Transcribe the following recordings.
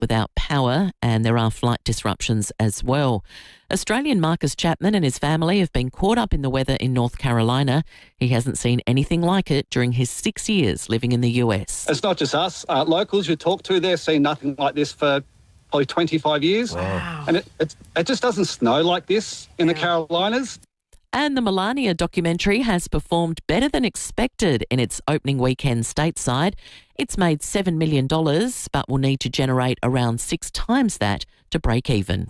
without power, and there are flight disruptions as well. Australian Marcus Chapman and his family have been caught up in the weather in North Carolina. He hasn't seen anything like it during his 6 years living in the US. It's not just us. Locals you talk to, they've seen nothing like this for probably 25 years. Wow. And it just doesn't snow like this in the Carolinas. And the Melania documentary has performed better than expected in its opening weekend stateside. It's made $7 million, but will need to generate around 6 times that to break even.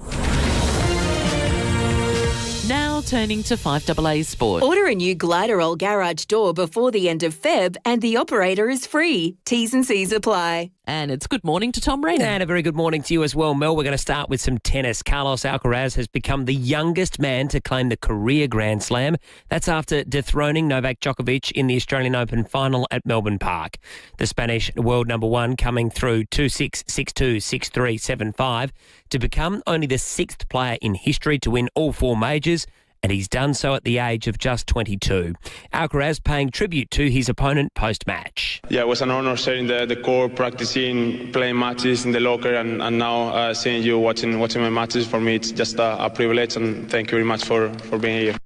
Now turning to 5AA Sport. Order a new Gliderol garage door before the end of Feb and the operator is free. T's and C's apply. And it's good morning to Tom Reina. And a very good morning to you as well, Mel. We're going to start with some tennis. Carlos Alcaraz has become the youngest man to claim the career Grand Slam. That's after dethroning Novak Djokovic in the Australian Open final at Melbourne Park. The Spanish world number one coming through 2-6, 6-2, 6-3, 7-5 to become only the 6th player in history to win all 4 majors, and he's done so at the age of just 22. Alcaraz paying tribute to his opponent post-match. Yeah, it was an honor sharing the court, practicing, playing matches in the locker, and now seeing you watching my matches. For me, it's just a privilege, and thank you very much for being here.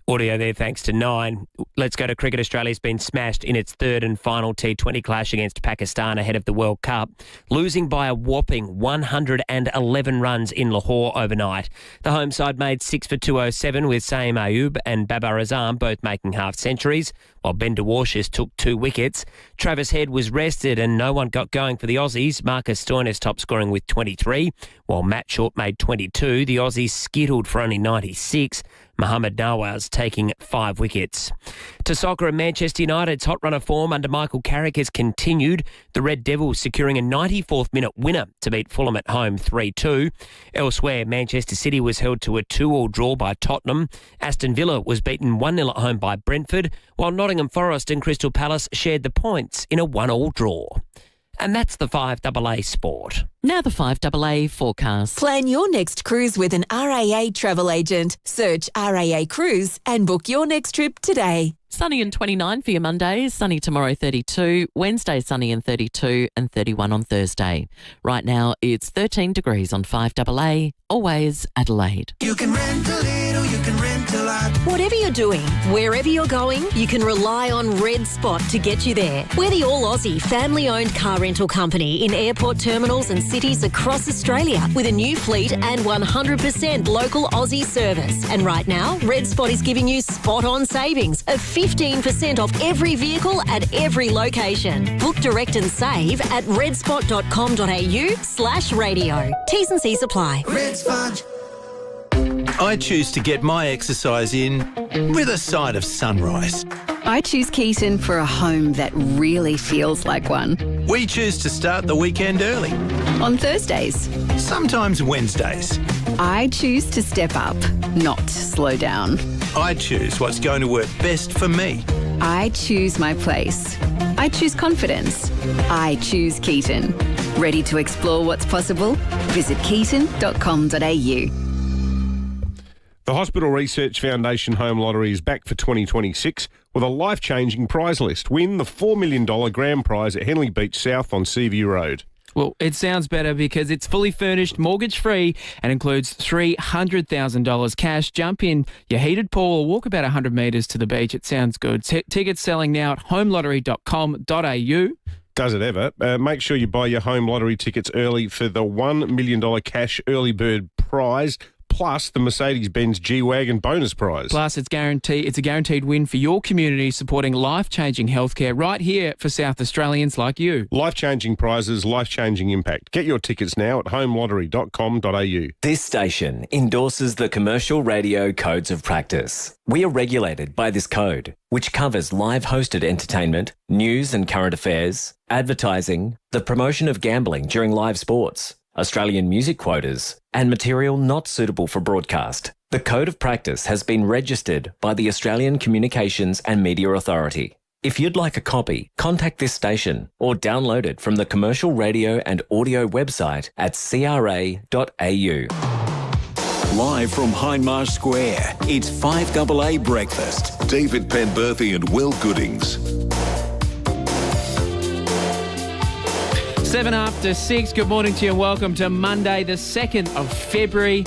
Audio there thanks to 9. Let's go to cricket. Australia's been smashed in its third and final T20 clash against Pakistan ahead of the World Cup, losing by a whopping 111 runs in Lahore overnight. The home side made 6 for 207 with Saeem Ayub and Babar Azam both making half-centuries, while Ben de Warshuis took 2 wickets. Travis Head was rested and no one got going for the Aussies. Marcus Stoinis top scoring with 23, while Matt Short made 22. The Aussies skittled for only 96. Mohammad Nawaz taking 5 wickets. To soccer, and Manchester United's hot run of form under Michael Carrick has continued. The Red Devils securing a 94th minute winner to beat Fulham at home 3-2. Elsewhere, Manchester City was held to a 2-2 draw by Tottenham. Aston Villa was beaten 1-0 at home by Brentford, while Nottingham Forest and Crystal Palace shared the points in a 1-1 draw. And that's the 5AA Sport. Now the 5AA forecast. Plan your next cruise with an RAA travel agent. Search RAA Cruise and book your next trip today. Sunny and 29 for your Monday, sunny tomorrow 32, Wednesday sunny and 32 and 31 on Thursday. Right now it's 13 degrees on 5AA, always Adelaide. You can rent a little, you can rent a lot. Whatever you're doing, wherever you're going, you can rely on Red Spot to get you there. We're the all-Aussie family-owned car rental company in airport terminals and cities across Australia with a new fleet and 100% local Aussie service. And right now, Red Spot is giving you spot-on savings of 15% off every vehicle at every location. Book direct and save at redspot.com.au/radio. T's and C's apply. Red Sponge. I choose to get my exercise in with a side of sunrise. I choose Keaton for a home that really feels like one. We choose to start the weekend early. On Thursdays, Sometimes Wednesdays. I choose to step up, not slow down. I choose what's going to work best for me. I choose my place. I choose confidence. I choose Keaton. Ready to explore what's possible? Visit keaton.com.au. The Hospital Research Foundation Home Lottery is back for 2026 with a life-changing prize list. Win the $4 million grand prize at Henley Beach South on Seaview Road. Well, it sounds better because it's fully furnished, mortgage-free, and includes $300,000 cash. Jump in your heated pool or walk about 100 metres to the beach. It sounds good. Tickets selling now at homelottery.com.au. Does it ever? Make sure you buy your home lottery tickets early for the $1 million cash early bird prize, plus the Mercedes-Benz G-Wagon bonus prize. Plus, it's a guaranteed win for your community, supporting life-changing healthcare right here for South Australians like you. Life-changing prizes, life-changing impact. Get your tickets now at homelottery.com.au. This station endorses the Commercial Radio Codes of Practice. We are regulated by this code, which covers live hosted entertainment, news and current affairs, advertising, the promotion of gambling during live sports, Australian music quotas, and material not suitable for broadcast. The Code of Practice has been registered by the Australian Communications and Media Authority. If you'd like a copy, contact this station or download it from the Commercial Radio and Audio website at cra.au. Live from Hindmarsh Square, it's 5AA Breakfast. David Penberthy and Will Goodings. 7 after 6. Good morning to you and welcome to Monday, the 2nd of February.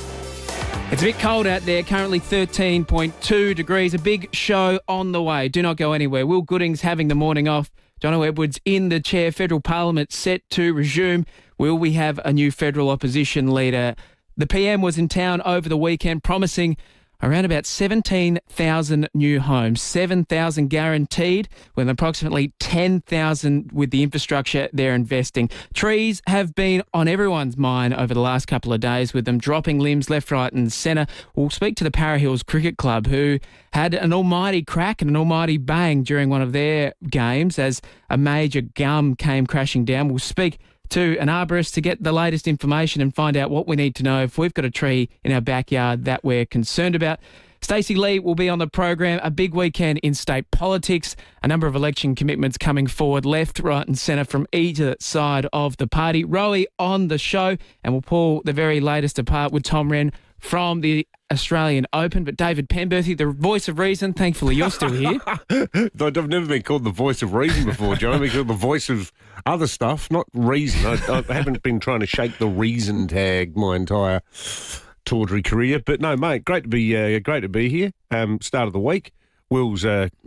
It's a bit cold out there, currently 13.2 degrees. A big show on the way. Do not go anywhere. Will Gooding's having the morning off. Jono Edwards in the chair. Federal Parliament set to resume. Will we have a new federal opposition leader? The PM was in town over the weekend promising around about 17,000 new homes, 7,000 guaranteed, with approximately 10,000 with the infrastructure they're investing. Trees have been on everyone's mind over the last couple of days, with them dropping limbs left, right and centre. We'll speak to the Para Hills Cricket Club, who had an almighty crack and an almighty bang during one of their games as a major gum came crashing down. We'll speak to an arborist to get the latest information and find out what we need to know if we've got a tree in our backyard that we're concerned about. Stacey Lee will be on the program. A big weekend in state politics. A number of election commitments coming forward, left, right and centre from either side of the party. Rowie on the show, and we'll pull the very latest apart with Tom Wren from the Australian Open. But David Penberthy, the voice of reason, thankfully you're still here. I've never been called the voice of reason before, John. I've been called the voice of other stuff, not reason. I haven't been trying to shake the reason tag my entire tawdry career. But no, mate, great to be here. Start of the week. Will's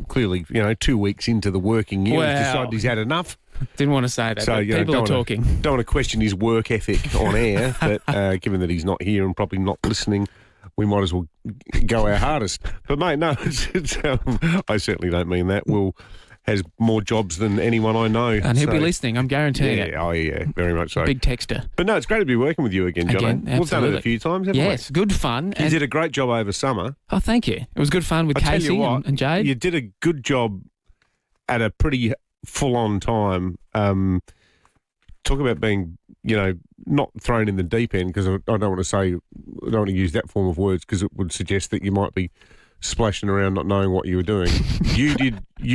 clearly, 2 weeks into the working year. He's decided he's had enough. Didn't want to say that, so, but people are talking. Don't want to question his work ethic on air, but given that he's not here and probably not listening, we might as well go our hardest. But, mate, no, I certainly don't mean that. Will has more jobs than anyone I know. And he'll be listening, I'm guaranteeing it. Oh, yeah, very much so. Big texter. But, no, it's great to be working with you again, John. We've done it a few times, haven't we? Yes, good fun. You did a great job over summer. Oh, thank you. It was good fun with Casey and Jade. You did a good job at a pretty full-on time. Talk about being, not thrown in the deep end, because I don't want to use that form of words because it would suggest that you might be splashing around not knowing what you were doing. You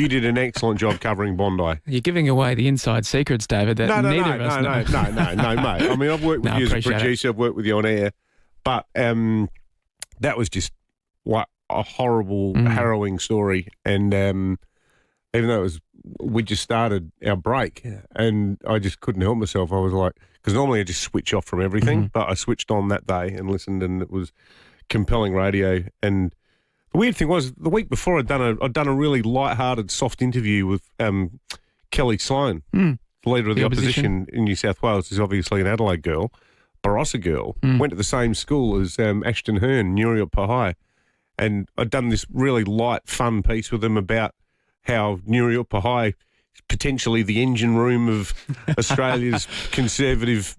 did an excellent job covering Bondi. You're giving away the inside secrets, David, that neither of us know. No, mate. I mean, I've worked with you as a producer, I've worked with you on air, but that was just a horrible, harrowing story. And even though we just started our break and I just couldn't help myself. I was like, because normally I just switch off from everything, but I switched on that day and listened, and it was compelling radio. And the weird thing was, the week before I'd done a really light-hearted, soft interview with Kelly Sloan, the leader of the opposition in New South Wales. Who's obviously an Adelaide girl, Barossa girl, went to the same school as Ashton Hearn, Nuriupa High. And I'd done this really light, fun piece with them about how Nuriupa High is potentially the engine room of Australia's conservative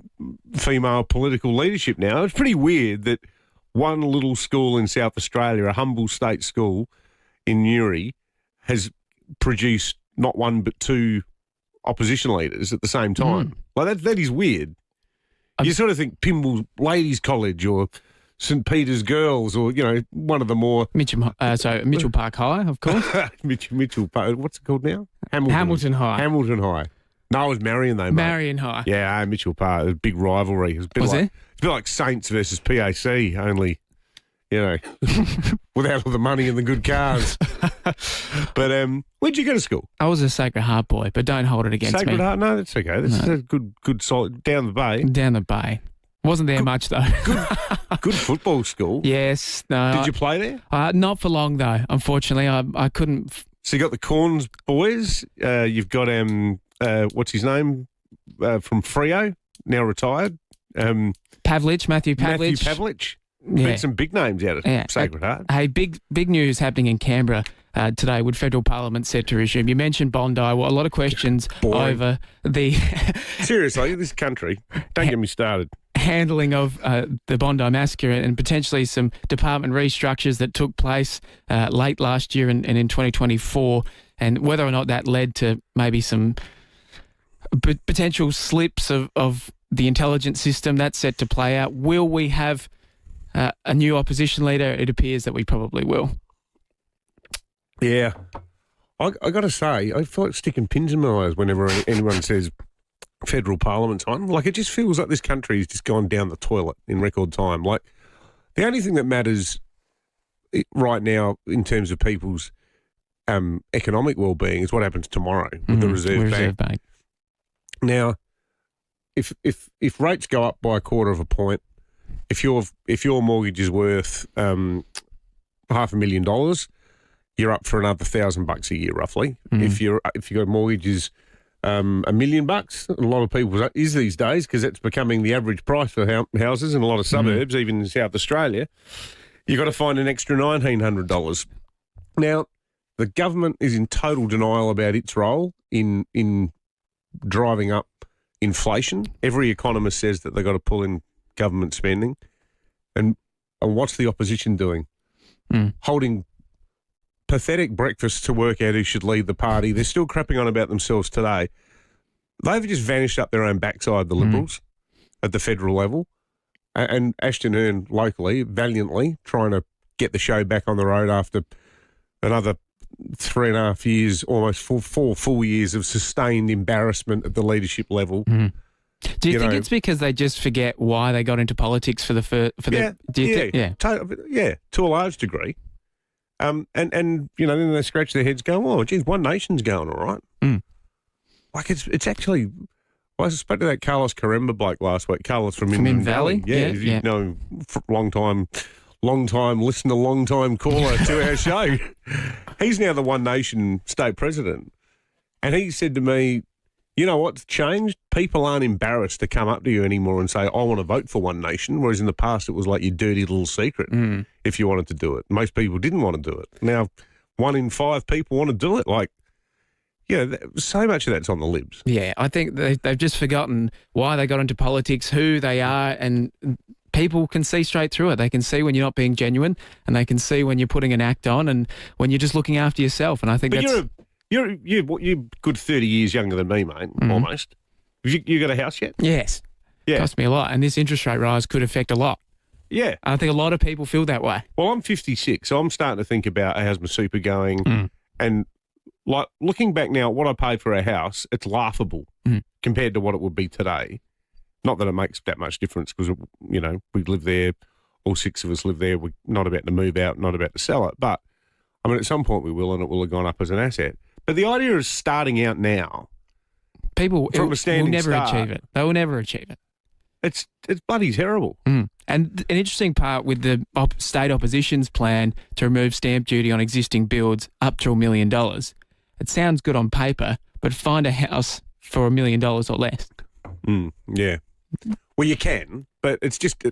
female political leadership now. It's pretty weird that one little school in South Australia, a humble state school in Newry, has produced not one but two opposition leaders at the same time. Like that is weird. You sort of think Pymble Ladies College or St Peter's Girls, or one of the more Mitchell Park High, of course. Mitchell Park. What's it called now? Hamilton High. Hamilton High. No, it was Marion though, mate. Marion High. Yeah, Mitchell Park. A big rivalry. It was a bit like Saints versus PAC, only without all the money and the good cars. But where'd you go to school? I was a Sacred Heart boy, but don't hold it against me. Sacred Heart? No, that's okay. This is a good solid down the bay. Down the bay. Wasn't there much though. Good football school. Yes. No. Did you play there? Not for long though. Unfortunately, I couldn't. So you got the Corns boys. You've got what's his name from Freo, now retired. Matthew Pavlich. Matthew Pavlich. Yeah. Some big names out of Sacred Heart. Hey, big news happening in Canberra today with federal parliament set to resume. You mentioned Bondi. Well, a lot of questions over the... Seriously, this country, don't get me started. Handling of the Bondi massacre and potentially some department restructures that took place late last year and in 2024, and whether or not that led to maybe some potential slips of the intelligence system. That's set to play out. Will we have a new opposition leader? It appears that we probably will. Yeah. I got to say, I feel like sticking pins in my eyes whenever anyone says federal parliament time. Like, it just feels like this country has just gone down the toilet in record time. Like, the only thing that matters right now in terms of people's economic well-being is what happens tomorrow with the Reserve Bank. Now, if rates go up by a quarter of a point, if your mortgage is worth $500,000, you're up for another $1,000 a year, roughly. If your mortgage is $1 million, a lot of people is these days, because it's becoming the average price for houses in a lot of suburbs, even in South Australia. You've got to find an extra $1,900. Now, the government is in total denial about its role in driving up inflation. Every economist says that they've got to pull in government spending. And what's the opposition doing? Holding pathetic breakfasts to work out who should lead the party. They're still crapping on about themselves today. They've just vanished up their own backside, the Liberals, at the federal level. And Ashton Hearn locally, valiantly, trying to get the show back on the road after another 3.5 years, almost four full years of sustained embarrassment at the leadership level. Do you think it's because they just forget why they got into politics for the to a large degree. And then they scratch their heads going, oh, geez, One Nation's going all right. Like it's actually, I spoke to that Carlos Caremba bloke last week. Carlos from Inman Valley. You know him, long time listener, long time caller to our show. He's now the One Nation state president. And he said to me, you know what's changed? People aren't embarrassed to come up to you anymore and say, I want to vote for One Nation, whereas in the past it was like your dirty little secret if you wanted to do it. Most people didn't want to do it. Now, 1 in 5 people want to do it. Like, so much of that's on the libs. Yeah, I think they've just forgotten why they got into politics, who they are, and people can see straight through it. They can see when you're not being genuine, and they can see when you're putting an act on and when you're just looking after yourself. And I think You're good 30 years younger than me, mate, almost. You got a house yet? Yes. Yeah. It cost me a lot, and this interest rate rise could affect a lot. Yeah. I think a lot of people feel that way. Well, I'm 56, so I'm starting to think about how's my super going. And like looking back now at what I paid for a house, it's laughable compared to what it would be today. Not that it makes that much difference because, we live there, all 6 of us live there. We're not about to move out, not about to sell it. But, I mean, at some point we will, and it will have gone up as an asset. But the idea is starting out now. People from a standing will never start, achieve it. They will never achieve it. It's bloody terrible. And an interesting part with the state opposition's plan to remove stamp duty on existing builds up to $1 million. It sounds good on paper, but find a house for $1 million or less. Yeah. Well, you can, but it's just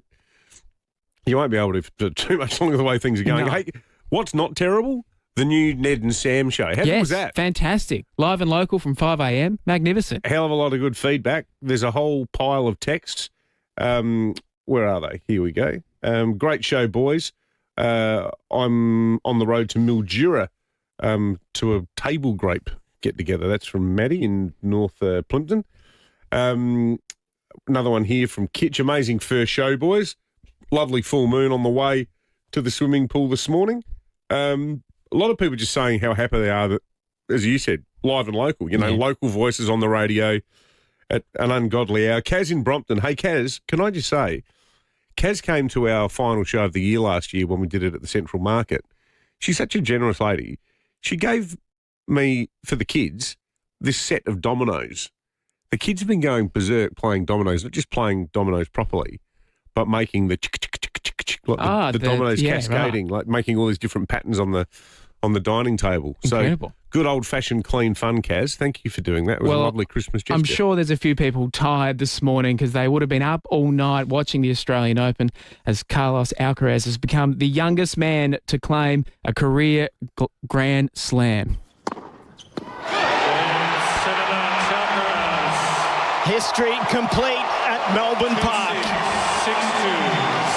you won't be able to for too much longer the way things are going. No. Hey, what's not terrible? The new Ned and Sam show. How good was that? Fantastic. Live and local from 5am. Magnificent. Hell of a lot of good feedback. There's a whole pile of texts. Where are they? Here we go. Great show, boys. I'm on the road to Mildura to a table grape get-together. That's from Maddie in North Plimpton. Another one here from Kitch. Amazing first show, boys. Lovely full moon on the way to the swimming pool this morning. A lot of people just saying how happy they are that, as you said, live and local, local voices on the radio at an ungodly hour. Kaz in Brompton. Hey, Kaz, can I just say, Kaz came to our final show of the year last year when we did it at the Central Market. She's such a generous lady. She gave me, for the kids, this set of dominoes. The kids have been going berserk playing dominoes, not just playing dominoes properly, but making the like the dominoes cascading, like making all these different patterns on the dining table. Incredible. So good old-fashioned clean fun, Kaz. Thank you for doing that. It was a lovely Christmas gesture. I'm sure there's a few people tired this morning because they would have been up all night watching the Australian Open as Carlos Alcaraz has become the youngest man to claim a career Grand Slam. History complete at Melbourne Park. 6-2,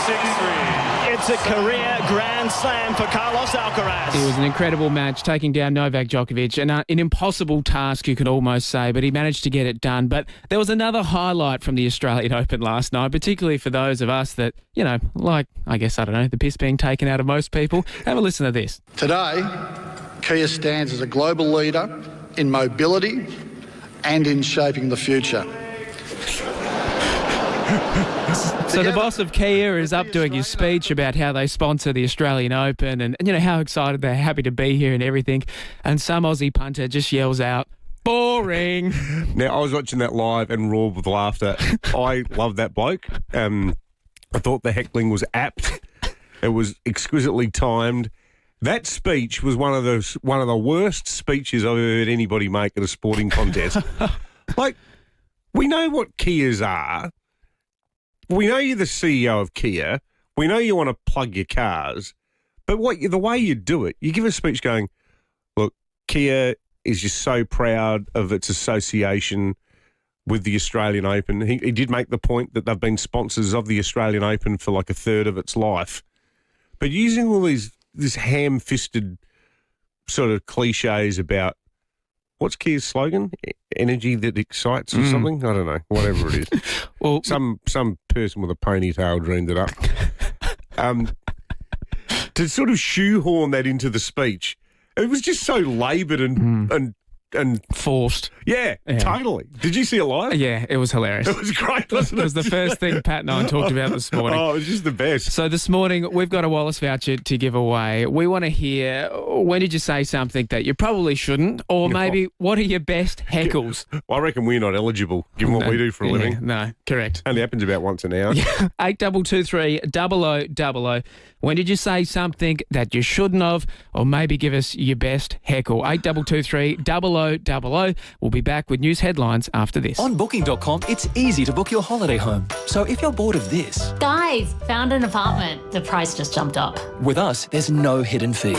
6-3. It's a career Grand Slam for Carlos Alcaraz. It was an incredible match, taking down Novak Djokovic, and an impossible task, you could almost say, but he managed to get it done. But there was another highlight from the Australian Open last night, particularly for those of us that, like, the piss being taken out of most people. Have a listen to this. Today, Kia stands as a global leader in mobility and in shaping the future. So the boss of Kia is up doing his speech about how they sponsor the Australian Open and how excited they're happy to be here and everything. And some Aussie punter just yells out, Boring. Now, I was watching that live and roared with laughter. I love that bloke. I thought the heckling was apt. It was exquisitely timed. That speech was one of the worst speeches I've ever heard anybody make at a sporting contest. Like, we know what Kias are. We know you're the CEO of Kia. We know you want to plug your cars. But the way you do it, you give a speech going, look, Kia is just so proud of its association with the Australian Open. He did make the point that they've been sponsors of the Australian Open for like a third of its life. But using all this ham-fisted sort of cliches about, what's Kia's slogan? Energy that excites or something? I don't know. Whatever it is. Well, some person with a ponytail dreamed it up. To sort of shoehorn that into the speech, it was just so laboured and forced. Yeah, totally. Did you see it live? Yeah, it was hilarious. It was great, wasn't it? It was the first thing Pat and I talked about this morning. Oh, it was just the best. So this morning, we've got a Wallace voucher to give away. We want to hear, when did you say something that you probably shouldn't? Or maybe, what are your best heckles? Well, I reckon we're not eligible, given what we do for a living. No, correct. Only happens about once an hour. 8223 0000. When did you say something that you shouldn't have? Or maybe give us your best heckle. 8223 0000. We'll be back with news headlines after this. On Booking.com, it's easy to book your holiday home. So if you're bored of this... Guys, found an apartment. The price just jumped up. With us, there's no hidden fees.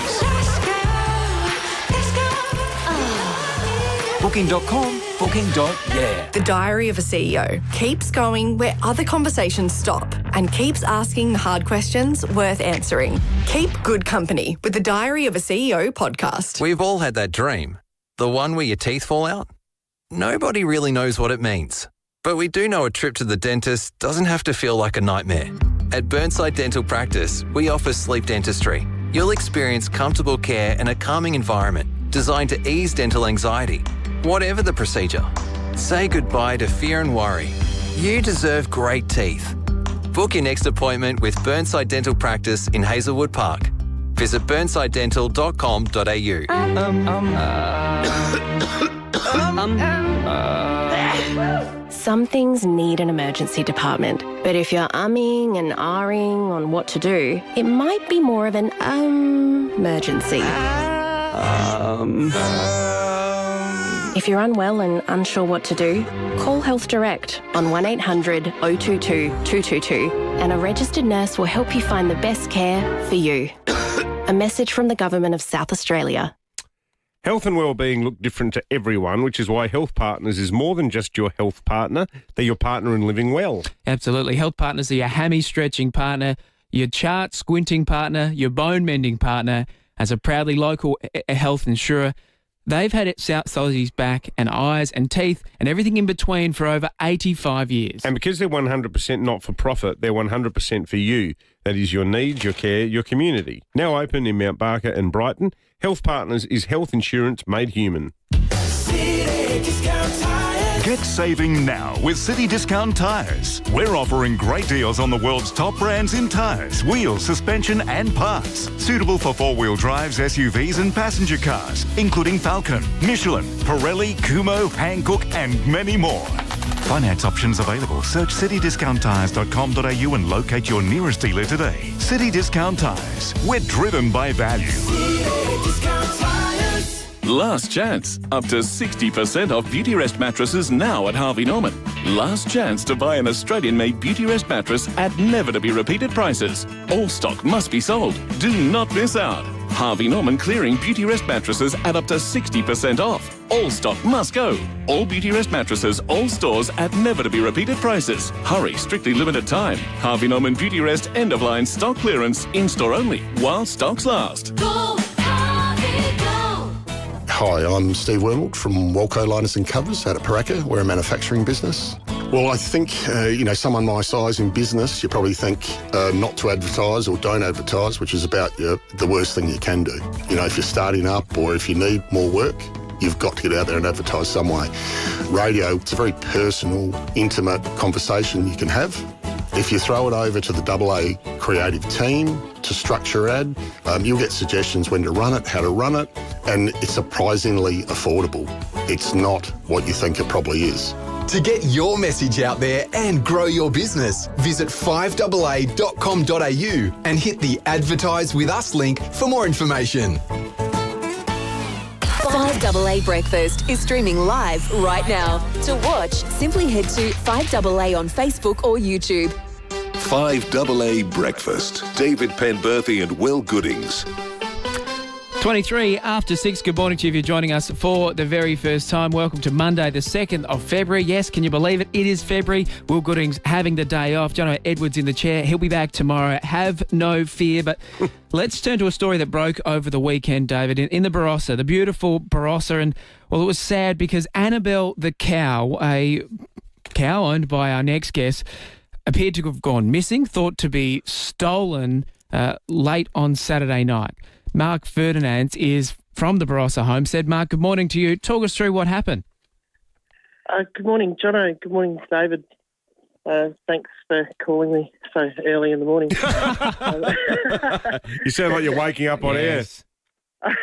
Booking.com, booking.yeah. The Diary of a CEO keeps going where other conversations stop and keeps asking the hard questions worth answering. Keep good company with the Diary of a CEO podcast. We've all had that dream. The one where your teeth fall out? Nobody really knows what it means. But we do know a trip to the dentist doesn't have to feel like a nightmare. At Burnside Dental Practice, we offer sleep dentistry. You'll experience comfortable care in a calming environment designed to ease dental anxiety. Whatever the procedure, say goodbye to fear and worry. You deserve great teeth. Book your next appointment with Burnside Dental Practice in Hazelwood Park. Visit burnsidedental.com.au. Some things need an emergency department, but if you're umming and ahhing on what to do, it might be more of an emergency. If you're unwell and unsure what to do, call Health Direct on 1800 022 222 and a registered nurse will help you find the best care for you. A message from the Government of South Australia. Health and wellbeing look different to everyone, which is why Health Partners is more than just your health partner. They're your partner in living well. Absolutely. Health Partners are your hammy-stretching partner, your chart-squinting partner, your bone-mending partner. As a proudly local health insurer, they've had South Aussie's back and eyes and teeth and everything in between for over 85 years. And because they're 100% not-for-profit, they're 100% for you. That is your needs, your care, your community. Now open in Mount Barker and Brighton, Health Partners is health insurance made human. Get saving now with City Discount Tyres. We're offering great deals on the world's top brands in tyres, wheels, suspension and parts. Suitable for four-wheel drives, SUVs and passenger cars, including Falcon, Michelin, Pirelli, Kumho, Hankook and many more. Finance options available. Search citydiscounttires.com.au and locate your nearest dealer today. City Discount Tyres. We're driven by value. Last chance. Up to 60% off Beauty Rest mattresses now at Harvey Norman. Last chance to buy an Australian-made Beauty Rest mattress at never-to-be-repeated prices. All stock must be sold. Do not miss out. Harvey Norman clearing Beauty Rest mattresses at up to 60% off. All stock must go. All Beauty Rest mattresses, all stores at never-to-be-repeated prices. Hurry, strictly limited time. Harvey Norman Beauty Rest end-of-line stock clearance, in-store only, while stocks last. Go, Harvey, go! Hi, I'm Steve Wormald from Walco Liners and Covers out at Paraka. We're a manufacturing business. Well, I think, someone my size in business, you probably think not to advertise or don't advertise, which is about the worst thing you can do. If you're starting up or if you need more work, you've got to get out there and advertise some way. Radio, it's a very personal, intimate conversation you can have. If you throw it over to the AA creative team to structure ad, you'll get suggestions when to run it, how to run it, and it's surprisingly affordable. it's not what you think it probably is. To get your message out there and grow your business, visit 5AA.com.au and hit the Advertise With Us link for more information. 5AA Breakfast is streaming live right now. To watch, simply head to 5AA on Facebook or YouTube. 5AA Breakfast. David Penberthy and Will Goodings. 23 after 6. Good morning to you if you're joining us for the very first time. Welcome to Monday, the 2nd of February. Yes, can you believe it? It is February. Will Goodings having the day off. Jono Edwards in the chair. He'll be back tomorrow. Have no fear. But let's turn to a story that broke over the weekend, David, in the Barossa, the beautiful Barossa. And, well, it was sad because Annabelle the cow, a cow owned by our next guest, appeared to have gone missing, thought to be stolen late on Saturday night. Mark Ferdinand is from the Barossa homestead. Mark, good morning to you. Talk us through what happened. Good morning, Jono. Good morning, David. Thanks for calling me so early in the morning. You sound like you're waking up on air. I'm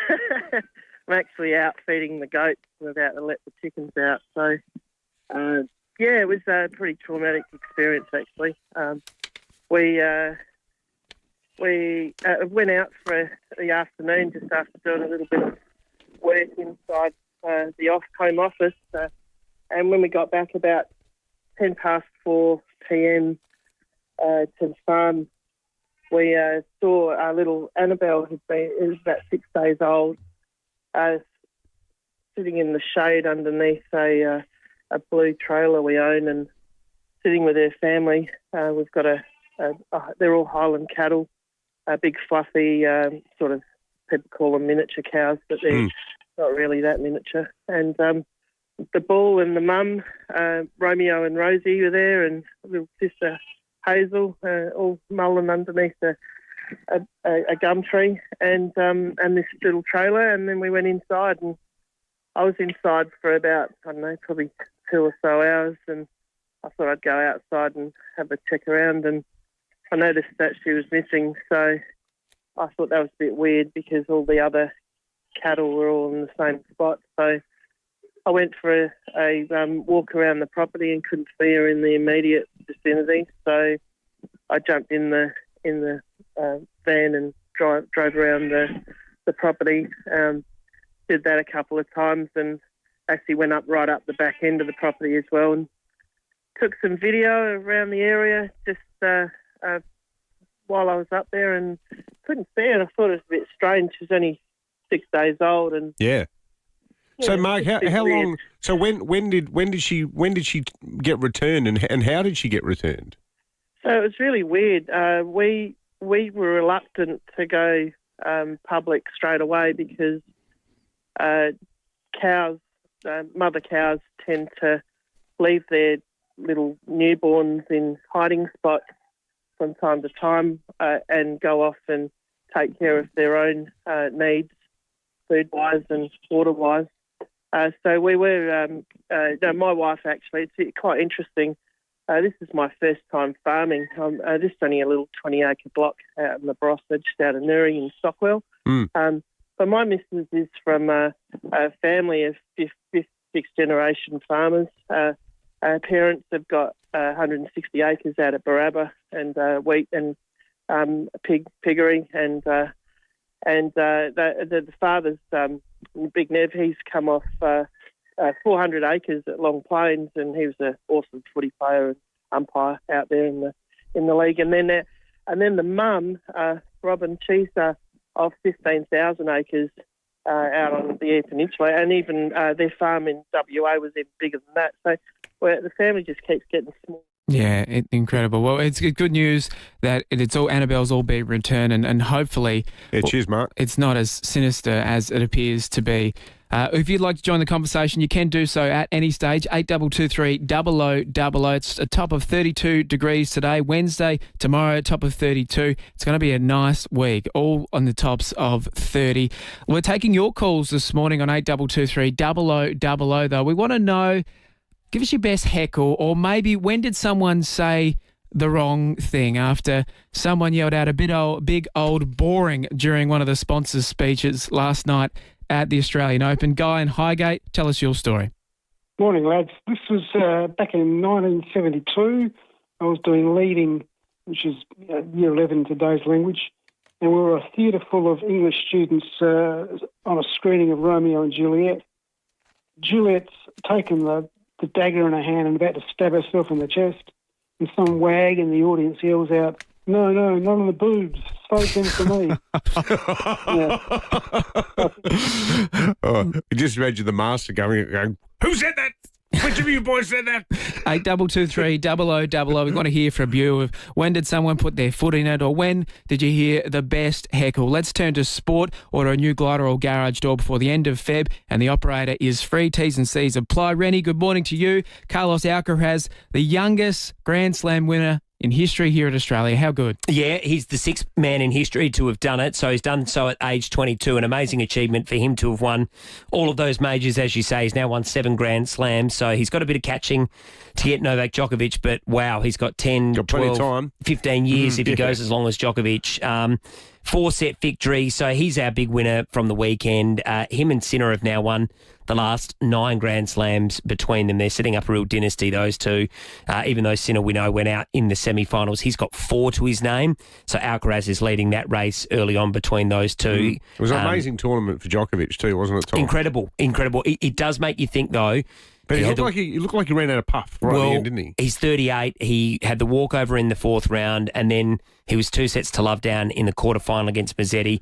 actually out feeding the goats. I'm about to let the chickens out. So, it was a pretty traumatic experience, actually. We went out for the afternoon just after doing a little bit of work inside the home office. And when we got back about 10 past 4 p.m. To the farm, we saw our little Annabelle, it was about 6 days old, sitting in the shade underneath a blue trailer we own and sitting with her family. We've got they're all Highland cattle. Big fluffy sort of, people call them miniature cows, but they're not really that miniature. And the bull and the mum, Romeo and Rosie, were there, and little sister Hazel, all mulling underneath a gum tree, and this little trailer. And then we went inside, and I was inside for about, I don't know, probably 2 or so hours, and I thought I'd go outside and have a check around, and I noticed that she was missing, so I thought that was a bit weird because all the other cattle were all in the same spot. So I went for a walk around the property and couldn't see her in the immediate vicinity. So I jumped in the van and drove around the property. Did that a couple of times and actually went right up the back end of the property as well and took some video around the area just while I was up there and couldn't see her. I thought it was a bit strange. She was only 6 days old, and So, Mark, how long? So, when did she get returned, and how did she get returned? So it was really weird. We were reluctant to go public straight away because mother cows tend to leave their little newborns in hiding spots from time to time and go off and take care of their own needs, food-wise and water-wise. So we were, my wife actually, it's quite interesting. This is my first time farming. This is only a little 20-acre block out in the Barossa, just out of Nuri in Stockwell. But my missus is from a family of fifth, sixth generation farmers. Our parents have got 160 acres out at Barabba and wheat and piggery, and the father's Big Nev. He's come off 400 acres at Long Plains, and he was an awesome footy player and umpire out there in the league. And then the mum, Robin, she's of 15,000 acres out on the Eyre Peninsula, and even their farm in WA was even bigger than that. So the family just keeps getting small. Yeah, incredible. Well, it's good news that Annabelle's all been returned, and hopefully, cheers, Mark. It's not as sinister as it appears to be. If you'd like to join the conversation, you can do so at any stage. 8223 0000. It's a top of 32 degrees today. Wednesday, tomorrow, top of 32. It's going to be a nice week, all on the tops of 30. We're taking your calls this morning on 8223 0000, though. We want to know, give us your best heckle, or maybe when did someone say the wrong thing after someone yelled out a big old boring during one of the sponsors' speeches last night at the Australian Open. Guy in Highgate, tell us your story. Morning, lads. This was back in 1972. I was doing leading, which is year 11 in today's language, and we were a theatre full of English students on a screening of Romeo and Juliet. Juliet's taken the dagger in her hand and about to stab herself in the chest, and some wag in the audience yells out, "No, not on the boobs. Save them for me." You just imagine the master going, "Who said that? Which of you boys said that?" 8223 0000. We want to hear from you. When did someone put their foot in it, or when did you hear the best heckle? Let's turn to sport. Order a new glider or garage door before the end of Feb, and the operator is free. T's and C's apply. Rennie, good morning to you. Carlos Alcaraz, the youngest Grand Slam winner in history here at Australia. How good? Yeah, he's the sixth man in history to have done it. So he's done so at age 22. An amazing achievement for him to have won all of those majors. As you say, he's now won 7 Grand Slams. So he's got a bit of catching to get Novak Djokovic. But wow, he's got 10, 12, 15 years if he goes as long as Djokovic. 4-set victory. So he's our big winner from the weekend. Him and Sinner have now won the last 9 Grand Slams between them. They're setting up a real dynasty, those two. Even though Sinner, we know, went out in the semi-finals, he's got 4 to his name. So Alcaraz is leading that race early on between those two. It was an amazing tournament for Djokovic too, wasn't it, Tom? Incredible. It does make you think, though. But he looked like he ran out of puff right at the end, didn't he? He's 38. He had the walkover in the 4th round, and then he was 2 sets to love down in the quarterfinal against Mazzetti.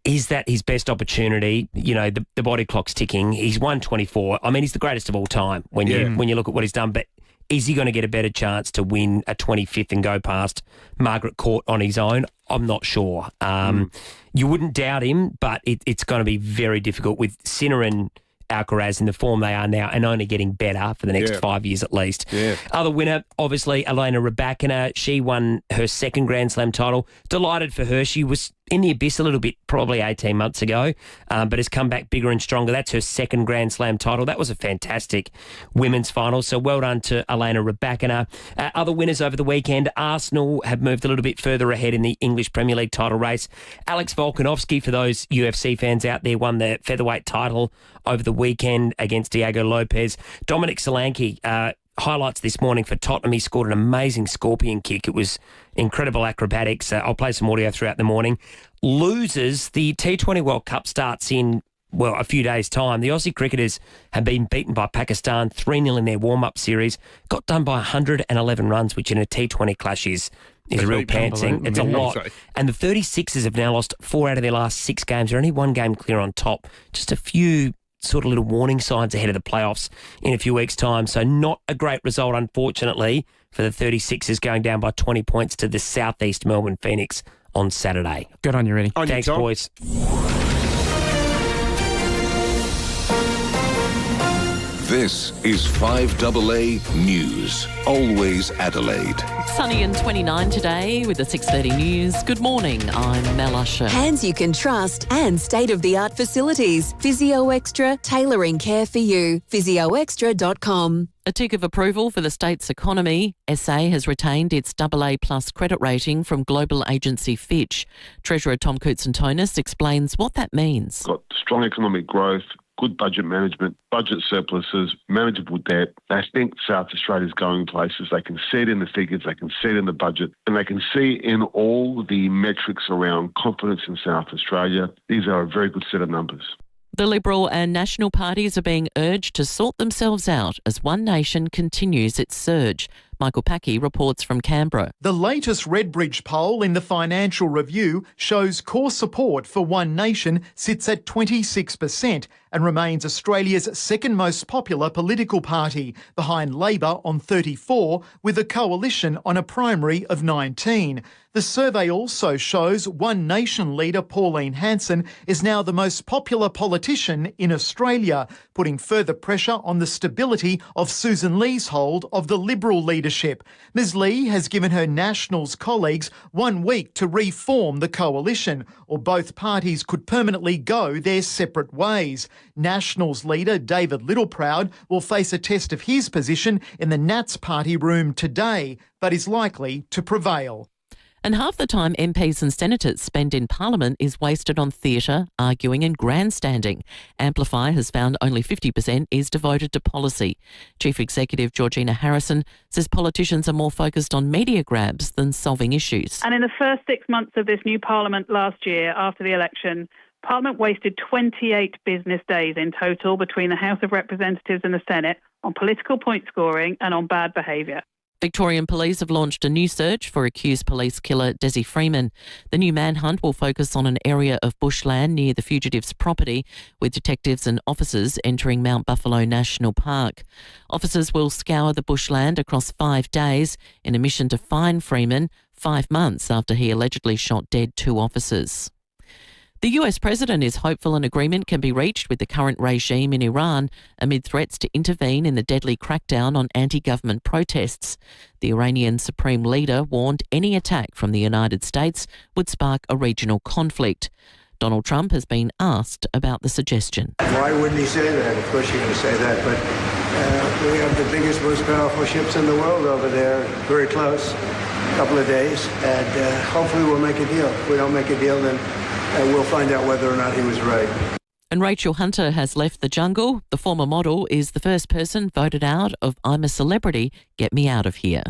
Is that his best opportunity? You know, the body clock's ticking. He's 124. I mean, he's the greatest of all time when you look at what he's done. But is he going to get a better chance to win a 25th and go past Margaret Court on his own? I'm not sure. You wouldn't doubt him, but it's going to be very difficult with Sinner and Alcaraz in the form they are now, and only getting better for the next 5 years at least. Other winner, obviously, Elena Rybakina. She won her 2nd Grand Slam title. Delighted for her. She was in the abyss a little bit probably 18 months ago, but has come back bigger and stronger. That's her 2nd Grand Slam title. That was a fantastic women's final, so well done to Elena Rybakina. Other winners over the weekend, Arsenal have moved a little bit further ahead in the English Premier League title race. Alex Volkanovski, for those UFC fans out there, won the featherweight title over the weekend against Diego Lopez. Dominic Solanke, highlights this morning for Tottenham. He scored an amazing scorpion kick. It was incredible acrobatics. I'll play some audio throughout the morning. Losers, the T20 World Cup starts in, a few days' time. The Aussie cricketers have been beaten by Pakistan 3-0 in their warm-up series. Got done by 111 runs, which in a T20 clash is a real pantsing. It's a lot. And the 36ers have now lost 4 out of their last 6 games. They're only 1 game clear on top. Just a few sort of little warning signs ahead of the playoffs in a few weeks' time. So not a great result, unfortunately, for the 36ers, going down by 20 points to the Southeast Melbourne Phoenix on Saturday. Good on you, Rennie. Thanks, boys. This is 5AA News. Always Adelaide. Sunny and 29 today with the 6:30 news. Good morning, I'm Mel Usher. Hands you can trust and state-of-the-art facilities. Physio Extra, tailoring care for you. PhysioExtra.com. A tick of approval for the state's economy. SA has retained its AA+ credit rating from global agency Fitch. Treasurer Tom Koutsantonis explains what that means. Got strong economic growth, good budget management, budget surpluses, manageable debt. I think South Australia's going places. They can see it in the figures, they can see it in the budget, and they can see in all the metrics around confidence in South Australia. These are a very good set of numbers. The Liberal and National parties are being urged to sort themselves out as One Nation continues its surge. Michael Packey reports from Canberra. The latest Redbridge poll in the Financial Review shows core support for One Nation sits at 26% and remains Australia's second most popular political party, behind Labor on 34%, with a coalition on a primary of 19%. The survey also shows One Nation leader Pauline Hanson is now the most popular politician in Australia, putting further pressure on the stability of Susan Lee's hold of the Liberal leadership. Ms Lee has given her Nationals colleagues 1 week to reform the coalition, or both parties could permanently go their separate ways. Nationals leader David Littleproud will face a test of his position in the Nats party room today, but is likely to prevail. And half the time MPs and senators spend in Parliament is wasted on theatre, arguing and grandstanding. Amplify has found only 50% is devoted to policy. Chief Executive Georgina Harrison says politicians are more focused on media grabs than solving issues. And in the first 6 months of this new Parliament last year, after the election, Parliament wasted 28 business days in total between the House of Representatives and the Senate on political point scoring and on bad behaviour. Victorian Police have launched a new search for accused police killer Desi Freeman. The new manhunt will focus on an area of bushland near the fugitive's property, with detectives and officers entering Mount Buffalo National Park. Officers will scour the bushland across 5 days in a mission to find Freeman 5 months after he allegedly shot dead 2 officers. The US president is hopeful an agreement can be reached with the current regime in Iran amid threats to intervene in the deadly crackdown on anti-government protests. The Iranian supreme leader warned any attack from the United States would spark a regional conflict. Donald Trump has been asked about the suggestion. Why wouldn't he say that? Of course you're going to say that, but we have the biggest, most powerful ships in the world over there, very close, a couple of days, and hopefully we'll make a deal. If we don't make a deal, then we'll find out whether or not he was right. And Rachel Hunter has left the jungle. The former model is the first person voted out of I'm a Celebrity, Get Me Out of Here.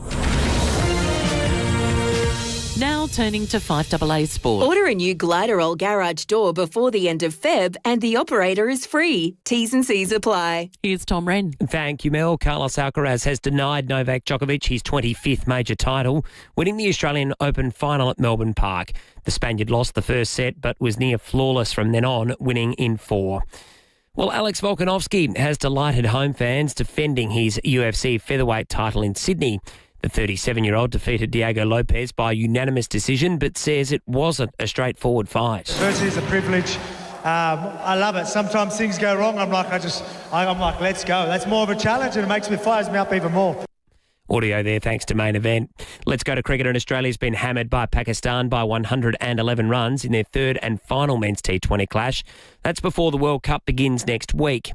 Now turning to 5AA Sport. Order a new Gliderol garage door before the end of Feb and the operator is free. T's and C's apply. Here's Tom Wren. Thank you, Mel. Carlos Alcaraz has denied Novak Djokovic his 25th major title, winning the Australian Open final at Melbourne Park. The Spaniard lost the first set but was near flawless from then on, winning in 4. Well, Alex Volkanovski has delighted home fans defending his UFC featherweight title in Sydney. The 37-year-old defeated Diego Lopez by unanimous decision, but says it wasn't a straightforward fight. Firstly, it's a privilege. I love it. Sometimes things go wrong. I'm like, let's go. That's more of a challenge, and it fires me up even more. Audio there, thanks to Main Event. Let's go to cricket, and Australia's been hammered by Pakistan by 111 runs in their third and final men's T20 clash. That's before the World Cup begins next week.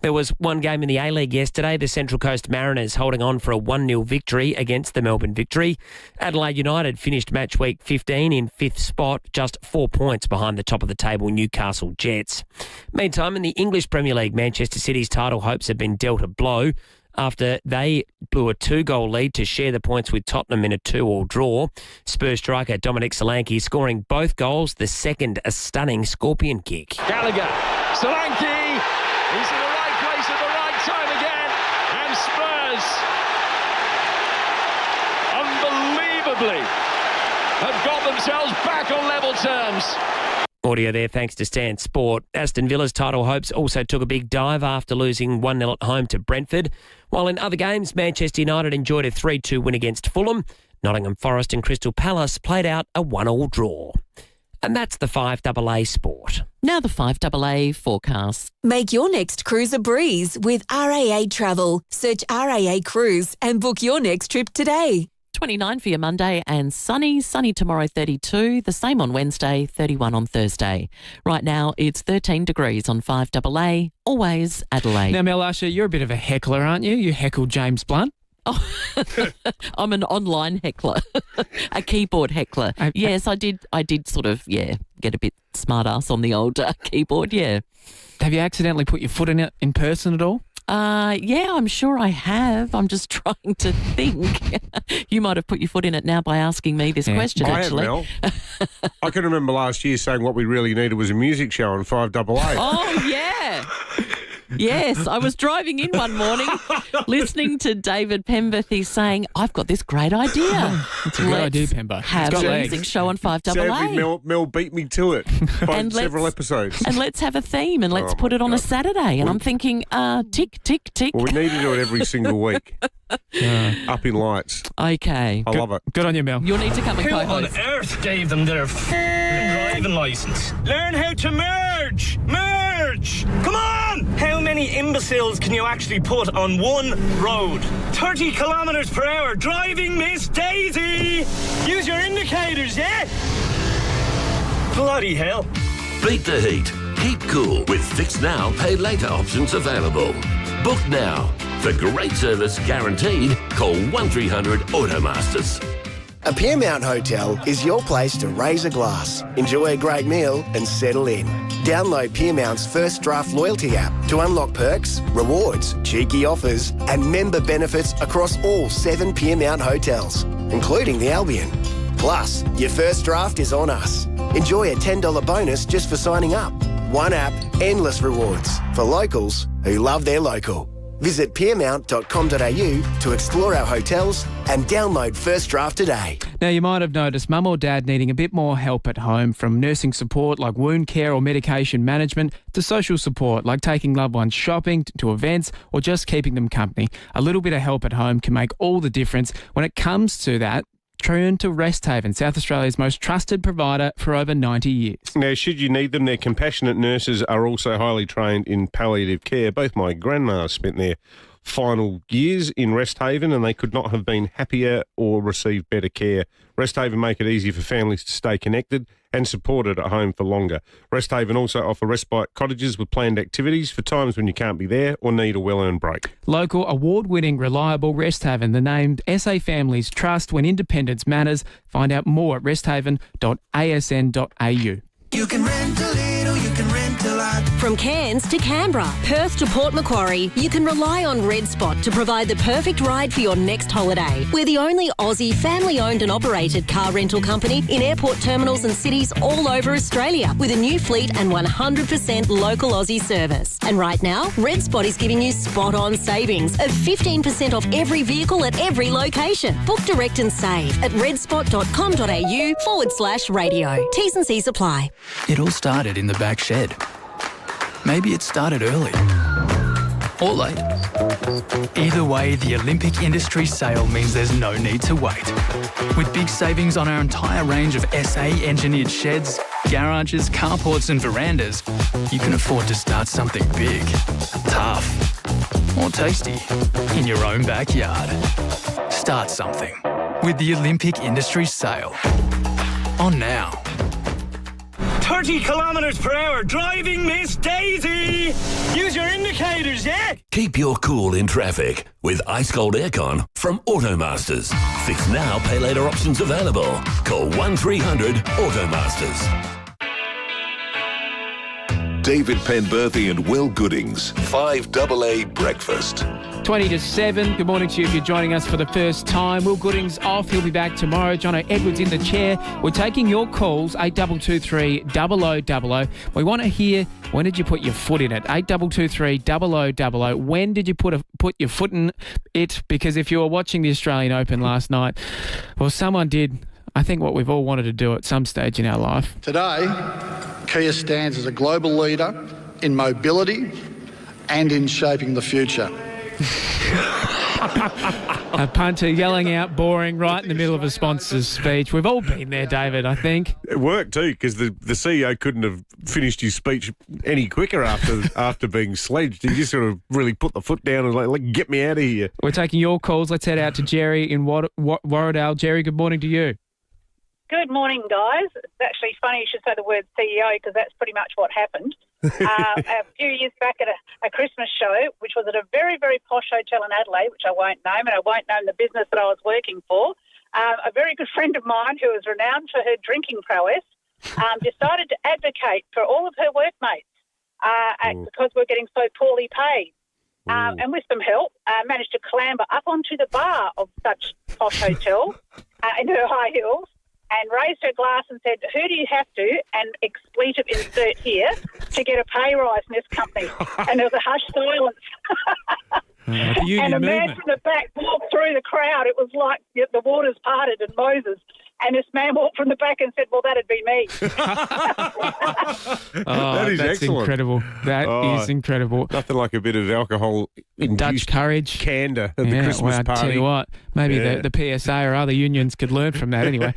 There was one game in the A-League yesterday, the Central Coast Mariners holding on for a 1-0 victory against the Melbourne Victory. Adelaide United finished match week 15 in 5th spot, just 4 points behind the top of the table Newcastle Jets. Meantime, in the English Premier League, Manchester City's title hopes have been dealt a blow after they blew a 2-goal lead to share the points with Tottenham in a 2-2 draw. Spurs striker Dominic Solanke scoring both goals, the second a stunning scorpion kick. Gallagher, Solanke, he's in the right place at the right time again, and Spurs, unbelievably, have got themselves back on level terms. Audio there, thanks to Stan Sport. Aston Villa's title hopes also took a big dive after losing 1-0 at home to Brentford. While in other games, Manchester United enjoyed a 3-2 win against Fulham. Nottingham Forest and Crystal Palace played out a 1-1 draw. And that's the 5AA Sport. Now the 5AA forecast. Make your next cruise a breeze with RAA Travel. Search RAA Cruise and book your next trip today. 29 for your Monday and sunny tomorrow 32, the same on Wednesday, 31 on Thursday. Right now it's 13 degrees on 5AA, always Adelaide. Now Mel Usher, you're a bit of a heckler, aren't you? You heckled James Blunt. Oh, I'm an online heckler, a keyboard heckler. Yes, I did sort of, get a bit smart ass on the old keyboard, yeah. Have you accidentally put your foot in it in person at all? Yeah, I'm sure I have. I'm just trying to think. You might have put your foot in it now by asking me this question, actually. I have, Mel. I can remember last year saying what we really needed was a music show on 5AA. Oh, yeah. Yes, I was driving in one morning listening to David Pemberthy saying, I've got this great idea. It's a great idea, Pember. Have a music show on 5AA. Sadly, Mel beat me to it by several episodes. And let's have a theme and let's put it on a Saturday. And I'm thinking, tick, tick, tick. Well, we need to do it every single week. Up in lights. Okay. I love it. Good on you, Mel. You'll need to come and Who co-host. on earth gave them their driving licence? Learn how to merge! Merge! Come on! How many imbeciles can you actually put on one road? 30 kilometres per hour, driving Miss Daisy! Use your indicators, yeah? Bloody hell. Beat the heat. Keep cool with Fix Now, Pay Later options available. Book now. For great service guaranteed, call 1300 Automasters. A Piermount Hotel is your place to raise a glass, enjoy a great meal and settle in. Download Piermount's First Draft loyalty app to unlock perks, rewards, cheeky offers and member benefits across all 7 Piermount hotels, including the Albion. Plus, your first draft is on us. Enjoy a $10 bonus just for signing up. One app, endless rewards for locals who love their local. Visit piermount.com.au to explore our hotels and download First Draft today. Now, you might have noticed mum or dad needing a bit more help at home, from nursing support like wound care or medication management to social support like taking loved ones shopping to events or just keeping them company. A little bit of help at home can make all the difference. When it comes to that, turn to Resthaven, South Australia's most trusted provider for over 90 years. Now, should you need them, their compassionate nurses are also highly trained in palliative care. Both my grandmas spent their final years in Resthaven and they could not have been happier or received better care. Resthaven make it easy for families to stay connected and supported at home for longer. Resthaven also offer respite cottages with planned activities for times when you can't be there or need a well-earned break. Local, award-winning, reliable Resthaven, the named SA Families Trust when independence matters. Find out more at resthaven.asn.au. You can rent a little, you can rent a lot. From Cairns to Canberra, Perth to Port Macquarie, you can rely on Red Spot to provide the perfect ride for your next holiday. We're the only Aussie family-owned and operated car rental company in airport terminals and cities all over Australia with a new fleet and 100% local Aussie service. And right now, Red Spot is giving you spot-on savings of 15% off every vehicle at every location. Book direct and save at redspot.com.au/radio. T's and C's apply. It all started in the back shed. Maybe it started early. Or late. Either way, the Olympic Industries sale means there's no need to wait. With big savings on our entire range of SA-engineered sheds, garages, carports and verandas, you can afford to start something big, tough, or tasty in your own backyard. Start something with the Olympic Industries sale. On now. 30 kilometres per hour, driving Miss Daisy! Use your indicators, yeah? Keep your cool in traffic with ice cold aircon from Automasters. Fix now, pay later options available. Call 1300 Automasters. David Penberthy and Will Goodings, 5AA Breakfast. 20 to 7. Good morning to you if you're joining us for the first time. Will Goodings off. He'll be back tomorrow. Jono Edwards in the chair. We're taking your calls, 8223 0000. We want to hear, when did you put your foot in it? 8223 0000. When did you put your foot in it? Because if you were watching the Australian Open last night, well, someone did, I think, what we've all wanted to do at some stage in our life. Today, Kia stands as a global leader in mobility and in shaping the future. A punter yelling out boring right in the middle of a sponsor's speech. We've all been there, David, I think. It worked too, because the CEO couldn't have finished his speech any quicker after being sledged. He just sort of really put the foot down and like, get me out of here. We're taking your calls. Let's head out to Jerry in Warradale. Jerry, good morning to you. Good morning, guys. It's actually funny you should say the word CEO because that's pretty much what happened. A few years back at a Christmas show, which was at a very, very posh hotel in Adelaide, which I won't name, and I won't name the business that I was working for, a very good friend of mine who was renowned for her drinking prowess decided to advocate for all of her workmates because we're getting so poorly paid. And with some help, managed to clamber up onto the bar of such posh hotel in her high heels, and raised her glass and said, who do you have to, and expletive insert here, to get a pay rise in this company? And there was a hushed silence. And a man from the back walked through the crowd. It was like the waters parted and Moses. And this man walked from the back and said, well, that'd be me. That is that's excellent. Incredible. That is incredible. Nothing like a bit of alcohol Dutch courage. Candour at the Christmas party. I tell you what, maybe the PSA or other unions could learn from that anyway.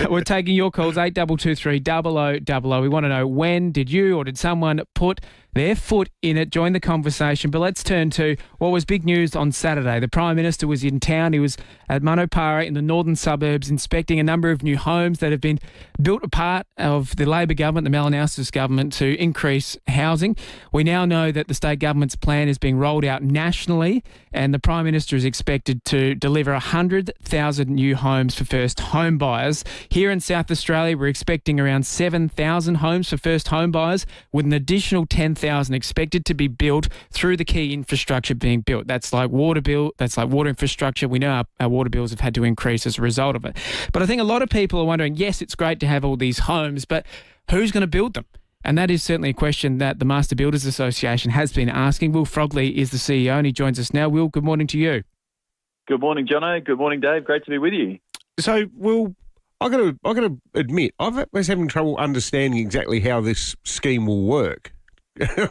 We're taking your calls, 8223 0000. We want to know, when did you or did someone put their foot in it, join the conversation. But let's turn to what was big news on Saturday. The Prime Minister was in town. He was at Manopara in the northern suburbs inspecting a number of new homes that have been built a part of the Labor government, the Malinauskas government, to increase housing. We now know that the state government's plan is being rolled out nationally, and the Prime Minister is expected to deliver 100,000 new homes for first home buyers. Here in South Australia, we're expecting around 7,000 homes for first home buyers, with an additional 10,000 expected to be built through the key infrastructure being built. That's like water infrastructure. We know our water bills have had to increase as a result of it. But I think a lot of people are wondering, yes, it's great to have all these homes, but who's going to build them? And that is certainly a question that the Master Builders Association has been asking. Will Frogley is the CEO and he joins us now. Will, good morning to you. Good morning, Jono. Good morning, Dave. Great to be with you. So, Will, I got to admit, I was having trouble understanding exactly how this scheme will work. I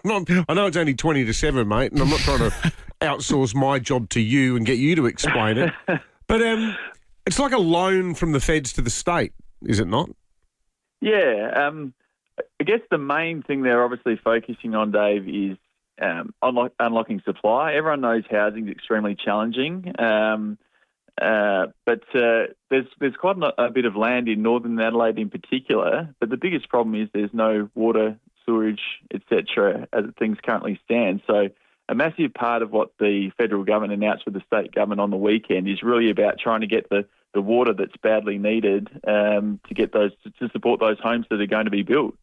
know it's only 20 to 7, mate, and I'm not trying to outsource my job to you and get you to explain it. But it's like a loan from the feds to the state, is it not? Yeah. I guess the main thing they're obviously focusing on, Dave, is unlocking supply. Everyone knows housing is extremely challenging, but there's quite a bit of land in northern Adelaide in particular. But the biggest problem is there's no water, sewage, etc., as things currently stand. So a massive part of what the federal government announced with the state government on the weekend is really about trying to get the water that's badly needed to get those to support those homes that are going to be built.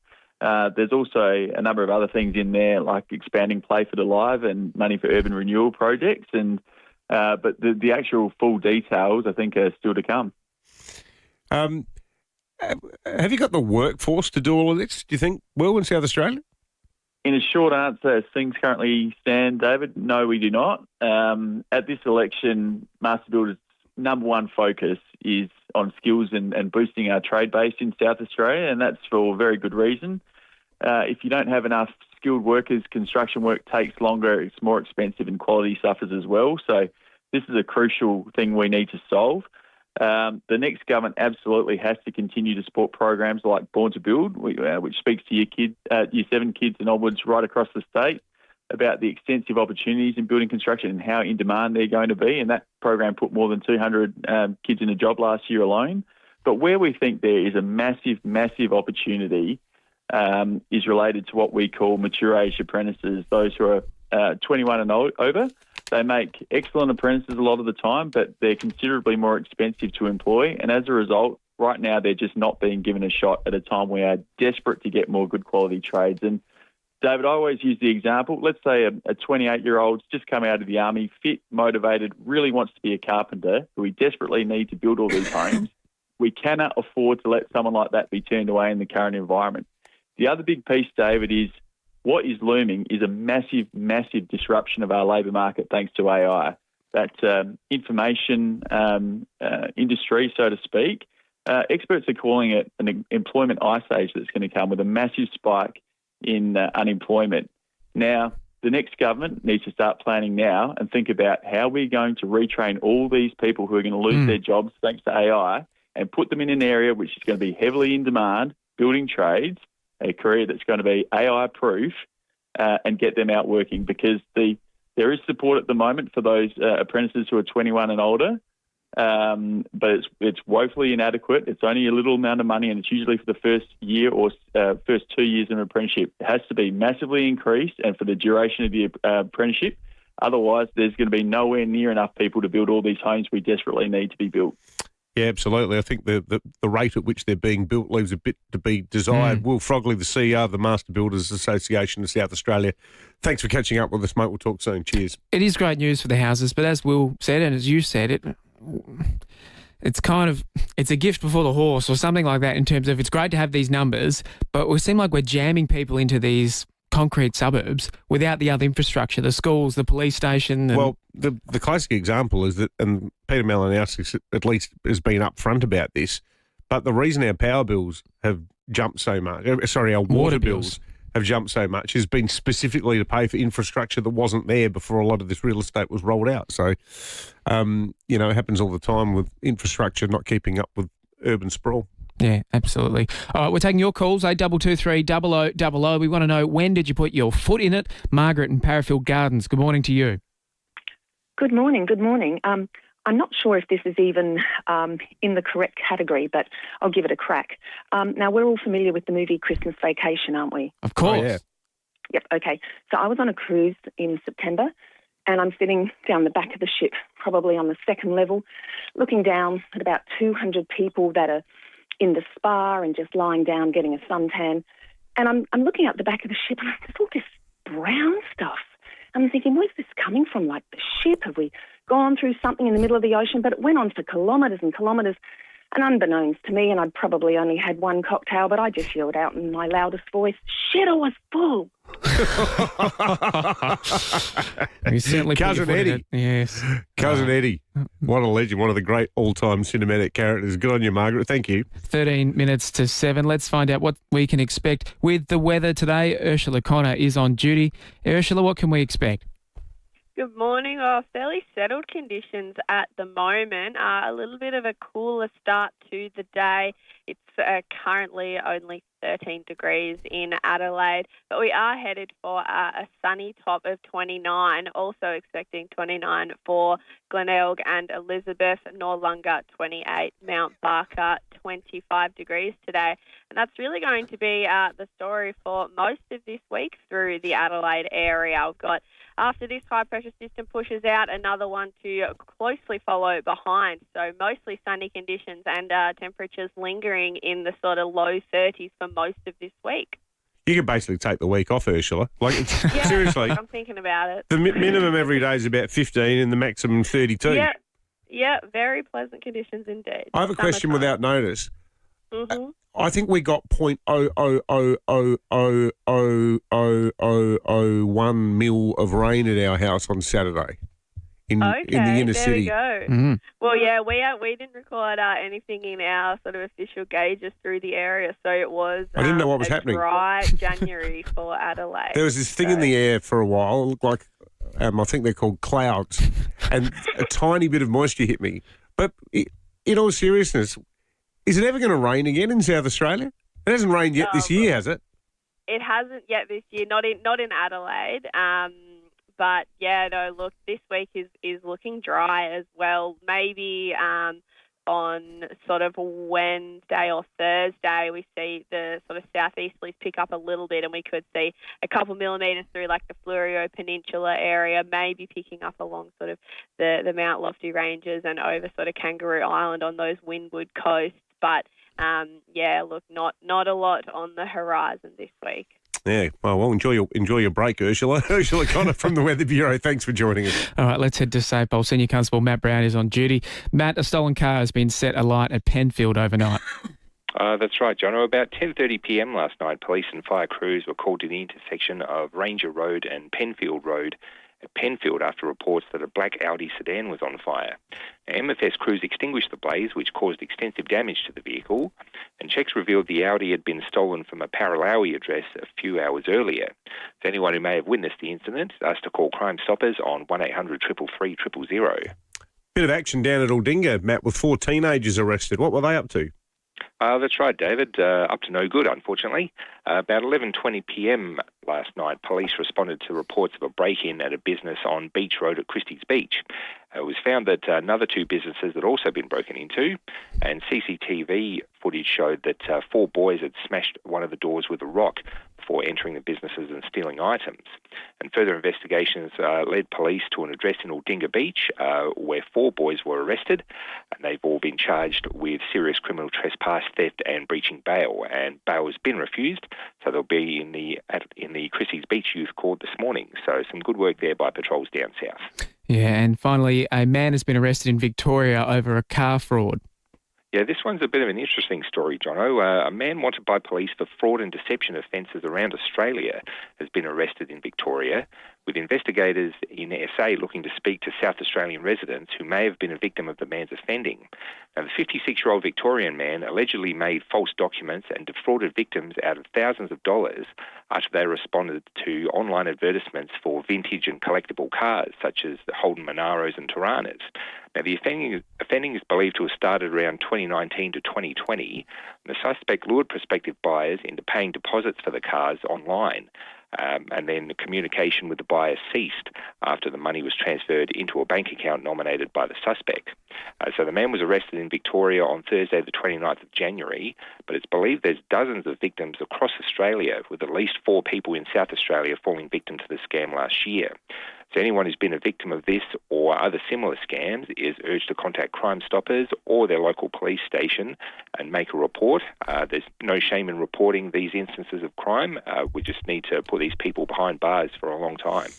There's also a number of other things in there, like expanding Playford Alive and money for urban renewal projects. But the actual full details, I think, are still to come. Have you got the workforce to do all of this, do you think, Will, in South Australia? In a short answer, as things currently stand, David, no, we do not. At this election, Master Builders' number one focus is on skills and boosting our trade base in South Australia, and that's for very good reason. If you don't have enough skilled workers, construction work takes longer, it's more expensive, and quality suffers as well. So this is a crucial thing we need to solve. The next government absolutely has to continue to support programs like Born to Build, which speaks to Year 7 kids and onwards right across the state about the extensive opportunities in building construction and how in demand they're going to be. And that program put more than 200 kids in a job last year alone. But where we think there is a massive, massive opportunity is related to what we call mature age apprentices, those who are 21 and over. They make excellent apprentices a lot of the time, but they're considerably more expensive to employ. And as a result, right now, they're just not being given a shot at a time we are desperate to get more good quality trades. And David, I always use the example. Let's say a 28-year-old's just come out of the army, fit, motivated, really wants to be a carpenter, who we desperately need to build all these homes. We cannot afford to let someone like that be turned away in the current environment. The other big piece, David, is what is looming is a massive, massive disruption of our labour market thanks to AI. That information industry, so to speak, experts are calling it an employment ice age that's going to come with a massive spike in unemployment. Now, the next government needs to start planning now and think about how we're going to retrain all these people who are going to lose their jobs thanks to AI and put them in an area which is going to be heavily in demand, building trades, a career that's going to be AI-proof, and get them out working, because there is support at the moment for those apprentices who are 21 and older, but it's woefully inadequate. It's only a little amount of money, and it's usually for the first year or first 2 years in an apprenticeship. It has to be massively increased and for the duration of the apprenticeship. Otherwise, there's going to be nowhere near enough people to build all these homes we desperately need to be built. Yeah, absolutely. I think the rate at which they're being built leaves a bit to be desired. Will Frogley, the CEO of the Master Builders Association of South Australia, thanks for catching up with us, mate. We'll talk soon. Cheers. It is great news for the houses, but as Will said, and as you said, it's a gift before the horse or something like that, in terms of it's great to have these numbers, but we seem like we're jamming people into these concrete suburbs without the other infrastructure, the schools, the police station. Well, the classic example is that, and Peter Malinauskas at least has been upfront about this, but the reason our power bills have jumped so much, our water bills have jumped so much, has been specifically to pay for infrastructure that wasn't there before a lot of this real estate was rolled out. So, it happens all the time with infrastructure not keeping up with urban sprawl. Yeah, absolutely. All right, we're taking your calls, 8223 0000. We want to know, when did you put your foot in it? Margaret in Parafield Gardens, good morning to you. Good morning. I'm not sure if this is even in the correct category, but I'll give it a crack. Now, we're all familiar with the movie Christmas Vacation, aren't we? Of course. Oh, yeah. Yep, okay. So I was on a cruise in September, and I'm sitting down the back of the ship, probably on the second level, looking down at about 200 people that are in the spa and just lying down getting a suntan. And I'm looking out the back of the ship, and there's all this brown stuff. I'm thinking, where's this coming from? Like the ship? Have we gone through something in the middle of the ocean? But it went on for kilometres and kilometres. And unbeknownst to me, and I'd probably only had one cocktail, but I just yelled out in my loudest voice, shit, I was full. You certainly Cousin Eddie. Yes. Cousin Eddie. What a legend. One of the great all-time cinematic characters. Good on you, Margaret. Thank you. 13 minutes to 7. Let's find out what we can expect with the weather today. Ursula Connor is on duty. Ursula, what can we expect? Good morning. Fairly settled conditions at the moment. A little bit of a cooler start to the day. It's currently only 13 degrees in Adelaide, but we are headed for a sunny top of 29, also expecting 29 for Glenelg and Elizabeth, Noarlunga 28, Mount Barker 25 degrees today. And that's really going to be the story for most of this week through the Adelaide area. We've got, after this high pressure system pushes out, another one to closely follow behind. So mostly sunny conditions and temperatures lingering in the sort of low 30s for most of this week. You could basically take the week off, Ursula. Like, Yeah, seriously. I'm thinking about it. The minimum every day is about 15 and the maximum 32. Yeah, very pleasant conditions indeed. I have a question without notice. Mm-hmm. I think we got 0.000000001 mil of rain at our house on Saturday in the inner city. There we go. Well, yeah, we didn't record anything in our sort of official gauges through the area, so it was I didn't know what was happening. Dry January for Adelaide. There was this thing in the air for a while, looked like I think they're called clouds, and a tiny bit of moisture hit me. But in all seriousness, is it ever going to rain again in South Australia? It hasn't rained yet this year, has it? It hasn't yet this year, not in Adelaide. But yeah, no, look, this week is looking dry as well. Maybe on sort of Wednesday or Thursday, we see the sort of southeasterlies pick up a little bit, and we could see a couple millimetres through like the Fleurieu Peninsula area, maybe picking up along sort of the Mount Lofty Ranges and over sort of Kangaroo Island on those windward coasts. But yeah, look, not a lot on the horizon this week. Yeah, well, enjoy your break, Ursula. Ursula Connor from the Weather Bureau. Thanks for joining us. All right, let's head to St. Paul. Senior Constable Matt Brown is on duty. Matt, a stolen car has been set alight at Penfield overnight. That's right, John. About 10:30 p.m. last night, police and fire crews were called to the intersection of Ranger Road and Penfield Road at Penfield after reports that a black Audi sedan was on fire. Now, MFS crews extinguished the blaze, which caused extensive damage to the vehicle, and checks revealed the Audi had been stolen from a Paralawi address a few hours earlier. So anyone who may have witnessed the incident is asked to call Crime Stoppers on 1800 333 000. Bit of action down at Aldinga, Matt, with 4 teenagers arrested. What were they up to? That's right, David. Up to no good, unfortunately. About 11:20 p.m. last night, police responded to reports of a break-in at a business on Beach Road at Christie's Beach. It was found that another 2 businesses had also been broken into, and CCTV footage showed that 4 boys had smashed one of the doors with a rock before entering the businesses and stealing items. And further investigations led police to an address in Aldinga Beach where 4 boys were arrested, and they've all been charged with serious criminal trespass, theft and breaching bail. And bail has been refused, so they'll be in the Christie's Beach Youth Court this morning. So some good work there by patrols down south. Yeah, and finally, a man has been arrested in Victoria over a car fraud. Yeah, this one's a bit of an interesting story, Jono. A man wanted by police for fraud and deception offences around Australia has been arrested in Victoria, with investigators in SA looking to speak to South Australian residents who may have been a victim of the man's offending. Now, the 56-year-old Victorian man allegedly made false documents and defrauded victims out of thousands of dollars after they responded to online advertisements for vintage and collectible cars, such as the Holden Monaros and Tiranas. Now, the offending is believed to have started around 2019 to 2020. And the suspect lured prospective buyers into paying deposits for the cars online. And then the communication with the buyer ceased after the money was transferred into a bank account nominated by the suspect. So the man was arrested in Victoria on Thursday, the 29th of January, but it's believed there's dozens of victims across Australia, with at least 4 people in South Australia falling victim to the scam last year. So anyone who's been a victim of this or other similar scams is urged to contact Crime Stoppers or their local police station and make a report. There's no shame in reporting these instances of crime. We just need to put these people behind bars for a long time.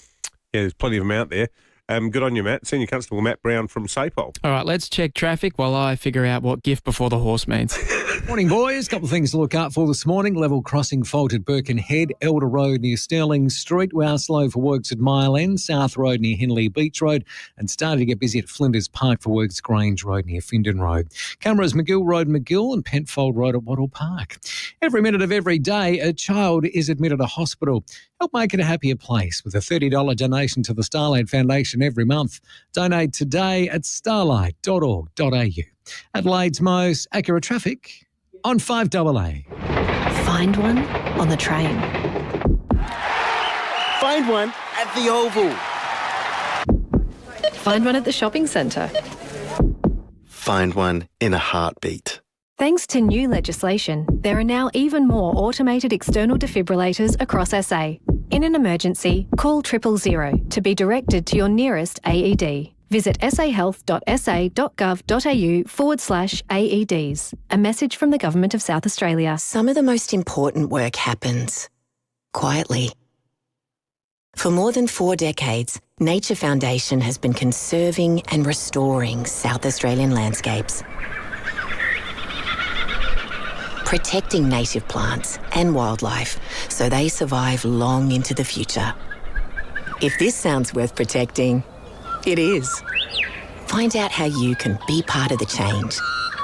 Yeah, there's plenty of them out there. Good on you, Matt. Senior Constable Matt Brown from SAPOL. All right, let's check traffic while I figure out what gift before the horse means. Morning, boys. Couple of things to look out for this morning. Level crossing fault at Birkenhead, Elder Road near Stirling Street. We are slow for works at Mile End, South Road near Henley Beach Road, and starting to get busy at Flinders Park for works Grange Road near Findon Road. Cameras McGill Road, McGill, and Pentfold Road at Wattle Park. Every minute of every day, a child is admitted to hospital. Help make it a happier place with a $30 donation to the Starlight Foundation every month. Donate today at starlight.org.au. Adelaide's most accurate traffic on 5AA. Find one on the train. Find one at the Oval. Find one at the shopping centre. Find one in a heartbeat. Thanks to new legislation, there are now even more automated external defibrillators across SA. In an emergency, call 000 to be directed to your nearest AED. Visit sahealth.sa.gov.au/AEDs. A message from the Government of South Australia. Some of the most important work happens quietly. For more than 4 decades, Nature Foundation has been conserving and restoring South Australian landscapes, protecting native plants and wildlife so they survive long into the future. If this sounds worth protecting, it is. Find out how you can be part of the change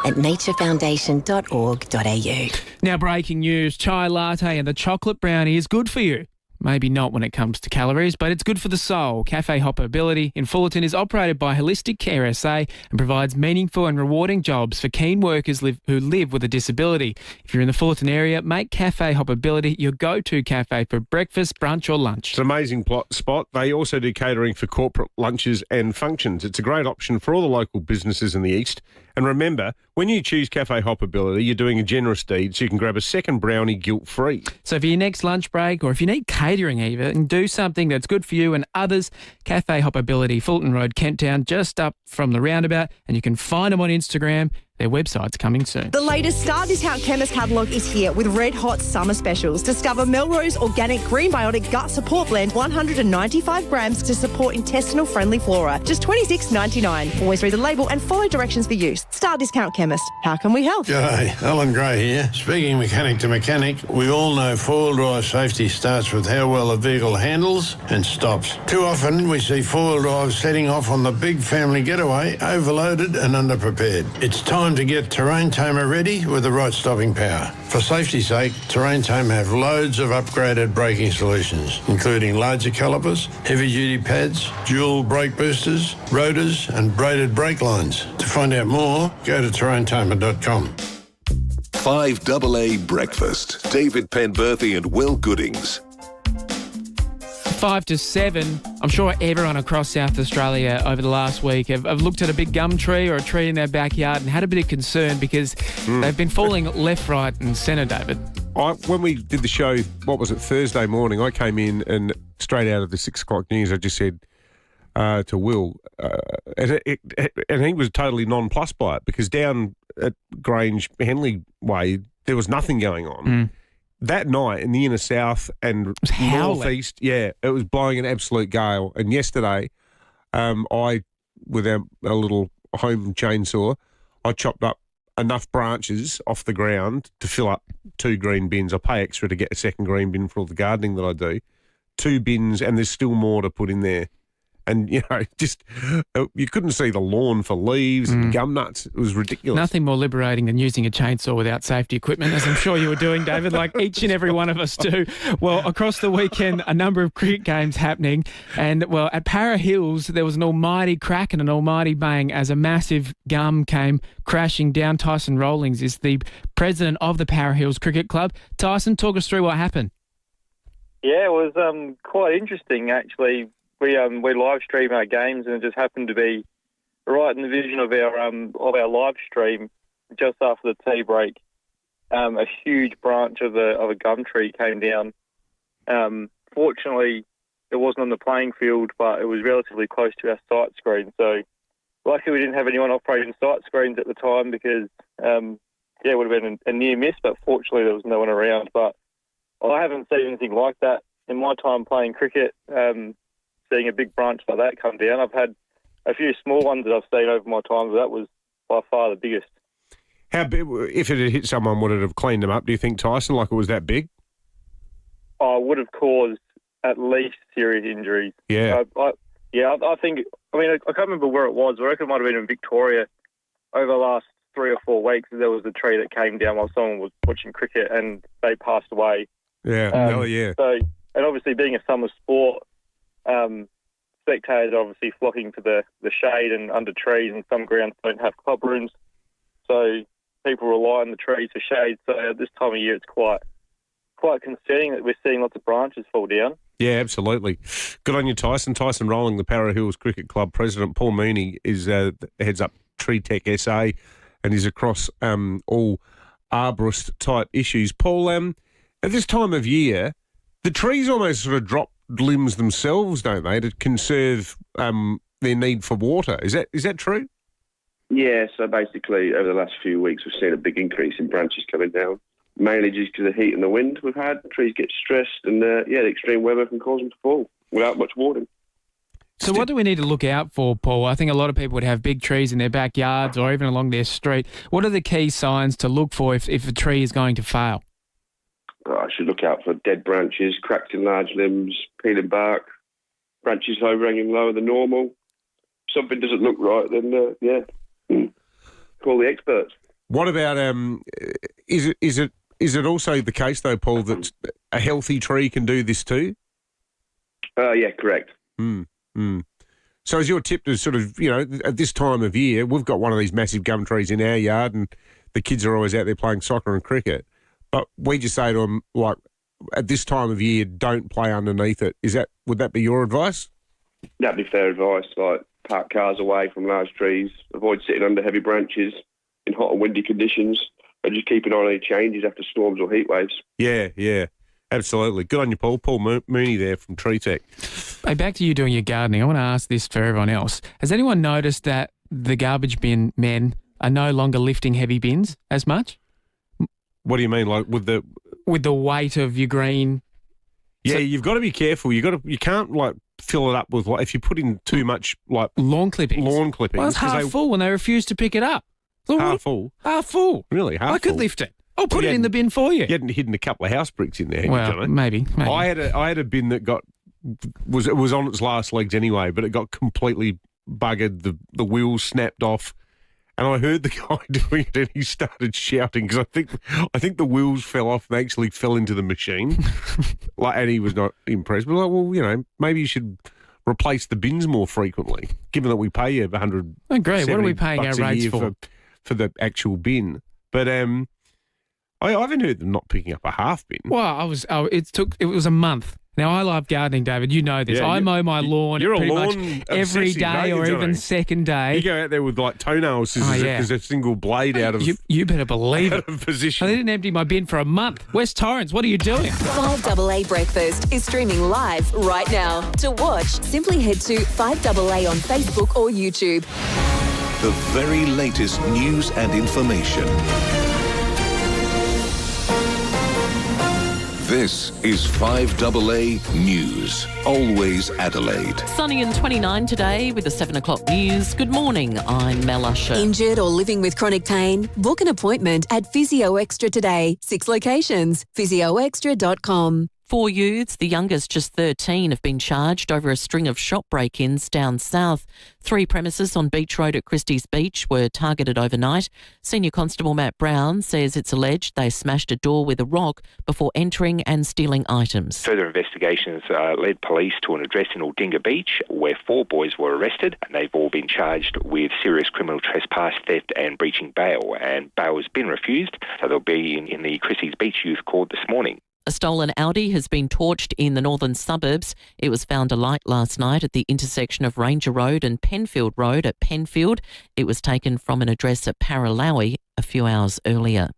at naturefoundation.org.au. Now, breaking news, chai latte and the chocolate brownie is good for you. Maybe not when it comes to calories, but it's good for the soul. Cafe Hoppability in Fullerton is operated by Holistic Care SA and provides meaningful and rewarding jobs for keen workers who live with a disability. If you're in the Fullerton area, make Cafe Hoppability your go-to cafe for breakfast, brunch or lunch. It's an amazing spot. They also do catering for corporate lunches and functions. It's a great option for all the local businesses in the east. And remember, when you choose Cafe Hoppability, you're doing a generous deed, so you can grab a second brownie guilt-free. So for your next lunch break, or if you need catering even, do something that's good for you and others, Cafe Hoppability, Fulton Road, Kent Town, just up from the roundabout, and you can find them on Instagram. Their website's coming soon. The latest Star Discount Chemist catalogue is here with red hot summer specials. Discover Melrose Organic Green Biotic Gut Support Blend, 195 grams to support intestinal friendly flora. Just $26.99. Always read the label and follow directions for use. Star Discount Chemist. How can we help? G'day, Alan Gray here. Speaking mechanic to mechanic, we all know four-wheel drive safety starts with how well a vehicle handles and stops. Too often we see four-wheel drive setting off on the big family getaway, overloaded and underprepared. It's time to get Terrain Tamer ready with the right stopping power. For safety's sake, Terrain Tamer have loads of upgraded braking solutions, including larger calipers, heavy-duty pads, dual brake boosters, rotors and braided brake lines. To find out more, go to terraintamer.com. 5AA Breakfast. David Penberthy and Will Goodings. 5 to 7. I'm sure everyone across South Australia over the last week have looked at a big gum tree or a tree in their backyard and had a bit of concern because they've been falling left, right and centre, David. When we did the show, what was it, Thursday morning, I came in and straight out of the 6 o'clock news, I just said to Will, and he was totally nonplussed by it because down at Grange, Henley Way, there was nothing going on. That night in the inner south and northeast, it was blowing an absolute gale. And yesterday, with a little home chainsaw, I chopped up enough branches off the ground to fill up 2 green bins. I pay extra to get a second green bin for all the gardening that I do. 2 bins, and there's still more to put in there. And, just you couldn't see the lawn for leaves and gum nuts. It was ridiculous. Nothing more liberating than using a chainsaw without safety equipment, as I'm sure you were doing, David, like each and every one of us do. Well, across the weekend, a number of cricket games happening. And, well, at Para Hills, there was an almighty crack and an almighty bang as a massive gum came crashing down. Tyson Rawlings is the president of the Para Hills Cricket Club. Tyson, talk us through what happened. Yeah, it was quite interesting, actually. We live stream our games, and it just happened to be right in the vision of our live stream, just after the tea break. A huge branch of a gum tree came down. Fortunately, it wasn't on the playing field, but it was relatively close to our sight screen. So, luckily, we didn't have anyone operating sight screens at the time because, it would have been a near miss. But fortunately, there was no one around. But I haven't seen anything like that in my time playing cricket. Seeing a big branch like that come down. I've had a few small ones that I've seen over my time, but that was by far the biggest. How big, if it had hit someone, would it have cleaned them up, do you think, Tyson, like it was that big? I would have caused at least serious injuries. Yeah. I think, I can't remember where it was. I reckon it might have been in Victoria over the last 3 or 4 weeks. There was a tree that came down while someone was watching cricket and they passed away. Yeah, So, and obviously being a summer sport, spectators are obviously flocking to the shade and under trees, and some grounds don't have club rooms. So people rely on the trees for shade. So at this time of year, it's quite concerning that we're seeing lots of branches fall down. Yeah, absolutely. Good on you, Tyson. Tyson Rowling, the Para Hills Cricket Club president. Paul Mooney is heads up Tree Tech SA and is across all arborist-type issues. Paul, at this time of year, the trees almost sort of drop limbs themselves, don't they, to conserve their need for water. Is that true? Yeah, so basically over the last few weeks we've seen a big increase in branches coming down, mainly just because of the heat and the wind we've had. Trees get stressed and, the extreme weather can cause them to fall without much watering. So what do we need to look out for, Paul? I think a lot of people would have big trees in their backyards or even along their street. What are the key signs to look for if a tree is going to fail? I should look out for dead branches, cracks in large limbs, peeling bark, branches overhanging lower than normal. If something doesn't look right, then, call the experts. What about, is it also the case, though, Paul, that a healthy tree can do this too? Yeah, correct. So is your tip to sort of, at this time of year, we've got one of these massive gum trees in our yard and the kids are always out there playing soccer and cricket. But we just say to them, like, at this time of year, don't play underneath it. Would that be your advice? That'd be fair advice. Like, park cars away from large trees, avoid sitting under heavy branches in hot and windy conditions, and just keep an eye on any changes after storms or heat waves. Yeah, absolutely. Good on you, Paul. Paul Mooney there from Tree Tech. Hey, back to you doing your gardening. I want to ask this for everyone else. Has anyone noticed that the garbage bin men are no longer lifting heavy bins as much? What do you mean, like with the weight of your green? Yeah, you've got to be careful. You can't like fill it up with like if you put in too much like lawn clippings. Well, it's half full when they refuse to pick it up. Half full. Really? I could lift it. I'll put it in the bin for you. You hadn't hidden a couple of house bricks in there. Well, maybe. I had a bin that was on its last legs anyway, but it got completely buggered. The wheels snapped off. And I heard the guy doing it, and he started shouting because I think the wheels fell off and actually fell into the machine. And he was not impressed. But maybe you should replace the bins more frequently, given that we pay you $100. I agree. What are we paying our rates for the actual bin? But I haven't heard them not picking up a half bin. Well, it was a month. Now, I love gardening, David. You know this. Yeah, I mow my lawn pretty much every day or even second day. You go out there with like toenail scissors because a single blade out of You better believe it. Position. I didn't empty my bin for a month. West Torrens, what are you doing? 5AA Breakfast is streaming live right now. To watch, simply head to 5AA on Facebook or YouTube. The very latest news and information. This is 5AA News. Always Adelaide. Sunny and 29 today with the 7 o'clock news. Good morning, I'm Mel Usher. Injured or living with chronic pain? Book an appointment at Physio Extra today. 6 locations. physioextra.com. 4 youths, the youngest just 13, have been charged over a string of shop break-ins down south. 3 premises on Beach Road at Christie's Beach were targeted overnight. Senior Constable Matt Brown says it's alleged they smashed a door with a rock before entering and stealing items. Further investigations led police to an address in Aldinga Beach where 4 boys were arrested, and they've all been charged with serious criminal trespass, theft and breaching bail, and bail has been refused, so they'll be in the Christie's Beach Youth Court this morning. A stolen Audi has been torched in the northern suburbs. It was found alight last night at the intersection of Ranger Road and Penfield Road at Penfield. It was taken from an address at Paralowie a few hours earlier.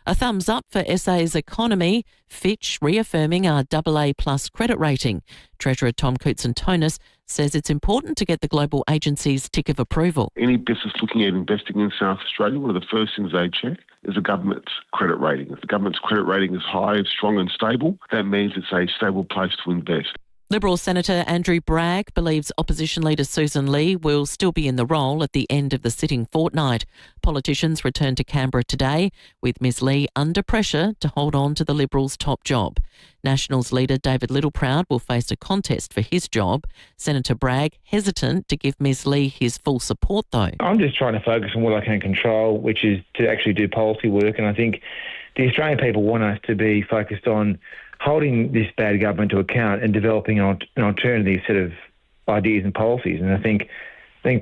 A thumbs up for SA's economy, Fitch reaffirming our AA+ credit rating. Treasurer Tom Koutsantonis says it's important to get the global agency's tick of approval. Any business looking at investing in South Australia, one of the first things they check is the government's credit rating. If the government's credit rating is high, strong and stable, that means it's a stable place to invest. Liberal Senator Andrew Bragg believes opposition leader Susan Lee will still be in the role at the end of the sitting fortnight. Politicians return to Canberra today, with Ms Lee under pressure to hold on to the Liberals' top job. Nationals leader David Littleproud will face a contest for his job. Senator Bragg hesitant to give Ms Lee his full support though. I'm just trying to focus on what I can control, which is to actually do policy work, and I think the Australian people want us to be focused on holding this bad government to account and developing an alternative set of ideas and policies. And I think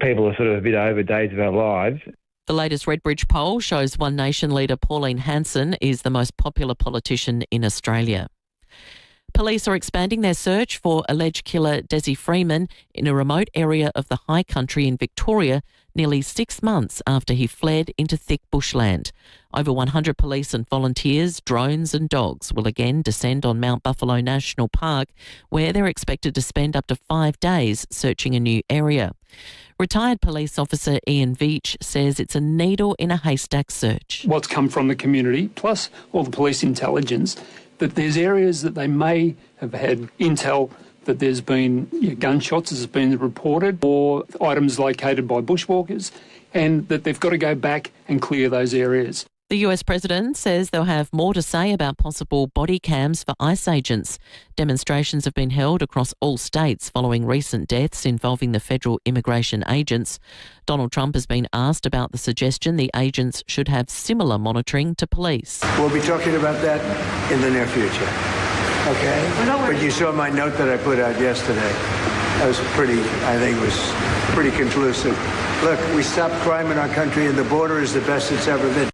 people are sort of a bit over days of our lives. The latest Redbridge poll shows One Nation leader Pauline Hanson is the most popular politician in Australia. Police are expanding their search for alleged killer Desi Freeman in a remote area of the high country in Victoria, nearly 6 months after he fled into thick bushland. Over 100 police and volunteers, drones and dogs will again descend on Mount Buffalo National Park, where they're expected to spend up to 5 days searching a new area. Retired police officer Ian Veach says it's a needle in a haystack search. What's come from the community, plus all the police intelligence, that there's areas that they may have had intel that there's been gunshots, as has been reported, or items located by bushwalkers, and that they've got to go back and clear those areas. The US President says they'll have more to say about possible body cams for ICE agents. Demonstrations have been held across all states following recent deaths involving the federal immigration agents. Donald Trump has been asked about the suggestion the agents should have similar monitoring to police. We'll be talking about that in the near future, okay? But you saw my note that I put out yesterday. That was I think it was pretty conclusive. Look, we stopped crime in our country and the border is the best it's ever been.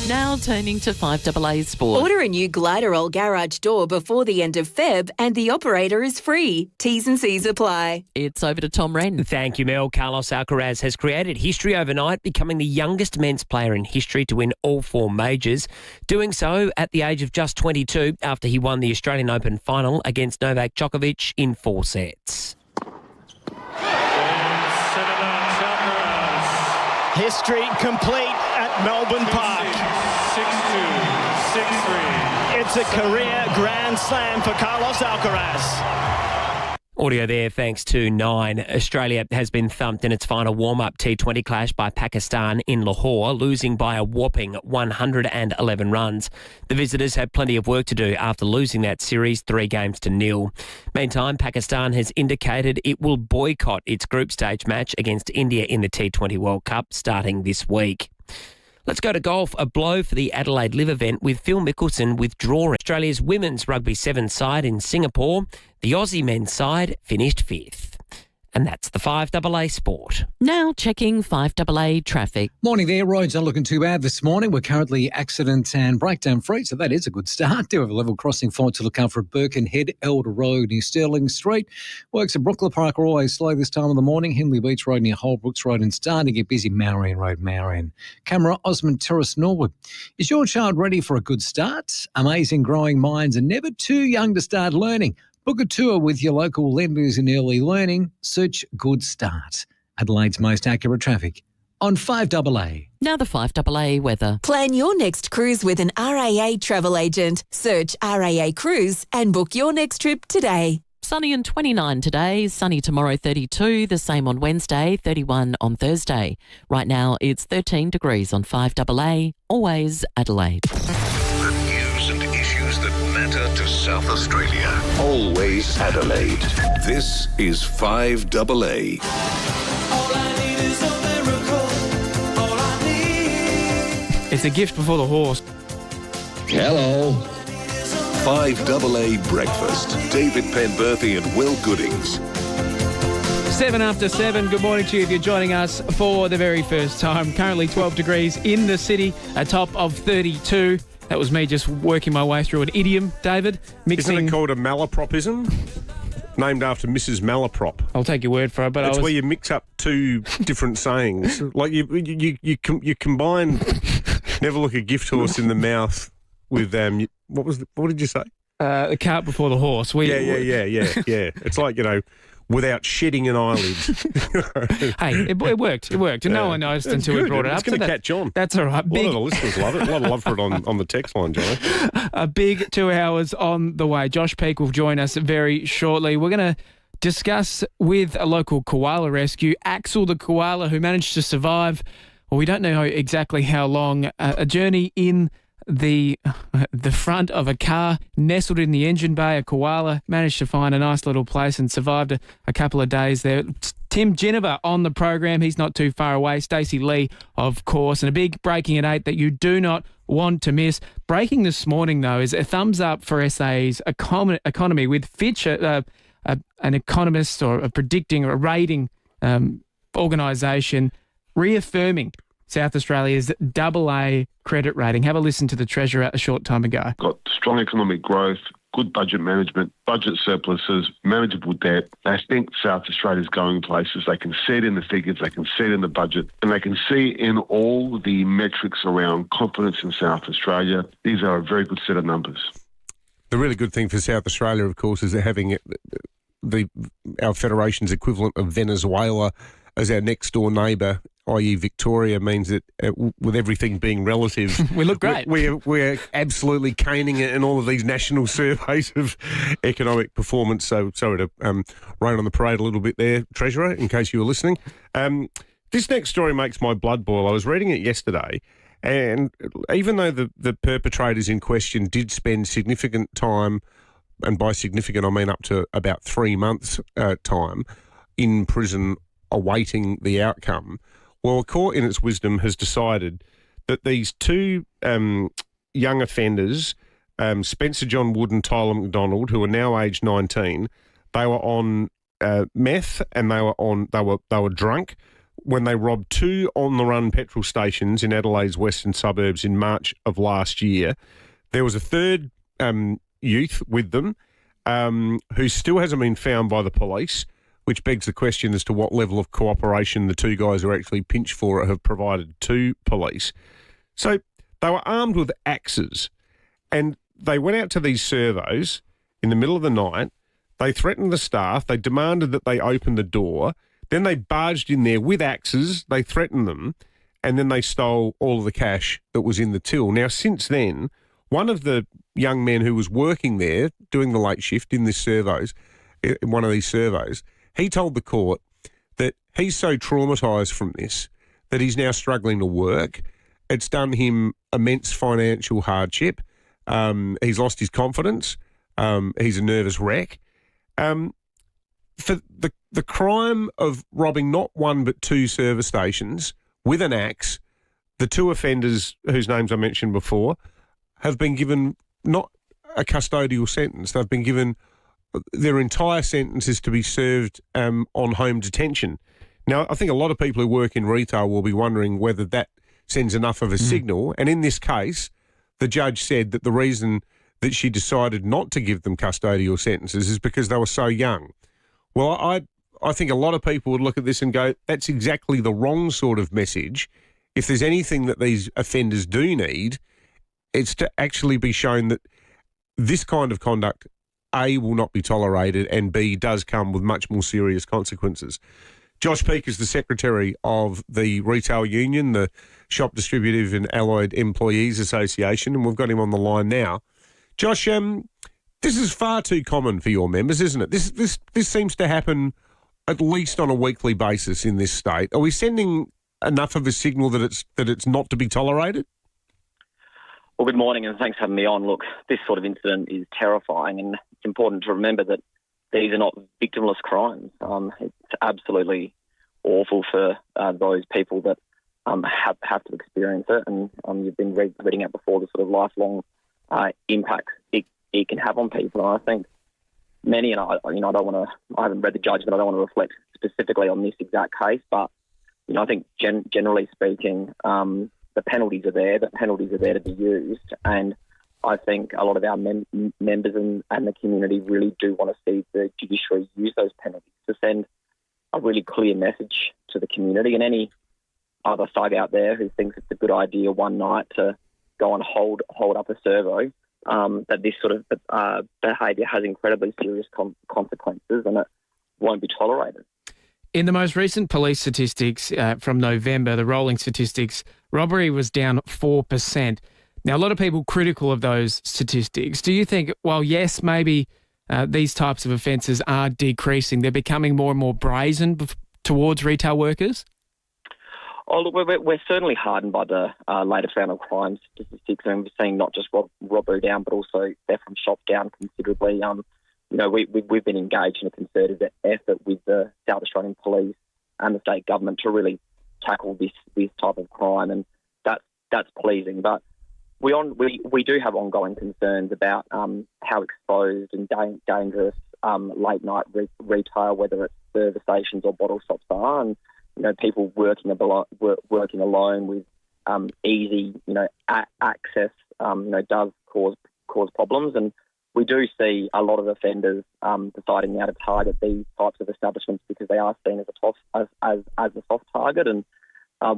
Now turning to 5AA Sport. Order a new Gliderol garage door before the end of Feb and the operator is free. T's and C's apply. It's over to Tom Wren. Thank you, Mel. Carlos Alcaraz has created history overnight, becoming the youngest men's player in history to win all 4 majors. Doing so at the age of just 22 after he won the Australian Open final against Novak Djokovic in 4 sets. History complete at Melbourne Park. 6-2, 6-3. It's a career Grand Slam for Carlos Alcaraz. Audio there thanks to 9. Australia has been thumped in its final warm-up T20 clash by Pakistan in Lahore, losing by a whopping 111 runs. The visitors have plenty of work to do after losing that series 3-0. Meantime, Pakistan has indicated it will boycott its group stage match against India in the T20 World Cup starting this week. Let's go to golf. A blow for the Adelaide Live event with Phil Mickelson withdrawing. Australia's women's rugby 7 side in Singapore. The Aussie men's side finished 5th. And that's the 5AA Sport. Now checking 5AA traffic. Morning there. Roads aren't looking too bad this morning. We're currently accident and breakdown free, so that is a good start. Do have a level crossing fault to look out for Birkenhead, Elder Road near Stirling Street. Works at Brookler Park are always slow this time of the morning. Henley Beach Road near Holbrooks Road and starting to get busy. Marion Road, Marion. Camera, Osmond Terrace, Norwood. Is your child ready for a good start? Amazing growing minds are never too young to start learning. Book a tour with your local lenders in early learning. Search Good Start. Adelaide's most accurate traffic on 5AA. Now the 5AA weather. Plan your next cruise with an RAA travel agent. Search RAA Cruise and book your next trip today. Sunny and 29 today, sunny tomorrow 32, the same on Wednesday, 31 on Thursday. Right now it's 13 degrees on 5AA, always Adelaide. The news news that matter to South Australia. Always Adelaide. This is 5AA. It's a gift before the horse. Hello. 5AA Breakfast. David Penberthy and Will Goodings. 7 after 7. Good morning to you if you're joining us for the very first time. Currently 12 degrees in the city, a top of 32. That was me just working my way through an idiom, David. Isn't it called a malapropism? Named after Mrs. Malaprop. I'll take your word for it. But it's where you mix up two different sayings. Like you combine never look a gift horse in the mouth with what did you say? The cart before the horse. Yeah. It's like, without shedding an eyelid. Hey, it worked. It worked. And no one noticed until we brought it up. It's going to catch on. That's all right. A lot of the listeners love it. A lot of love for it on the text line, Johnny. A big 2 hours on the way. Josh Peake will join us very shortly. We're going to discuss with a local koala rescue, Axel the koala, who managed to survive, well, we don't know exactly how long, a journey in the front of a car, nestled in the engine bay. A koala managed to find a nice little place and survived a couple of days there. Tim Ginniver on the program. He's not too far away. Stacey Lee, of course. And a big breaking at 8 that you do not want to miss. Breaking this morning, though, is a thumbs up for SAE's economy, with Fitch, an economist or a predicting or a rating organisation, reaffirming South Australia's AA credit rating. Have a listen to the Treasurer a short time ago. Got strong economic growth, good budget management, budget surpluses, manageable debt. I think South Australia's going places. They can see it in the figures, they can see it in the budget, and they can see in all the metrics around confidence in South Australia. These are a very good set of numbers. The really good thing for South Australia, of course, is having our federation's equivalent of Venezuela as our next door neighbour, i.e. Victoria, means that with everything being relative, we look great. We're absolutely caning it in all of these national surveys of economic performance. So sorry to rain on the parade a little bit there, Treasurer, in case you were listening. This next story makes my blood boil. I was reading it yesterday, and even though the perpetrators in question did spend significant time, and by significant I mean up to about 3 months' time, in prison awaiting the outcome, well, a court in its wisdom has decided that these two young offenders, Spencer John Wood and Tyler McDonald, who are now aged 19, they were on meth and they were drunk when they robbed 2 on-the-run petrol stations in Adelaide's western suburbs in March of last year. There was a third youth with them who still hasn't been found by the police, which begs the question as to what level of cooperation the two guys who are actually pinched for it have provided to police. So they were armed with axes, and they went out to these servos in the middle of the night. They threatened the staff. They demanded that they open the door. Then they barged in there with axes. They threatened them, and then they stole all of the cash that was in the till. Now, since then, one of the young men who was working there doing the late shift in one of these servos, he told the court that he's so traumatised from this that he's now struggling to work. It's done him immense financial hardship. He's lost his confidence. He's a nervous wreck. For the crime of robbing not 1 but 2 service stations with an axe, the 2 offenders whose names I mentioned before have been given not a custodial sentence. They've been given their entire sentence is to be served on home detention. Now, I think a lot of people who work in retail will be wondering whether that sends enough of a signal. And in this case, the judge said that the reason that she decided not to give them custodial sentences is because they were so young. Well, I think a lot of people would look at this and go, that's exactly the wrong sort of message. If there's anything that these offenders do need, it's to actually be shown that this kind of conduct, A, will not be tolerated, and B, does come with much more serious consequences. Josh Peake is the Secretary of the Retail Union, the Shop Distributive and Allied Employees Association, and we've got him on the line now. Josh, this is far too common for your members, isn't it? This seems to happen at least on a weekly basis in this state. Are we sending enough of a signal that it's not to be tolerated? Well, good morning and thanks for having me on. Look, this sort of incident is terrifying, and it's important to remember that these are not victimless crimes. It's absolutely awful for those people that have to experience it, and you've been reading out before the sort of lifelong impact it can have on people. And I think many, and I haven't read the judgment, I don't want to reflect specifically on this exact case, but I think generally speaking, the penalties are there. The penalties are there to be used, and I think a lot of our members and the community really do want to see the judiciary use those penalties to send a really clear message to the community and any other thug out there who thinks it's a good idea one night to go and hold up a servo, that this sort of behaviour has incredibly serious consequences and it won't be tolerated. In the most recent police statistics from November, the rolling statistics, robbery was down 4%. Now, a lot of people critical of those statistics. Do you think, well, yes, maybe these types of offences are decreasing, they're becoming more and more brazen towards retail workers? Oh, look, we're certainly hardened by the latest round of crime statistics, and we're seeing not just robbery down, but also theft from shops down considerably. We've been engaged in a concerted effort with the South Australian Police and the state government to really tackle this type of crime, and that's pleasing. But we do have ongoing concerns about how exposed and dangerous late night retail, whether it's service stations or bottle shops, are, and people working alone with easy access does cause problems, and we do see a lot of offenders deciding now to target these types of establishments because they are seen as a soft target, and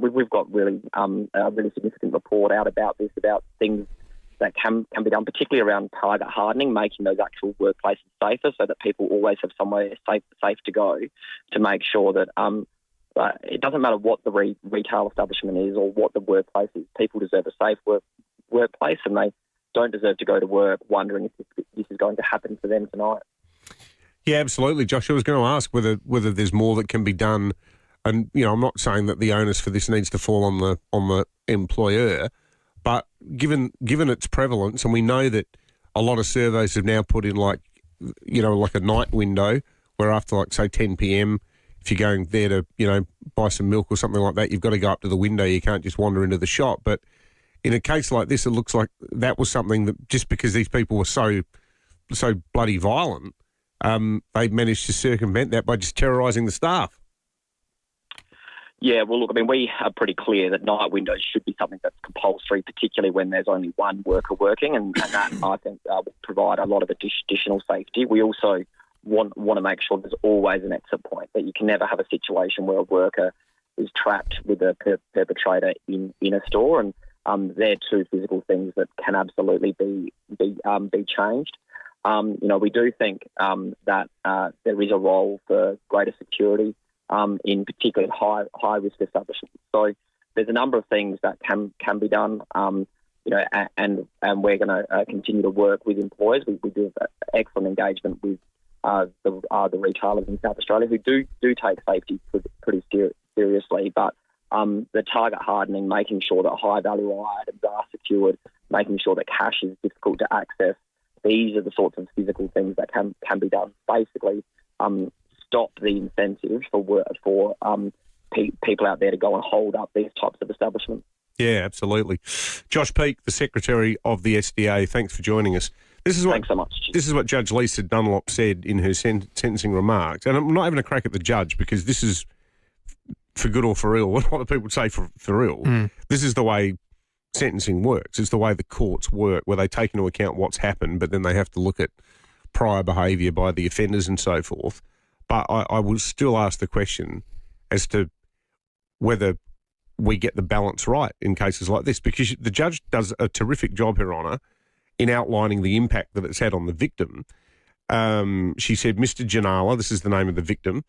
we've got really a really significant report out about this, about things that can be done, particularly around target hardening, making those actual workplaces safer so that people always have somewhere safe to go, to make sure that it doesn't matter what the retail establishment is or what the workplace is. People deserve a safe workplace, and they don't deserve to go to work wondering if this is going to happen for them tonight. Yeah, absolutely, Josh. I was going to ask whether there's more that can be done, and I'm not saying that the onus for this needs to fall on the employer, but given its prevalence, and we know that a lot of surveys have now put in like a night window where after say 10 p.m. if you're going there to buy some milk or something like that, you've got to go up to the window. You can't just wander into the shop. But in a case like this, it looks like that was something that just because these people were so bloody violent, they managed to circumvent that by just terrorising the staff. Yeah, well, look, we are pretty clear that night windows should be something that's compulsory, particularly when there's only one worker working, and that, I think, will provide a lot of additional safety. We also want to make sure there's always an exit point, that you can never have a situation where a worker is trapped with a perpetrator in a store, and they're two physical things that can absolutely be changed. We do think that there is a role for greater security in particularly high risk establishments. So there's a number of things that can be done, and we're going to continue to work with employers. We do have excellent engagement with the retailers in South Australia who do take safety pretty seriously, but the target hardening, making sure that high value items are secured, making sure that cash is difficult to access, these are the sorts of physical things that can be done. Basically, stop the incentive for people out there to go and hold up these types of establishments. Yeah, absolutely. Josh Peake, the Secretary of the SDA, thanks for joining us. Thanks so much. This is what Judge Lisa Dunlop said in her sentencing remarks. And I'm not having a crack at the judge because this is for good or for ill. What do people say for ill? This is the way sentencing works. It's the way the courts work, where they take into account what's happened, but then they have to look at prior behaviour by the offenders and so forth. But I will still ask the question as to whether we get the balance right in cases like this, because the judge does a terrific job, Her Honour, in outlining the impact that it's had on the victim. She said Mr. Janala, this is the name of the victim,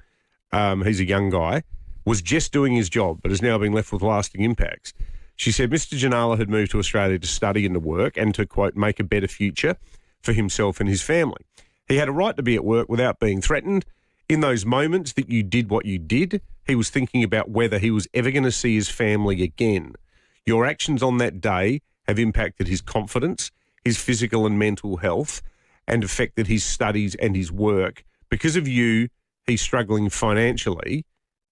he's a young guy, was just doing his job but has now been left with lasting impacts. She said Mr. Janala had moved to Australia to study and to work and to, quote, make a better future for himself and his family. He had a right to be at work without being threatened. In those moments that you did what you did, he was thinking about whether he was ever going to see his family again. Your actions on that day have impacted his confidence, his physical and mental health, and affected his studies and his work. Because of you, he's struggling financially.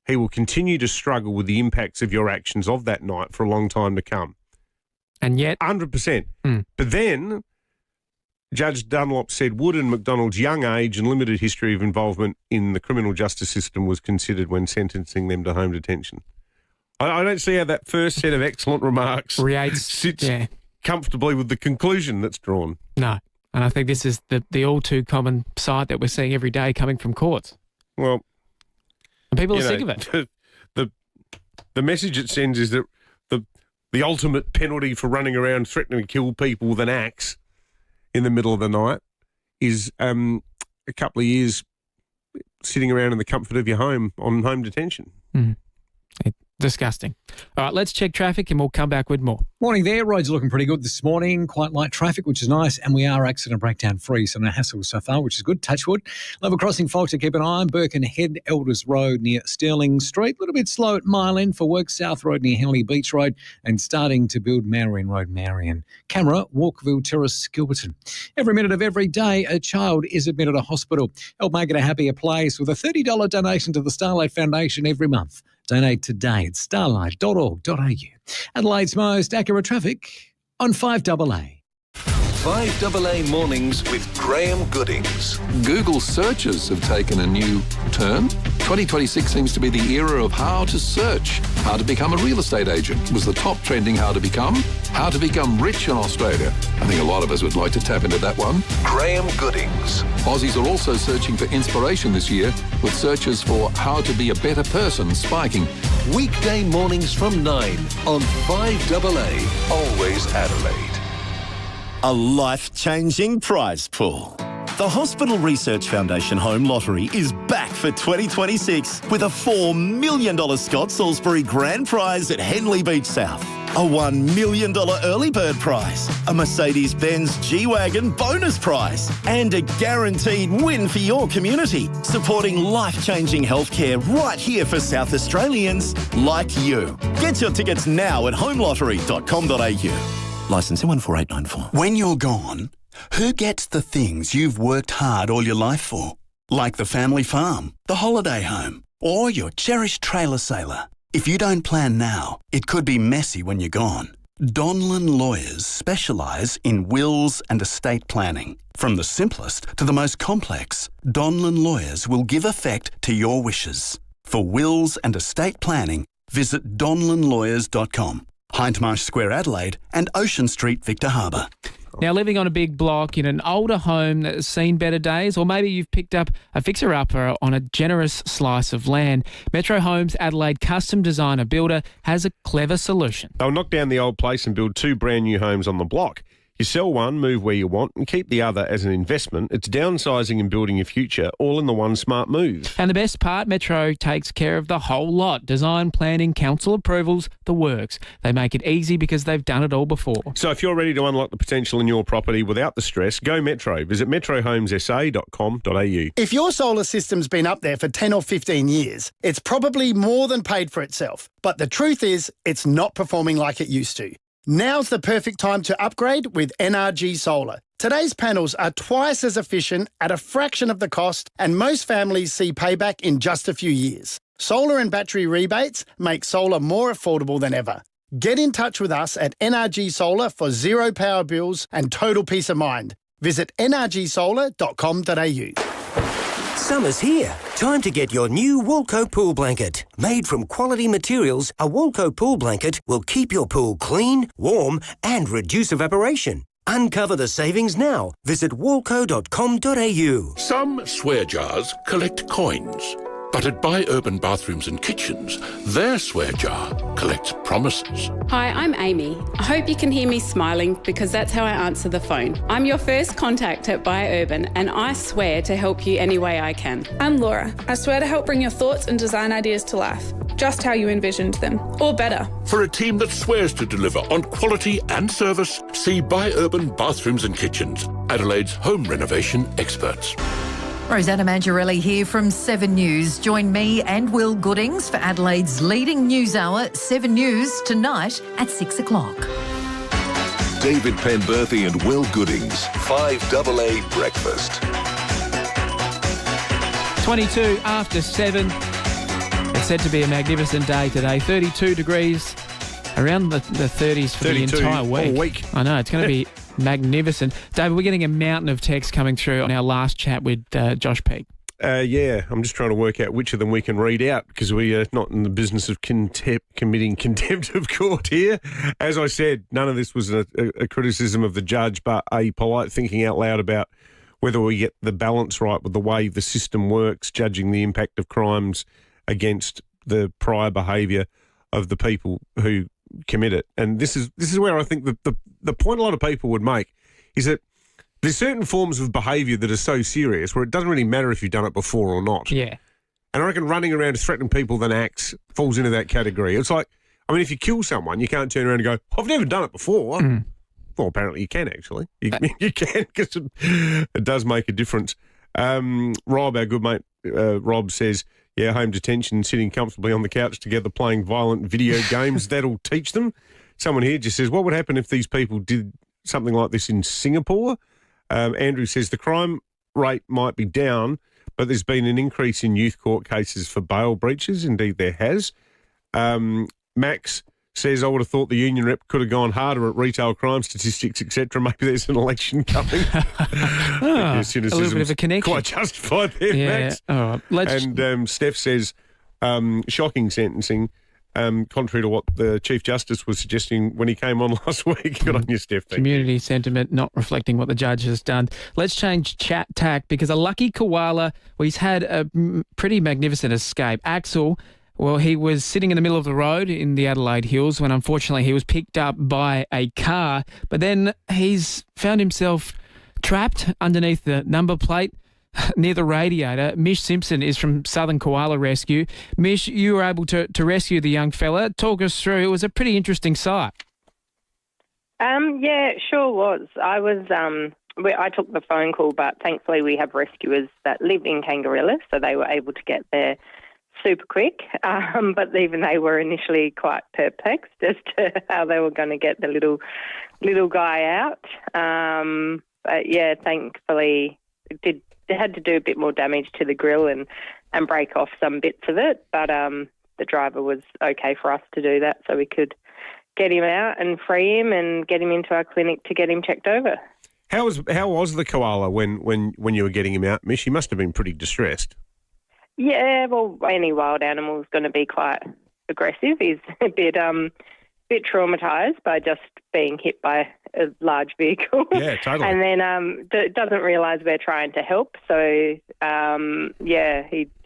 He will continue to struggle with the impacts of your actions of that night for a long time to come. And yet... 100%. But then Judge Dunlop said Wood and McDonald's young age and limited history of involvement in the criminal justice system was considered when sentencing them to home detention. I don't see how that first set of excellent remarks sits comfortably with the conclusion that's drawn. No. And I think this is the all too common sight that we're seeing every day coming from courts. Well... And people are sick of it. The message it sends is that the ultimate penalty for running around threatening to kill people with an axe in the middle of the night is a couple of years sitting around in the comfort of your home on home detention. Disgusting. All right, let's check traffic and we'll come back with more. Morning there. Roads are looking pretty good this morning. Quite light traffic, which is nice. And we are accident breakdown free, so no hassle so far, which is good. Touchwood. Level crossing fault to keep an eye on. Birkenhead, Elders Road near Stirling Street. A little bit slow at Mile End for work. South Road near Henley Beach Road. And starting to build Marion Road, Marion. Camera, Walkerville Terrace, Gilberton. Every minute of every day, a child is admitted to hospital. Help make it a happier place with a $30 donation to the Starlight Foundation every month. Donate today at starlight.org.au. Adelaide's most accurate traffic on 5AA. 5AA Mornings with Graham Goodings. Google searches have taken a new turn. 2026 seems to be the era of how to search. How to become a real estate agent was the top trending how to become. How to become rich in Australia. I think a lot of us would like to tap into that one. Graham Goodings. Aussies are also searching for inspiration this year, with searches for how to be a better person spiking. Weekday mornings from 9 on 5AA. Always Adelaide. A life-changing prize pool. The Hospital Research Foundation Home Lottery is back for 2026 with a $4 million Scott Salisbury Grand Prize at Henley Beach South, a $1 million early bird prize, a Mercedes-Benz G-Wagon bonus prize, and a guaranteed win for your community, supporting life-changing healthcare right here for South Australians like you. Get your tickets now at homelottery.com.au. Licence 14894. When you're gone, who gets the things you've worked hard all your life for? Like the family farm, the holiday home, or your cherished trailer sailor. If you don't plan now, it could be messy when you're gone. Donlan Lawyers specialise in wills and estate planning. From the simplest to the most complex, Donlan Lawyers will give effect to your wishes. For wills and estate planning, visit donlanlawyers.com. Hindmarsh Square, Adelaide, and Ocean Street, Victor Harbour. Now, living on a big block in an older home that has seen better days, or maybe you've picked up a fixer-upper on a generous slice of land, Metro Homes Adelaide Custom Designer Builder has a clever solution. They'll knock down the old place and build 2 brand new homes on the block. You sell one, move where you want, and keep the other as an investment. It's downsizing and building your future, all in the one smart move. And the best part, Metro takes care of the whole lot. Design, planning, council approvals, the works. They make it easy because they've done it all before. So if you're ready to unlock the potential in your property without the stress, go Metro. Visit metrohomesa.com.au. If your solar system's been up there for 10 or 15 years, it's probably more than paid for itself. But the truth is, it's not performing like it used to. Now's the perfect time to upgrade with NRG Solar. Today's panels are twice as efficient at a fraction of the cost, and most families see payback in just a few years. Solar and battery rebates make solar more affordable than ever. Get in touch with us at NRG Solar for zero power bills and total peace of mind. Visit nrgsolar.com.au. Summer's here. Time to get your new Woolco pool blanket. Made from quality materials, a Woolco pool blanket will keep your pool clean, warm and reduce evaporation. Uncover the savings now. Visit woolco.com.au. Some swear jars collect coins. But at Buy Urban Bathrooms and Kitchens, their swear jar collects promises. Hi, I'm Amy. I hope you can hear me smiling because that's how I answer the phone. I'm your first contact at Buy Urban and I swear to help you any way I can. I'm Laura. I swear to help bring your thoughts and design ideas to life, just how you envisioned them, or better. For a team that swears to deliver on quality and service, see Buy Urban Bathrooms and Kitchens, Adelaide's home renovation experts. Rosanna Mangiarelli here from 7 News. Join me and Will Goodings for Adelaide's leading news hour, 7 News, tonight at 6 o'clock. David Penberthy and Will Goodings. 5AA Breakfast. 22 after 7. It's said to be a magnificent day today. 32 degrees, around the 30s for the entire week. I know, it's going to be magnificent. David, we're getting a mountain of texts coming through on our last chat with Josh Peake. Yeah, I'm just trying to work out which of them we can read out because we are not in the business of committing contempt of court here. As I said, none of this was a criticism of the judge, but a polite thinking out loud about whether we get the balance right with the way the system works, judging the impact of crimes against the prior behaviour of the people who commit it. And this is where I think the point a lot of people would make is that there's certain forms of behaviour that are so serious where it doesn't really matter if you've done it before or not. Yeah. And I reckon running around threatening people with an axe falls into that category. It's like, I mean, if you kill someone, you can't turn around and go, I've never done it before. Mm. Well, apparently you can, actually. You can, because it does make a difference. Rob, our good mate, Rob says, yeah, home detention, sitting comfortably on the couch together playing violent video games, that'll teach them. Someone here just says, what would happen if these people did something like this in Singapore? Andrew says the crime rate might be down, but there's been an increase in youth court cases for bail breaches. Indeed, there has. Max says, I would have thought the union rep could have gone harder at retail crime statistics, etc. Maybe there's an election coming. A little bit of a connection. Quite justified there, Max. All right. And Steph says, shocking sentencing. Contrary to what the Chief Justice was suggesting when he came on last week. Good on you, Steph. Community sentiment not reflecting what the judge has done. Let's change tack because a lucky koala, well, he's had a pretty magnificent escape. Axel, well, he was sitting in the middle of the road in the Adelaide Hills when unfortunately he was picked up by a car, but then he's found himself trapped underneath the number plate near the radiator. Mish Simpson is from Southern Koala Rescue. Mish, you were able to rescue the young fella. Talk us through. It was a pretty interesting sight. Yeah, it sure was. I took the phone call, but thankfully we have rescuers that live in Kangarilla, so they were able to get there super quick. But even they were initially quite perplexed as to how they were going to get the little guy out. But yeah, thankfully it had to do a bit more damage to the grill and break off some bits of it, but the driver was okay for us to do that, so we could get him out and free him and get him into our clinic to get him checked over. How was the koala when you were getting him out, Mish? He must have been pretty distressed. Yeah, well, any wild animal is going to be quite aggressive. He's a bit traumatised by just being hit by a large vehicle. Yeah, totally. And then doesn't realise we're trying to help. So,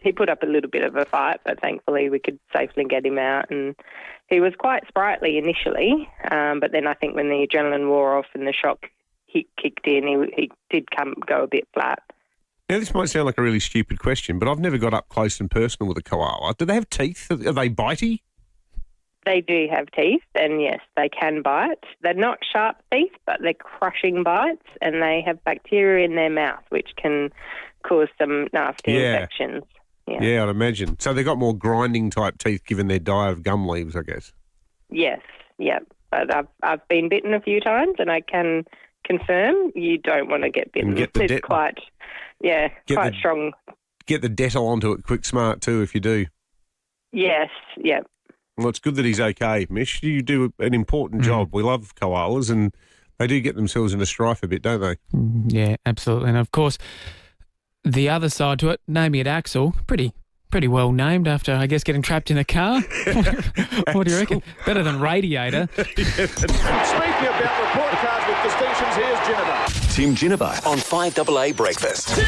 he put up a little bit of a fight, but thankfully we could safely get him out. And he was quite sprightly initially, but then I think when the adrenaline wore off and the shock kicked in, he did go a bit flat. Now, this might sound like a really stupid question, but I've never got up close and personal with a koala. Do they have teeth? Are they bitey? They do have teeth, and yes, they can bite. They're not sharp teeth, but they're crushing bites, and they have bacteria in their mouth, which can cause some nasty infections. Yeah, I'd imagine. So they've got more grinding type teeth given their diet of gum leaves, I guess. Yes, yeah. But I've been bitten a few times, and I can confirm you don't want to get bitten. It's quite strong. Get the Dettol onto it quick smart too if you do. Yes, yeah. Well, it's good that he's okay, Mish. You do an important job. We love koalas, and they do get themselves into strife a bit, don't they? Yeah, absolutely. And, of course, the other side to it, naming it Axel, pretty well named after, I guess, getting trapped in a car. What do you reckon? Better than Radiator. Speaking about report cards with distinctions, here's Ginnivan. Tim Ginnivan on 5AA Breakfast.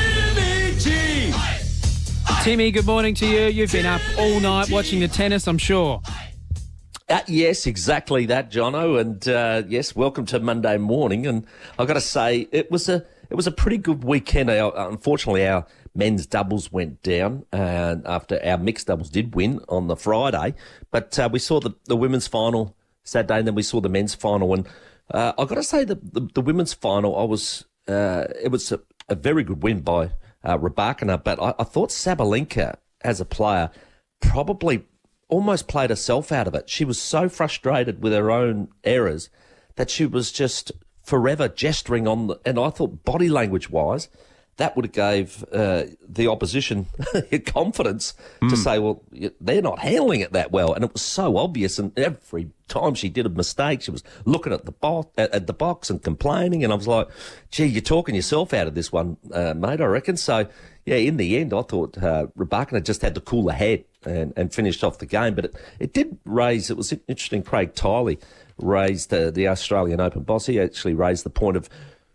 Timmy, good morning to you. You've been up all night watching the tennis, I'm sure. Yes, exactly that, Jono. And yes, welcome to Monday morning. And I've got to say, it was a pretty good weekend. Unfortunately, our men's doubles went down after our mixed doubles did win on the Friday. But we saw the women's final Saturday, and then we saw the men's final. And I've got to say, the women's final, it was a very good win by Rybakina, but I thought Sabalenka, as a player, probably almost played herself out of it. She was so frustrated with her own errors that she was just forever gesturing on, and I thought body language-wise, that would have gave the opposition confidence to say, well, they're not handling it that well. And it was so obvious. And every time she did a mistake, she was looking at the box and complaining. And I was like, gee, you're talking yourself out of this one, mate, I reckon. So, yeah, in the end, I thought Rabakina just had to cool her head and finished off the game. But it did raise, it was interesting, Craig Tiley raised the Australian Open boss. He actually raised the point of,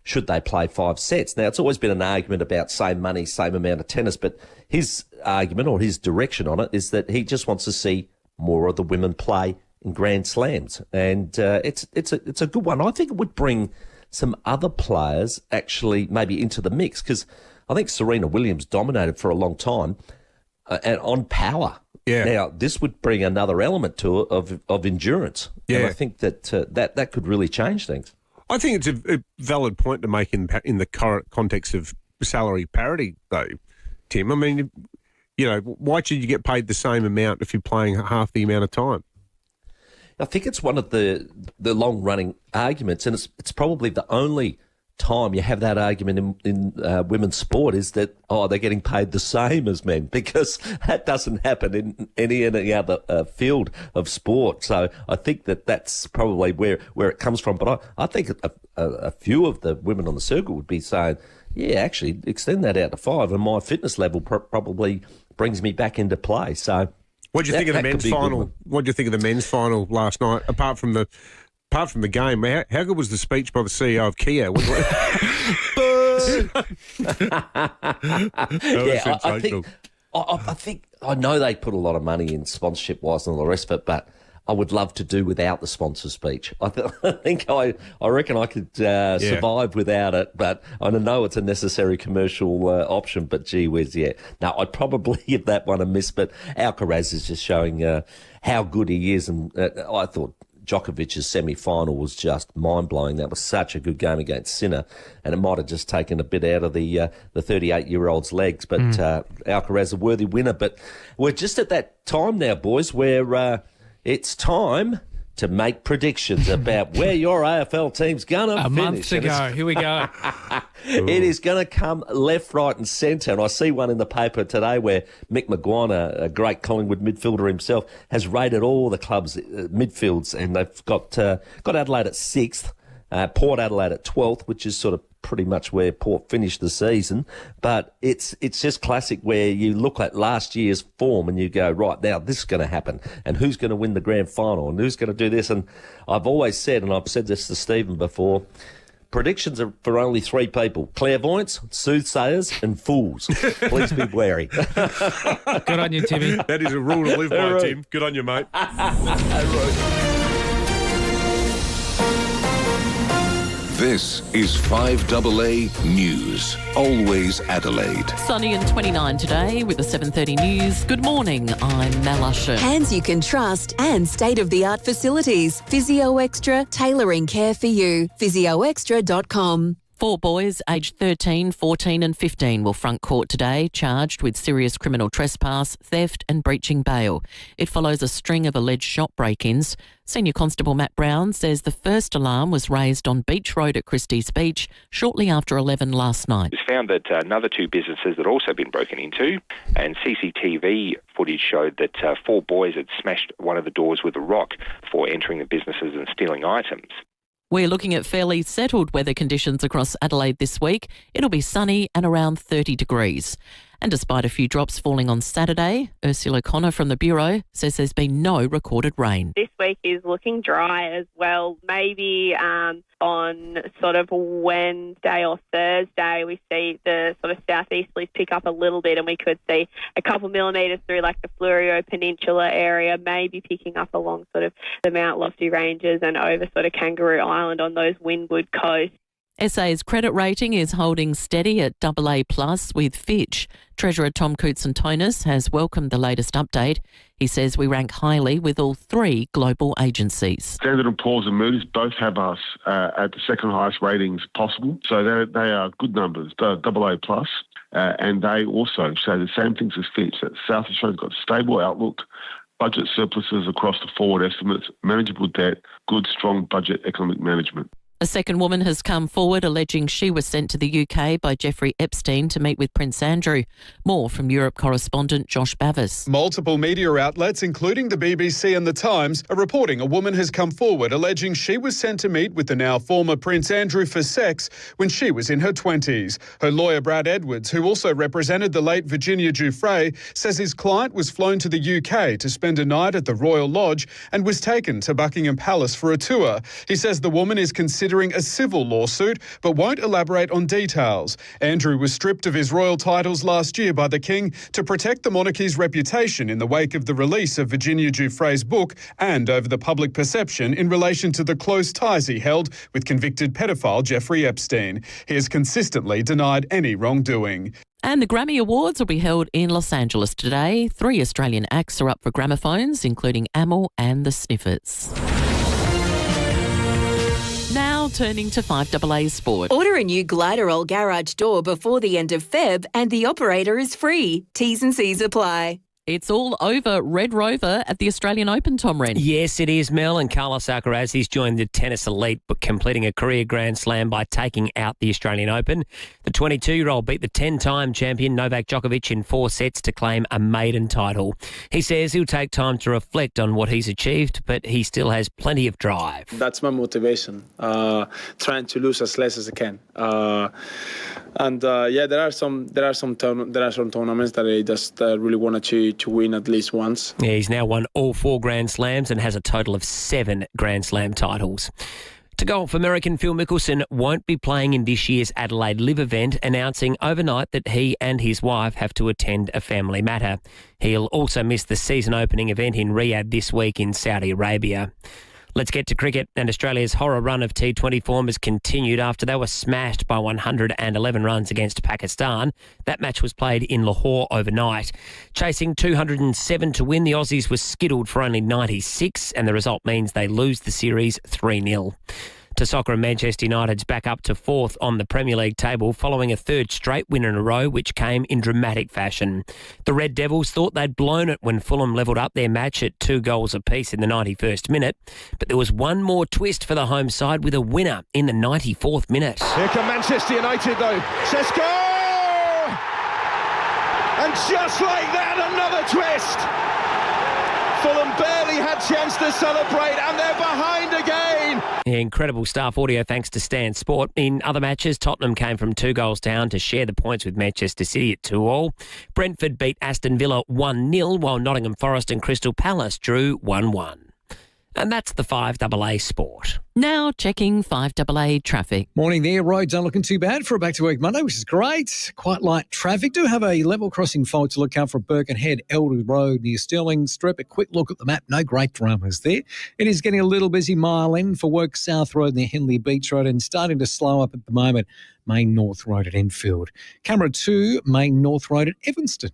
should they play 5 sets? Now, it's always been an argument about same money, same amount of tennis, but his argument or his direction on it is that he just wants to see more of the women play in Grand Slams. And it's a good one. I think it would bring some other players actually maybe into the mix, because I think Serena Williams dominated for a long time and on power. Yeah. Now, this would bring another element to it of endurance. Yeah. And I think that that could really change things. I think it's a valid point to make in the current context of salary parity, though, Tim. I mean, why should you get paid the same amount if you're playing half the amount of time? I think it's one of the long-running arguments, and it's probably the only time you have that argument in women's sport is that, they're getting paid the same as men, because that doesn't happen in any other field of sport. So I think that's probably where it comes from. But I think a few of the women on the circuit would be saying, yeah, actually extend that out to 5, and my fitness level probably brings me back into play. So what do you think of the men's final? What do you think of the men's final last night? Apart from the game, how good was the speech by the CEO of Kia? I know they put a lot of money in sponsorship-wise and all the rest of it, but I would love to do without the sponsor speech. I reckon I could survive without it, but I know it's a necessary commercial option, but gee whiz, yeah. No, I'd probably give that one a miss, but Alcaraz is just showing how good he is, and I thought Djokovic's semi-final was just mind-blowing. That was such a good game against Sinner, and it might have just taken a bit out of the 38-year-old's legs, but Alcaraz a worthy winner. But we're just at that time now, boys, where it's time to make predictions about where your AFL team's going to finish. A month ago. Here we go. It is going to come left, right and centre. And I see one in the paper today where Mick Maguire, a great Collingwood midfielder himself, has rated all the clubs' midfields, and they've got Adelaide at 6th, Port Adelaide at 12th, which is sort of pretty much where Port finished the season. But it's just classic where you look at last year's form and you go, right, now this is going to happen, and who's going to win the grand final, and who's going to do this. And I've always said, and I've said this to Stephen before, predictions are for only 3 people: clairvoyants, soothsayers and fools. Please be wary. Good on you, Timmy. That is a rule to live by, Tim. Good on you, mate. This is 5AA News. Always Adelaide. Sunny and 29 today with the 7:30 news. Good morning, I'm Mel Usher. Hands you can trust and state-of-the-art facilities. Physio Extra, tailoring care for you. PhysioExtra.com. 4 boys aged 13, 14 and 15 will front court today, charged with serious criminal trespass, theft and breaching bail. It follows a string of alleged shop break-ins. Senior Constable Matt Brown says the first alarm was raised on Beach Road at Christie's Beach shortly after 11 last night. It's found that another 2 businesses had also been broken into, and CCTV footage showed that 4 boys had smashed one of the doors with a rock before entering the businesses and stealing items. We're looking at fairly settled weather conditions across Adelaide this week. It'll be sunny and around 30 degrees. And despite a few drops falling on Saturday, Ursula Connor from the Bureau says there's been no recorded rain. This week is looking dry as well. Maybe on sort of Wednesday or Thursday we see the sort of southeasterlies pick up a little bit, and we could see a couple millimetres through like the Fleurieu Peninsula area, maybe picking up along sort of the Mount Lofty Ranges and over sort of Kangaroo Island on those windward coasts. SA's credit rating is holding steady at AA+ with Fitch. Treasurer Tom Coutson-Tonis has welcomed the latest update. He says we rank highly with all 3 global agencies. Standard & Poor's and Moody's both have us at the second highest ratings possible. So they are good numbers, AA+. And they also say the same things as Fitch, that South Australia's got a stable outlook budget surpluses across the forward estimates, manageable debt, good, strong budget economic management. A second woman has come forward alleging she was sent to the UK by Jeffrey Epstein to meet with Prince Andrew. More from Europe correspondent Josh Bavis. Multiple media outlets, including the BBC and The Times, are reporting a woman has come forward alleging she was sent to meet with the now former Prince Andrew for sex when she was in her 20s. Her lawyer, Brad Edwards, who also represented the late Virginia Giuffre, says his client was flown to the UK to spend a night at the Royal Lodge and was taken to Buckingham Palace for a tour. He says the woman is considering a civil lawsuit but won't elaborate on details. Andrew was stripped of his royal titles last year by the King to protect the monarchy's reputation in the wake of the release of Virginia Giuffre's book and over the public perception in relation to the close ties he held with convicted pedophile Jeffrey Epstein. He has consistently denied any wrongdoing. And the Grammy Awards will be held in Los Angeles today. 3 Australian acts are up for gramophones, including Amel and the Sniffers. Now turning to 5AA Sport. Order a new Gliderol garage door before the end of Feb and the operator is free. T's and C's apply. It's all over Red Rover at the Australian Open, Tom Wren. Yes, it is, Mel. And Carlos Alcaraz, he's joined the tennis elite, but completing a career Grand Slam by taking out the Australian Open. The 22-year-old beat the 10-time champion Novak Djokovic in 4 sets to claim a maiden title. He says he'll take time to reflect on what he's achieved, but he still has plenty of drive. That's my motivation, trying to lose as less as I can. There are some tournaments that I just really wanted to win at least once. Yeah, he's now won all 4 Grand Slams and has a total of 7 Grand Slam titles. To golf, American Phil Mickelson won't be playing in this year's Adelaide Live event, announcing overnight that he and his wife have to attend a family matter. He'll also miss the season opening event in Riyadh this week in Saudi Arabia. Let's get to cricket, and Australia's horror run of T20 form has continued after they were smashed by 111 runs against Pakistan. That match was played in Lahore overnight. Chasing 207 to win, the Aussies were skittled for only 96, and the result means they lose the series 3-0. To soccer, and Manchester United's back up to 4th on the Premier League table following a 3rd straight win in a row, which came in dramatic fashion. The Red Devils thought they'd blown it when Fulham levelled up their match at 2 goals apiece in the 91st minute. But there was one more twist for the home side with a winner in the 94th minute. Here come Manchester United though. Sesko! And just like that, another twist. Fulham barely had chance to celebrate and they're behind again. Yeah, incredible staff audio thanks to Stan Sport. In other matches, Tottenham came from 2 goals down to share the points with Manchester City at 2-2. Brentford beat Aston Villa 1-0, while Nottingham Forest and Crystal Palace drew 1-1. And that's the 5AA Sport. Now checking 5AA traffic. Morning there. Roads aren't looking too bad for a back-to-work Monday, which is great. Quite light traffic. Do have a level crossing fault to look out for Birkenhead, Elders Road near Stirling Strip. A quick look at the map. No great dramas there. It is getting a little busy mile in for work South Road near Henley Beach Road and starting to slow up at the moment. Main North Road at Enfield. Camera 2, Main North Road at Evanston.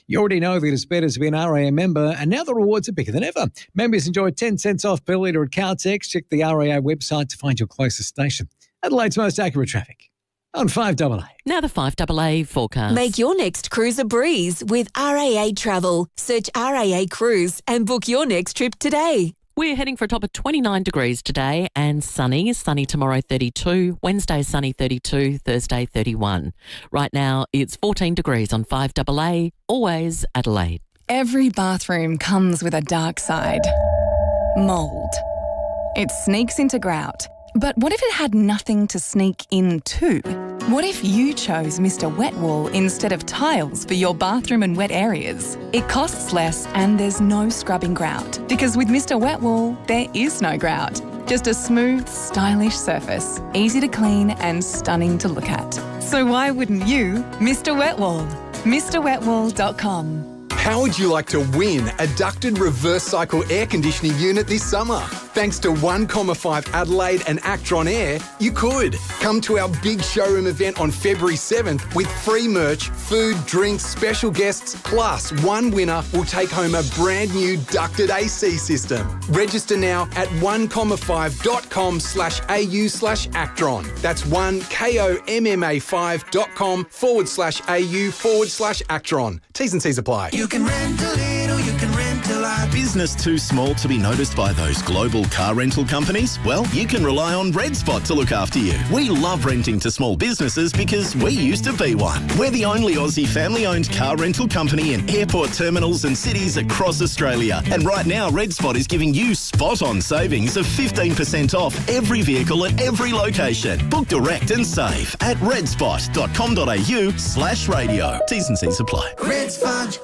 You already know that it's better to be an RAA member, and now the rewards are bigger than ever. Members enjoy 10 cents off per litre at Caltex. Check the RAA website to find your closest station. Adelaide's most accurate traffic on 5AA. Now the 5AA forecast. Make your next cruise a breeze with RAA Travel. Search RAA Cruise and book your next trip today. We're heading for a top of 29 degrees today and sunny. Sunny tomorrow, 32. Wednesday, sunny, 32. Thursday, 31. Right now, it's 14 degrees on 5AA. Always Adelaide. Every bathroom comes with a dark side. Mould. It sneaks into grout. But what if it had nothing to sneak into? What if you chose Mr. Wet Wool instead of tiles for your bathroom and wet areas? It costs less and there's no scrubbing grout. Because with Mr. Wet Wool, there is no grout. Just a smooth, stylish surface, easy to clean and stunning to look at. So why wouldn't you Mr. Wet Wool? MrWetWool.com. How would you like to win a ducted reverse cycle air conditioning unit this summer? Thanks to 1,5 Adelaide and Actron Air, you could. Come to our big showroom event on February 7th with free merch, food, drinks, special guests, plus one winner will take home a brand new ducted AC system. Register now at 1comma5.com/au/Actron. That's 1comma5.com/au/Actron. T's and C's apply. You can rent a little, you can rent a lot. business too small to be noticed by those global car rental companies? Well, you can rely on Red Spot to look after you. We love renting to small businesses because we used to be one. We're the only Aussie family-owned car rental company in airport terminals and cities across Australia. And right now, Red Spot is giving you spot-on savings of 15% off every vehicle at every location. Book direct and save at redspot.com.au/radio. T's and C's apply. Red Spot.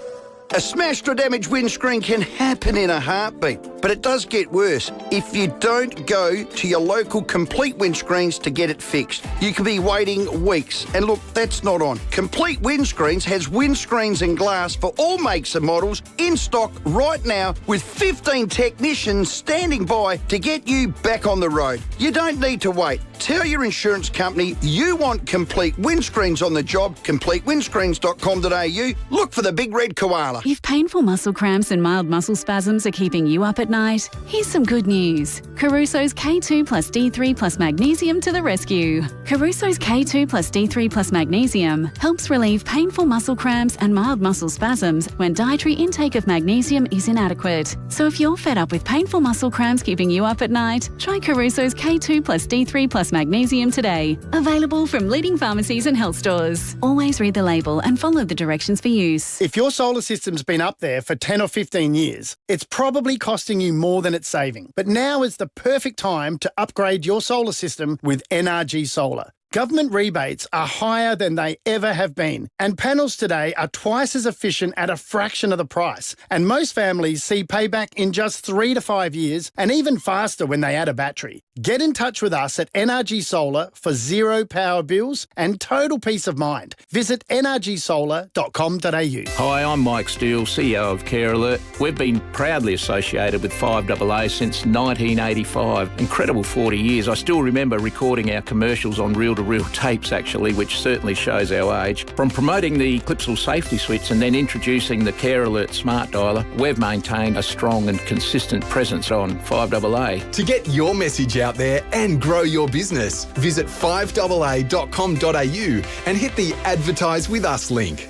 A smashed or damaged windscreen can happen in a heartbeat, but it does get worse if you don't go to your local Complete Windscreens to get it fixed. You can be waiting weeks, and look, that's not on. Complete Windscreens has windscreens and glass for all makes and models in stock right now with 15 technicians standing by to get you back on the road. You don't need to wait. Tell your insurance company you want Complete Windscreens on the job, completewindscreens.com.au. Look for the big red koala. If painful muscle cramps and mild muscle spasms are keeping you up at night, here's some good news. Caruso's K2 plus D3 plus magnesium to the rescue. Caruso's K2 plus D3 plus magnesium helps relieve painful muscle cramps and mild muscle spasms when dietary intake of magnesium is inadequate. So if you're fed up with painful muscle cramps keeping you up at night, try Caruso's K2 plus D3 plus magnesium today. Available from leading pharmacies and health stores. Always read the label and follow the directions for use. If your solar system's been up there for 10 or 15 years, it's probably costing you more than it's saving. But now is the perfect time to upgrade your solar system with NRG Solar. Government rebates are higher than they ever have been, and panels today are twice as efficient at a fraction of the price. And most families see payback in just 3 to 5 years, and even faster when they add a battery. Get in touch with us at NRG Solar for zero power bills and total peace of mind. Visit nrgsolar.com.au. Hi, I'm Mike Steele, CEO of Care Alert. We've been proudly associated with FIVEAA since 1985. Incredible 40 years. I still remember recording our commercials on reel-to-reel tapes, actually, which certainly shows our age. From promoting the Clipsal safety switch and then introducing the Care Alert smart dialer, we've maintained a strong and consistent presence on FIVEAA. To get your message out there and grow your business, visit 5AA.com.au and hit the Advertise With Us link.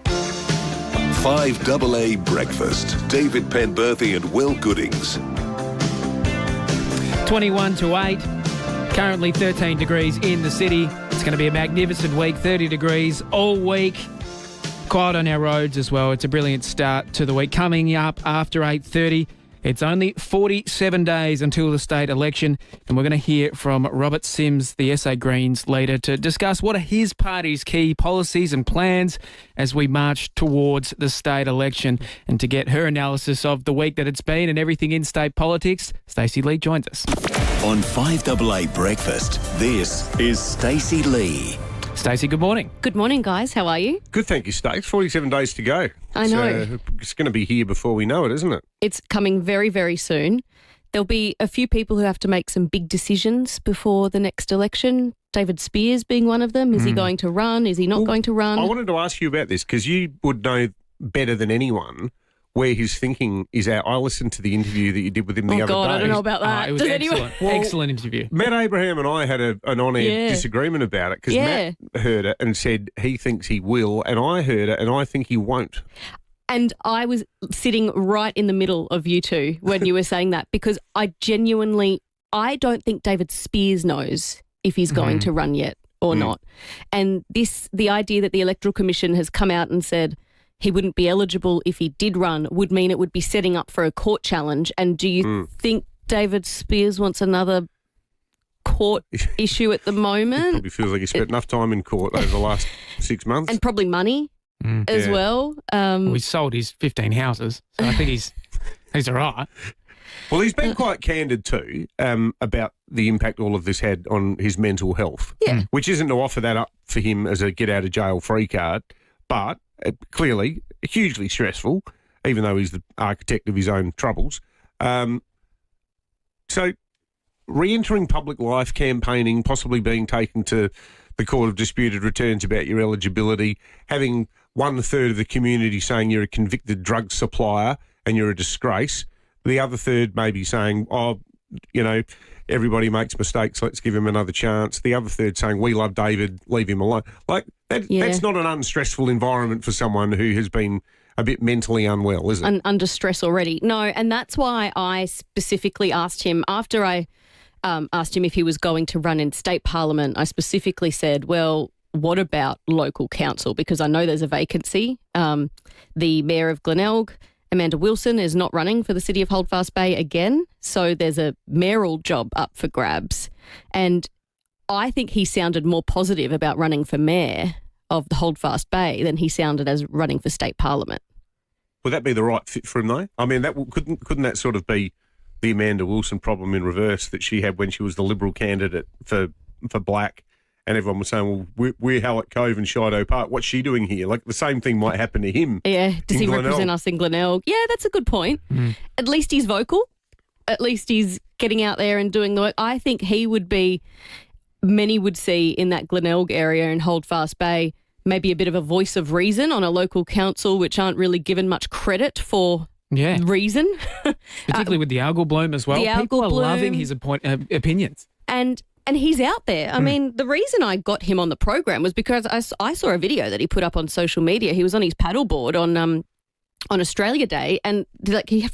5AA Breakfast. David Penberthy and Will Goodings. 21 to 8. Currently 13 degrees in the city. It's going to be a magnificent week, 30 degrees all week. Quiet on our roads as well. It's a brilliant start to the week. Coming up after 8:30, it's only 47 days until the state election, and we're going to hear from Robert Sims, the SA Greens leader, to discuss what are his party's key policies and plans as we march towards the state election. And to get her analysis of the week that it's been and everything in state politics, Stacey Lee joins us. On 5AA Breakfast, this is Stacey Lee. Stacey, good morning. Good morning, guys. How are you? Good, thank you, Stace. 47 days to go. I know. It's going to be here before we know it, isn't it? It's coming very, very soon. There'll be a few people who have to make some big decisions before the next election. David Spears being one of them. Is he going to run? Is he not going to run? I wanted to ask you about this because you would know better than anyone where his thinking is at. I listened to the interview that you did with him the other day. I don't know about that. It was excellent. Excellent interview. Matt Abraham and I had an on-air disagreement about it because Matt heard it and said he thinks he will, and I heard it and I think he won't. And I was sitting right in the middle of you two when you were saying that, because I don't think David Spears knows if he's going to run yet or not. And the idea that the Electoral Commission has come out and said he wouldn't be eligible if he did run would mean it would be setting up for a court challenge. And do you think David Spears wants another court issue at the moment? He probably feels like he spent enough time in court over the last 6 months. And probably money as well. He sold his 15 houses, so I think he's all right. Well, he's been quite candid too about the impact all of this had on his mental health, which isn't to offer that up for him as a get-out-of-jail-free card, but clearly hugely stressful, even though he's the architect of his own troubles. So re-entering public life, campaigning, possibly being taken to the Court of Disputed Returns about your eligibility, having 1/3 of the community saying you're a convicted drug supplier and you're a disgrace, the other third maybe saying, everybody makes mistakes, let's give him another chance. The other third saying, we love David, leave him alone. That's not an unstressful environment for someone who has been a bit mentally unwell, is it? Under stress already. No, and that's why I specifically asked him, after I asked him if he was going to run in state parliament, I specifically said, well, what about local council? Because I know there's a vacancy. The mayor of Glenelg, Amanda Wilson, is not running for the city of Holdfast Bay again, so there's a mayoral job up for grabs. And I think he sounded more positive about running for mayor of the Holdfast Bay than he sounded as running for state parliament. Would that be the right fit for him, though? I mean, couldn't that sort of be the Amanda Wilson problem in reverse that she had when she was the Liberal candidate for Black, and everyone was saying, well, we're Hallett Cove and Shido Park. What's she doing here? Like, the same thing might happen to him. Yeah, does he represent us in Glenelg? Yeah, that's a good point. At least he's vocal. At least he's getting out there and doing the work. I think he would be, many would see in that Glenelg area in Holdfast Bay, maybe a bit of a voice of reason on a local council which aren't really given much credit for reason. Particularly with the algal bloom as well. People are loving his opinions. And he's out there. I mean, the reason I got him on the program was because I saw a video that he put up on social media. He was on his paddleboard on Australia Day, and like he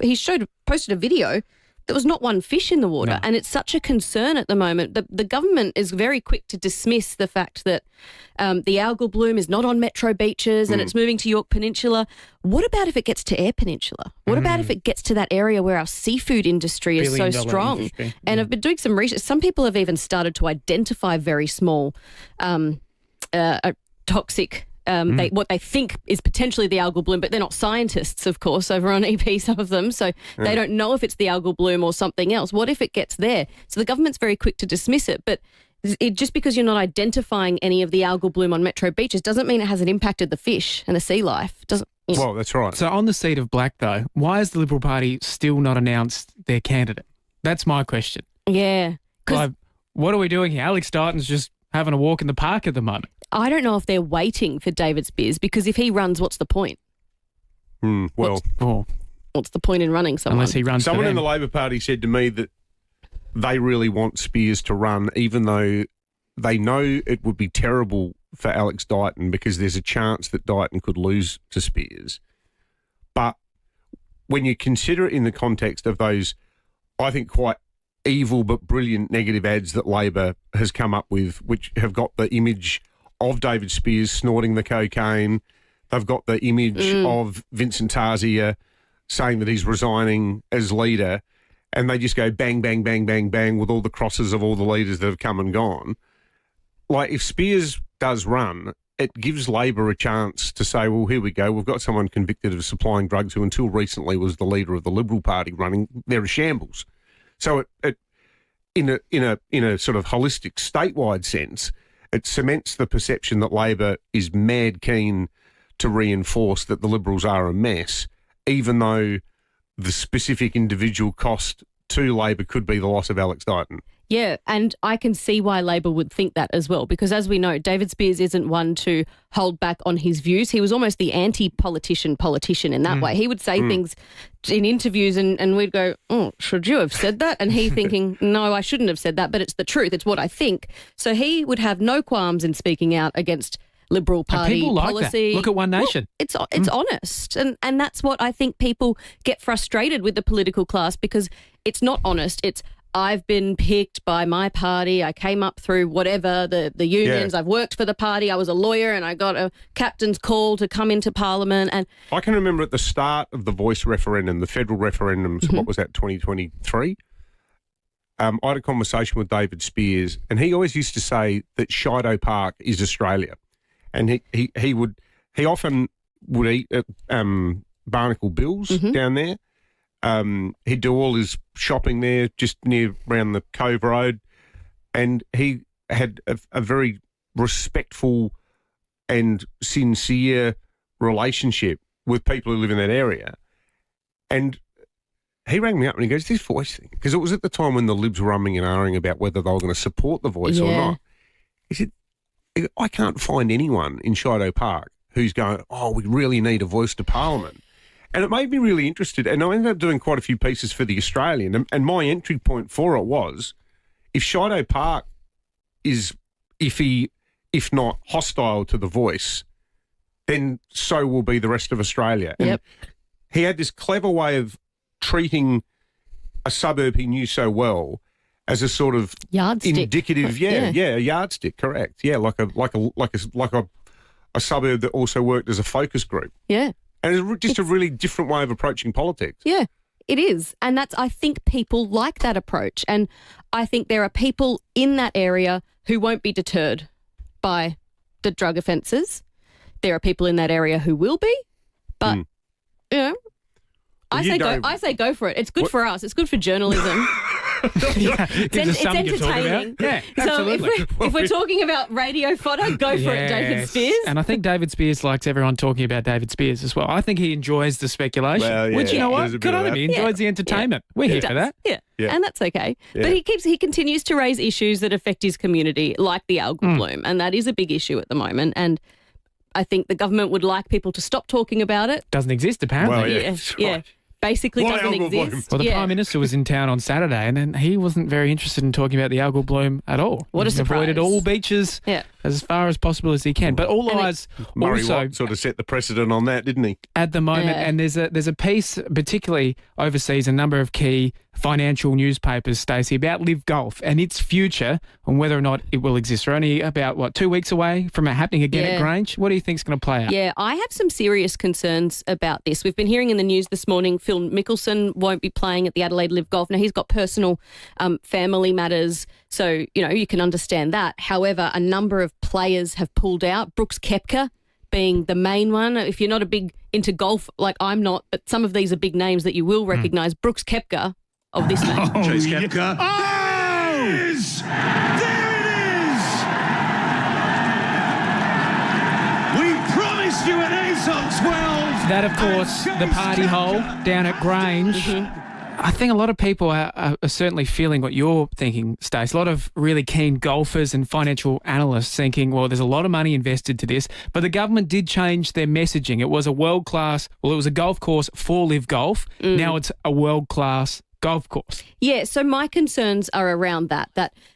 posted a video. There was not one fish in the water, and it's such a concern at the moment. The government is very quick to dismiss the fact that the algal bloom is not on metro beaches and it's moving to York Peninsula. What about if it gets to Eyre Peninsula? What about if it gets to that area where our seafood industry is so strong? And I've been doing some research. Some people have even started to identify very small toxic what they think is potentially the algal bloom, but they're not scientists, of course, over on EP, some of them, so they don't know if it's the algal bloom or something else. What if it gets there? So the government's very quick to dismiss it, but just because you're not identifying any of the algal bloom on metro beaches doesn't mean it hasn't impacted the fish and the sea life. Well, that's right. So on the seat of Black, though, why has the Liberal Party still not announced their candidate? That's my question. Yeah. Like, what are we doing here? Alex Dighton's just having a walk in the park at the moment. I don't know if they're waiting for David Speers, because if he runs, what's the point? What's the point in running someone? Unless he runs. Someone in the Labor Party said to me that they really want Speers to run, even though they know it would be terrible for Alex Dighton because there's a chance that Dighton could lose to Speers. But when you consider it in the context of those, I think, quite evil but brilliant negative ads that Labor has come up with, which have got the image of David Speers snorting the cocaine. They've got the image of Vincent Tarzia saying that he's resigning as leader, and they just go bang, bang, bang, bang, bang with all the crosses of all the leaders that have come and gone. Like, if Speers does run, it gives Labor a chance to say, well, here we go. We've got someone convicted of supplying drugs who until recently was the leader of the Liberal Party running. They're a shambles. So it in a sort of holistic statewide sense, it cements the perception that Labor is mad keen to reinforce that the Liberals are a mess, even though the specific individual cost to Labor could be the loss of Alex Dighton. Yeah, and I can see why Labor would think that as well, because as we know, David Speers isn't one to hold back on his views. He was almost the anti-politician in that way. He would say things in interviews and we'd go, oh, should you have said that? And he thinking, no, I shouldn't have said that, but it's the truth. It's what I think. So he would have no qualms in speaking out against Liberal Party people like policy. That. Look at One Nation. Well, it's honest. And that's what I think people get frustrated with the political class, because it's not honest. It's, I've been picked by my party. I came up through whatever, the unions. Yeah. I've worked for the party. I was a lawyer and I got a captain's call to come into Parliament. And I can remember at the start of the Voice referendum, the federal referendums, what was that, 2023? I had a conversation with David Speers, and he always used to say that Shido Park is Australia. And he often would eat at Barnacle Bill's down there. He'd do all his shopping there, just around the Cove Road, and he had a very respectful and sincere relationship with people who live in that area. And he rang me up and he goes, this Voice thing, because it was at the time when the Libs were umming and ahhing about whether they were going to support the Voice or not. He said, I can't find anyone in Shido Park who's going, oh, we really need a voice to Parliament. And it made me really interested, and I ended up doing quite a few pieces for The Australian, and my entry point for it was, if Shido Park is iffy, if not hostile to the Voice, then so will be the rest of Australia. And Yep. he had this clever way of treating a suburb he knew so well as a sort of Yardstick. indicative, a yardstick, correct. Yeah, like a suburb that also worked as a focus group. Yeah. And it's just a really different way of approaching politics. Yeah, it is. And I think people like that approach. And I think there are people in that area who won't be deterred by the drug offences. There are people in that area who will be, but, you know, I say go for it. It's good for us. It's good for journalism. It's entertaining. Yeah, so absolutely. if we're talking about radio fodder, go for it, David Spears. And I think David Spears likes everyone talking about David Spears as well. I think he enjoys the speculation, Well, yeah, which, you know there's what, a bit good of on him. that. He enjoys the entertainment. We're here for that. Yeah. Yeah. And that's okay. Yeah. But he continues to raise issues that affect his community, like the algal bloom, and that is a big issue at the moment. And I think the government would like people to stop talking about it. Doesn't exist, apparently. Well, Yeah. Basically Why doesn't algal bloom? exist. Well, the Yeah. Prime Minister was in town on Saturday and then he wasn't very interested in talking about the algal bloom at all. What a He's avoided surprise. all beaches as far as possible as he can. But all eyes Murray also Watt sort of set the precedent on that, didn't he? at the moment, Yeah. and there's a piece, particularly overseas, a number of key financial newspapers, Stacey, about Live Golf and its future and whether or not it will exist. We're only about, 2 weeks away from it happening again at Grange. What do you think's going to play out? Yeah, I have some serious concerns about this. We've been hearing in the news this morning Phil Mickelson won't be playing at the Adelaide Live Golf. Now, he's got personal family matters, so, you know, you can understand that. However, a number of players have pulled out, Brooks Koepka being the main one. If you're not a big into golf, like I'm not, but some of these are big names that you will recognise. Brooks Koepka of this name. Chase Koepka. Oh! There it is! We promised you an ace on 12. That, of course, the party hole down at Grange. I think a lot of people are certainly feeling what you're thinking, Stace. A lot of really keen golfers and financial analysts thinking, well, there's a lot of money invested to this, but the government did change their messaging. It was a world-class, it was a golf course for Live Golf. Now it's a world-class golf course. Yeah, so my concerns are around that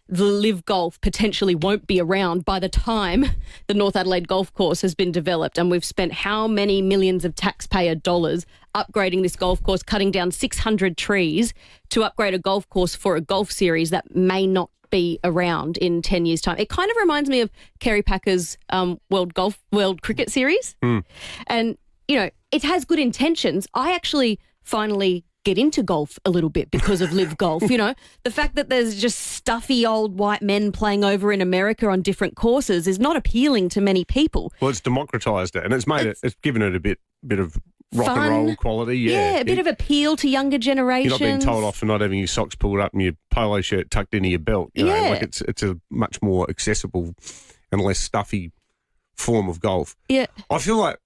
the Live Golf potentially won't be around by the time the North Adelaide Golf Course has been developed, and we've spent how many millions of taxpayer dollars upgrading this golf course, cutting down 600 trees to upgrade a golf course for a golf series that may not be around in 10 years' time. It kind of reminds me of Kerry Packer's World Cricket Series. And, you know, it has good intentions. I actually finally get into golf a little bit because of Live Golf. You know, the fact that there's just stuffy old white men playing over in America on different courses is not appealing to many people. Well, it's democratised it, and it's given it a bit of rock Fun. and roll quality. Yeah, a bit of appeal to younger generations. You're not being told off for not having your socks pulled up and your polo shirt tucked into your belt. You know, like it's a much more accessible and less stuffy form of golf. Yeah. I feel like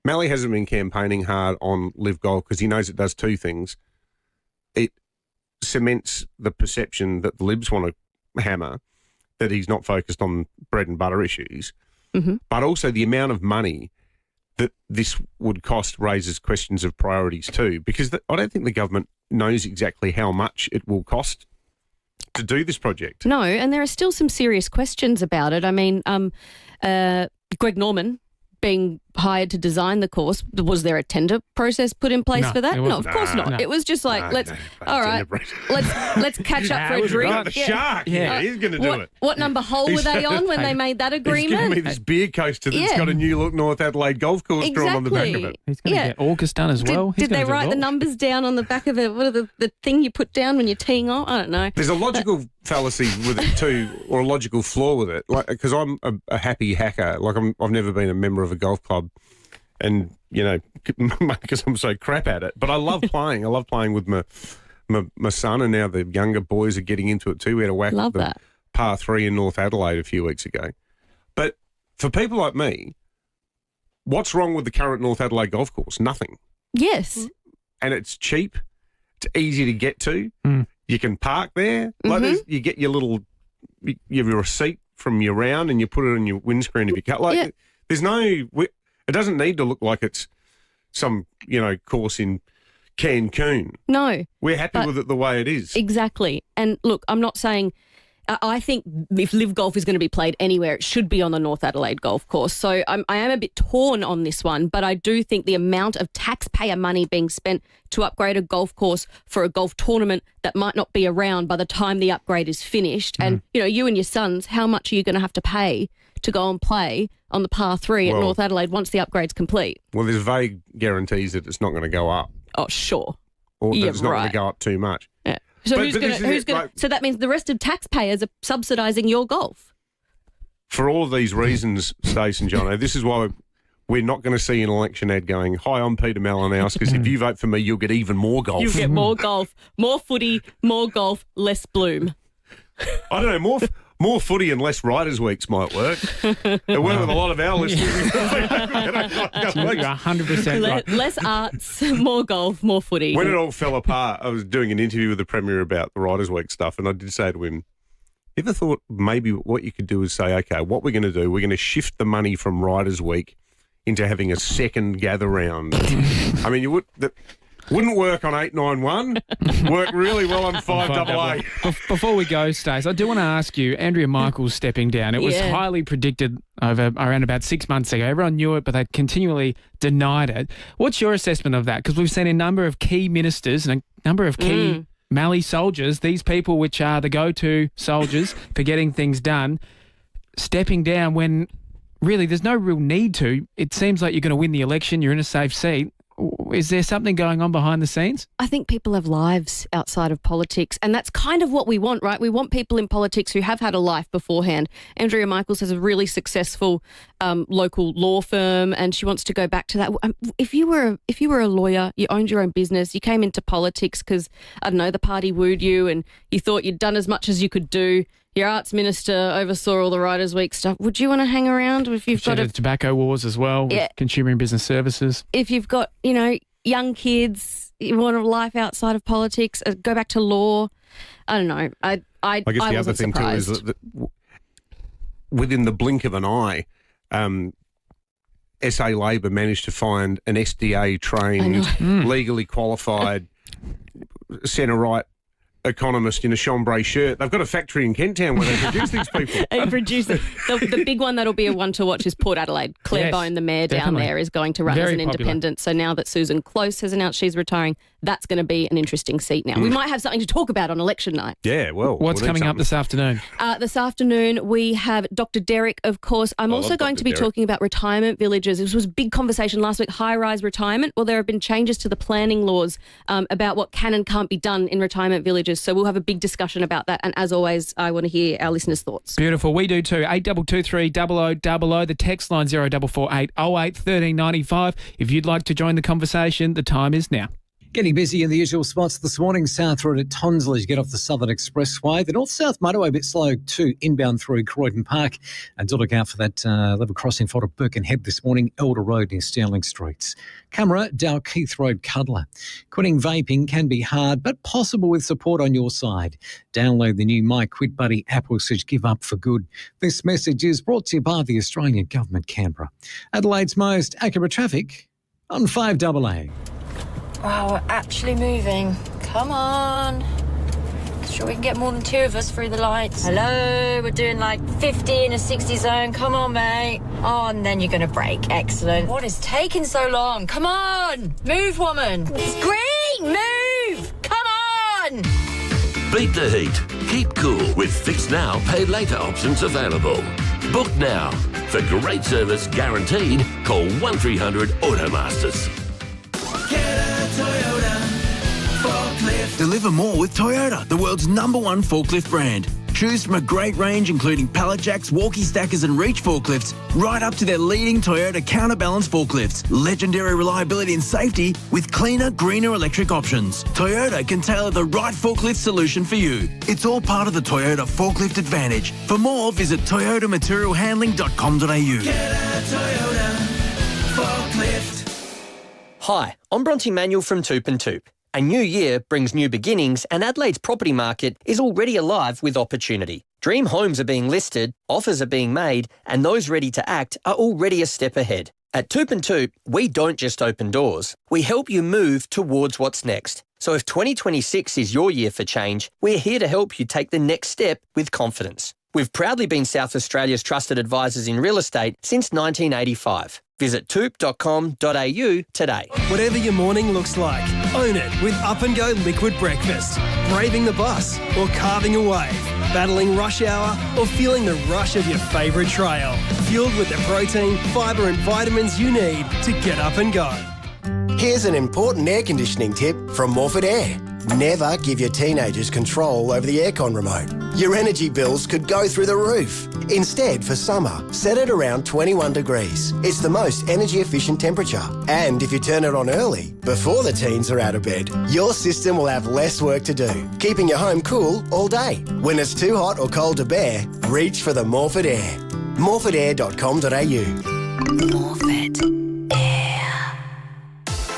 Malley hasn't been campaigning hard on Live Golf because he knows it does two things. It cements the perception that the Libs want to hammer, that he's not focused on bread and butter issues, but also the amount of money that this would cost raises questions of priorities too, because I don't think the government knows exactly how much it will cost to do this project. No, and there are still some serious questions about it. I mean, Greg Norman being hired to design the course, was there a tender process put in place for that? No, of course not. It was just like, let's catch up for a drink. The shark. Yeah, he's going to do it. What number hole were they on when they made that agreement? He's giving me this beer coaster that's got a new look North Adelaide golf course drawn on the back of it. He's going to get August done as well. Did they write the numbers down on the back of it? What are the thing you put down when you're teeing off? I don't know. There's a logical fallacy with it too, or a logical flaw with it. Like, because I'm a happy hacker. Like, I've never been a member of a golf club, and you know, because I'm so crap at it. But I love playing. I love playing with my son, and now the younger boys are getting into it too. We had a whack at the par 3 in North Adelaide a few weeks ago. But for people like me, what's wrong with the current North Adelaide golf course? Nothing. Yes. And it's cheap. It's easy to get to. You can park there. Like you get your you have your receipt from your round and you put it on your windscreen if you cut. Like there's no, it doesn't need to look like it's some, course in Cancun. No. We're happy with it the way it is. Exactly. And look, I'm not saying I think if Live Golf is going to be played anywhere, it should be on the North Adelaide Golf Course. So I am a bit torn on this one, but I do think the amount of taxpayer money being spent to upgrade a golf course for a golf tournament that might not be around by the time the upgrade is finished, and you and your sons, how much are you going to have to pay to go and play on the par 3 at North Adelaide once the upgrade's complete? Well, there's vague guarantees that it's not going to go up. Oh, sure. Or that it's not going to go up too much. Yeah. So who's going to? So that means the rest of taxpayers are subsidising your golf. For all of these reasons, Stace and Jono, this is why we're not going to see an election ad going, "Hi, I'm Peter Malinauskas, because if you vote for me, you'll get even more golf." You'll get more golf, more footy, more golf, less bloom. I don't know, more footy and less Riders' Weeks might work. It worked with a lot of our listeners. You're 100% right. Less arts, more golf, more footy. When it all fell apart, I was doing an interview with the Premier about the Riders' Week stuff, and I did say to him, ever thought maybe what you could do is say, okay, what we're going to do, we're going to shift the money from Riders' Week into having a second gather round. I mean, wouldn't work on 891, work really well on 5AA. Before we go, Stace, I do want to ask you, Andrea Michaels stepping down. It was highly predicted around about 6 months ago. Everyone knew it, but they continually denied it. What's your assessment of that? Because we've seen a number of key ministers and a number of key Mallee soldiers, these people which are the go-to soldiers for getting things done, stepping down when really there's no real need to. It seems like you're going to win the election, you're in a safe seat. Is there something going on behind the scenes? I think people have lives outside of politics, and that's kind of what we want, right? We want people in politics who have had a life beforehand. Andrea Michaels has a really successful local law firm, and she wants to go back to that. If you were a lawyer, you owned your own business, you came into politics because, I don't know, the party wooed you and you thought you'd done as much as you could do. Your arts minister oversaw all the Riders' Week stuff. Would you want to hang around if you've got tobacco wars as well, with consumer and business services? If you've got, young kids, you want a life outside of politics, go back to law. I don't know. I guess the other thing surprised. too is that within the blink of an eye, SA Labor managed to find an SDA-trained, legally qualified centre-right economist in a chambray shirt. They've got a factory in Kent Town where they produce these people. They produce it. The big one that'll be a one to watch is Port Adelaide. Claire Bone, the mayor down there, is going to run as an independent. So now that Susan Close has announced she's retiring, that's going to be an interesting seat now. We might have something to talk about on election night. Yeah, well. What's coming up this afternoon? This afternoon we have Dr. Derek, of course. I'm also going to be talking about retirement villages. This was a big conversation last week, high-rise retirement. Well, there have been changes to the planning laws about what can and can't be done in retirement villages. So we'll have a big discussion about that. And as always, I want to hear our listeners' thoughts. Beautiful. We do too. 8223 0000. The text line 0448 08 1395. If you'd like to join the conversation, the time is now. Getting busy in the usual spots this morning. South Road at Tonsley as you get off the Southern Expressway. The north-south motorway a bit slow too, inbound through Croydon Park. And do look out for that level crossing fault at Birkenhead this morning, Elder Road near Sterling Streets. Camera, Dalkeith Road, Cudler. Quitting vaping can be hard, but possible with support on your side. Download the new My Quit Buddy app or search Give Up for Good. This message is brought to you by the Australian Government, Canberra. Adelaide's most accurate traffic on 5AA. Wow, we're actually moving. Come on. Sure we can get more than two of us through the lights. Hello, we're doing like 50 in a 60 zone. Come on, mate. Oh, and then you're going to brake. Excellent. What is taking so long? Come on. Move, woman. It's green. Move. Come on. Beat the heat. Keep cool with Fix Now, Pay Later options available. Book now. For great service guaranteed, call 1300 Automasters. Deliver more with Toyota, the world's #1 forklift brand. Choose from a great range including pallet jacks, walkie stackers and reach forklifts, right up to their leading Toyota counterbalance forklifts. Legendary reliability and safety with cleaner, greener electric options. Toyota can tailor the right forklift solution for you. It's all part of the Toyota Forklift Advantage. For more, visit toyotamaterialhandling.com.au. Get a Toyota forklift. Hi, I'm Bronte Manuel from Toop and Toop. A new year brings new beginnings and Adelaide's property market is already alive with opportunity. Dream homes are being listed, offers are being made and those ready to act are already a step ahead. At Toop and Toop, we don't just open doors. We help you move towards what's next. So if 2026 is your year for change, we're here to help you take the next step with confidence. We've proudly been South Australia's trusted advisors in real estate since 1985. Visit toop.com.au today. Whatever your morning looks like, own it with Up and Go Liquid Breakfast. Braving the bus or carving a wave, battling rush hour or feeling the rush of your favourite trail. Fueled with the protein, fibre and vitamins you need to get up and go. Here's an important air conditioning tip from Morford Air. Never give your teenagers control over the aircon remote. Your energy bills could go through the roof. Instead, for summer, set it around 21 degrees. It's the most energy efficient temperature. And if you turn it on early, before the teens are out of bed, your system will have less work to do, keeping your home cool all day. When it's too hot or cold to bear, reach for the Morford Air. morfordair.com.au. Morford.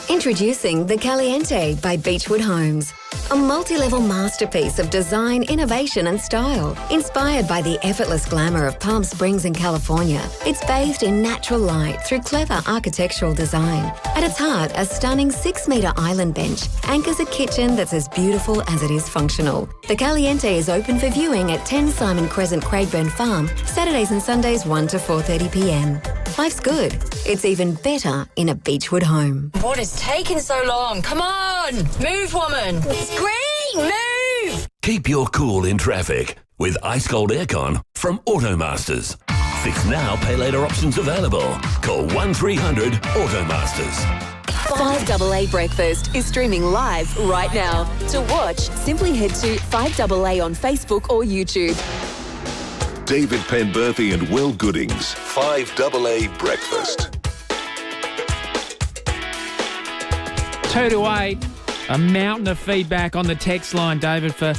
Introducing The Caliente by Beechwood Homes. A multi-level masterpiece of design, innovation and style. Inspired by the effortless glamour of Palm Springs in California, it's bathed in natural light through clever architectural design. At its heart, a stunning 6-metre island bench anchors a kitchen that's as beautiful as it is functional. The Caliente is open for viewing at 10 Simon Crescent, Craigburn Farm, Saturdays and Sundays 1 to 4:30pm. Life's good. It's even better in a Beechwood home. What is taking so long? Come on! Move, woman! Scream! Move! Keep your cool in traffic with ice cold aircon from Automasters. Fix now, pay later options available. Call 1300 Automasters. 5AA Breakfast is streaming live right now. To watch, simply head to 5AA on Facebook or YouTube. David Penberthy and Will Goodings, 5AA Breakfast. 2 to 8. A mountain of feedback on the text line, David, for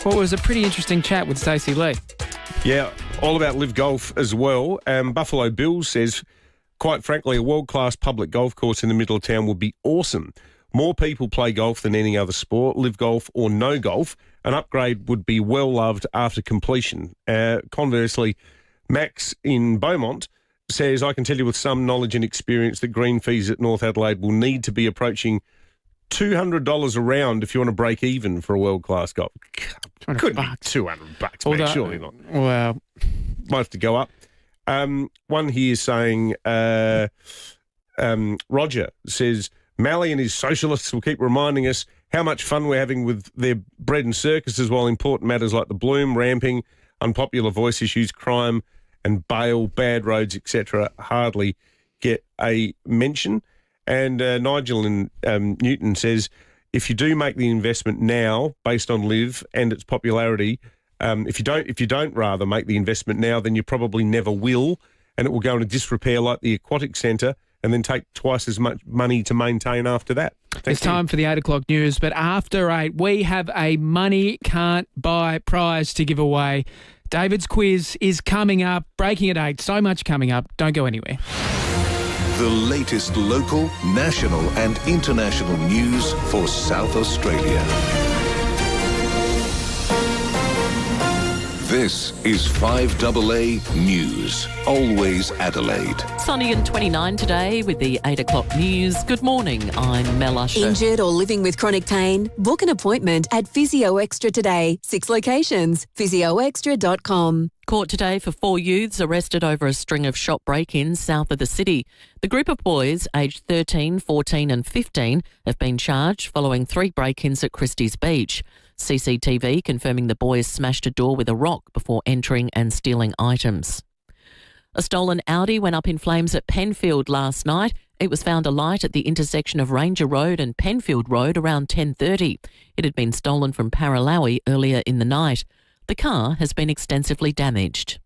what was a pretty interesting chat with Stacey Lee. Yeah, all about live golf as well. Buffalo Bills says, quite frankly, a world-class public golf course in the middle of town would be awesome. More people play golf than any other sport, live golf or no golf. An upgrade would be well loved after completion. Conversely, Max in Beaumont says, I can tell you with some knowledge and experience that green fees at North Adelaide will need to be approaching $200 a round if you want to break even for a world-class golf. Could be $200, mate, surely not. Well, might have to go up. One here saying, Roger says, Malley and his socialists will keep reminding us how much fun we're having with their bread and circuses while important matters like the Bloom, ramping, unpopular voice issues, crime and bail, bad roads, etc. hardly get a mention. And Nigel in Newton says, if you do make the investment now based on live and its popularity, if you don't rather make the investment now, then you probably never will, and it will go into disrepair like the aquatic centre and then take twice as much money to maintain after that. It's time for the 8 o'clock news, but after 8, we have a money can't buy prize to give away. David's quiz is coming up, breaking at 8. So much coming up. Don't go anywhere. The latest local, national and international news for South Australia. This is 5AA News, always Adelaide. Sunny and 29 today with the 8 o'clock news. Good morning, I'm Mel Usher. Injured or living with chronic pain? Book an appointment at Physio Extra today. 6 locations. physioextra.com. Court today for 4 youths arrested over a string of shop break-ins south of the city. The group of boys, aged 13, 14 and 15, have been charged following 3 break-ins at Christie's Beach. CCTV confirming the boys smashed a door with a rock before entering and stealing items. A stolen Audi went up in flames at Penfield last night. It was found alight at the intersection of Ranger Road and Penfield Road around 10:30. It had been stolen from Paralawi earlier in the night. The car has been extensively damaged.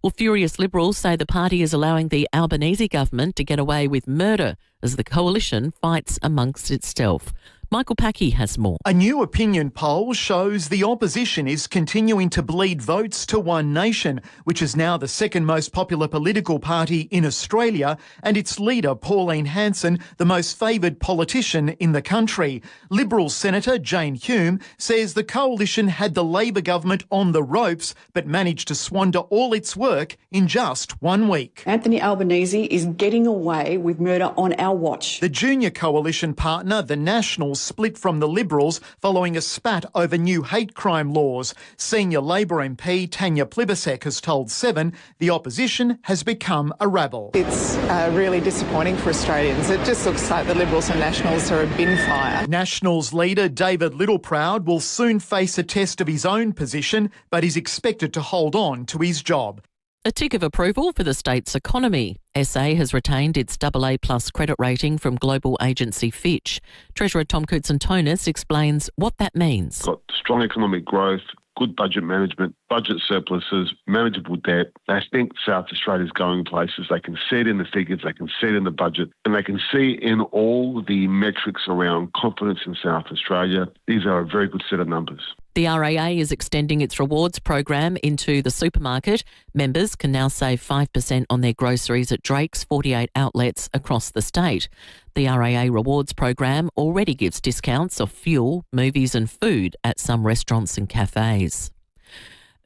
Well, furious Liberals say the party is allowing the Albanese government to get away with murder as the coalition fights amongst itself. Michael Packey has more. A new opinion poll shows the opposition is continuing to bleed votes to One Nation, which is now the second most popular political party in Australia, and its leader, Pauline Hanson, the most favoured politician in the country. Liberal Senator Jane Hume says the coalition had the Labor government on the ropes, but managed to squander all its work in just 1 week. Anthony Albanese is getting away with murder on our watch. The junior coalition partner, the Nationals, split from the Liberals following a spat over new hate crime laws. Senior Labor MP Tanya Plibersek has told Seven the opposition has become a rabble. It's really disappointing for Australians. It just looks like the Liberals and Nationals are a bin fire. Nationals leader David Littleproud will soon face a test of his own position, but is expected to hold on to his job. A tick of approval for the state's economy. SA has retained its AA+ credit rating from global agency Fitch. Treasurer Tom Coutson-Tonis explains what that means. Got strong economic growth, good budget management, budget surpluses, manageable debt. I think South Australia's going places. They can see it in the figures, they can see it in the budget, and they can see in all the metrics around confidence in South Australia. These are a very good set of numbers. The RAA is extending its rewards program into the supermarket. Members can now save 5% on their groceries at Drake's 48 outlets across the state. The RAA rewards program already gives discounts off fuel, movies and food at some restaurants and cafes.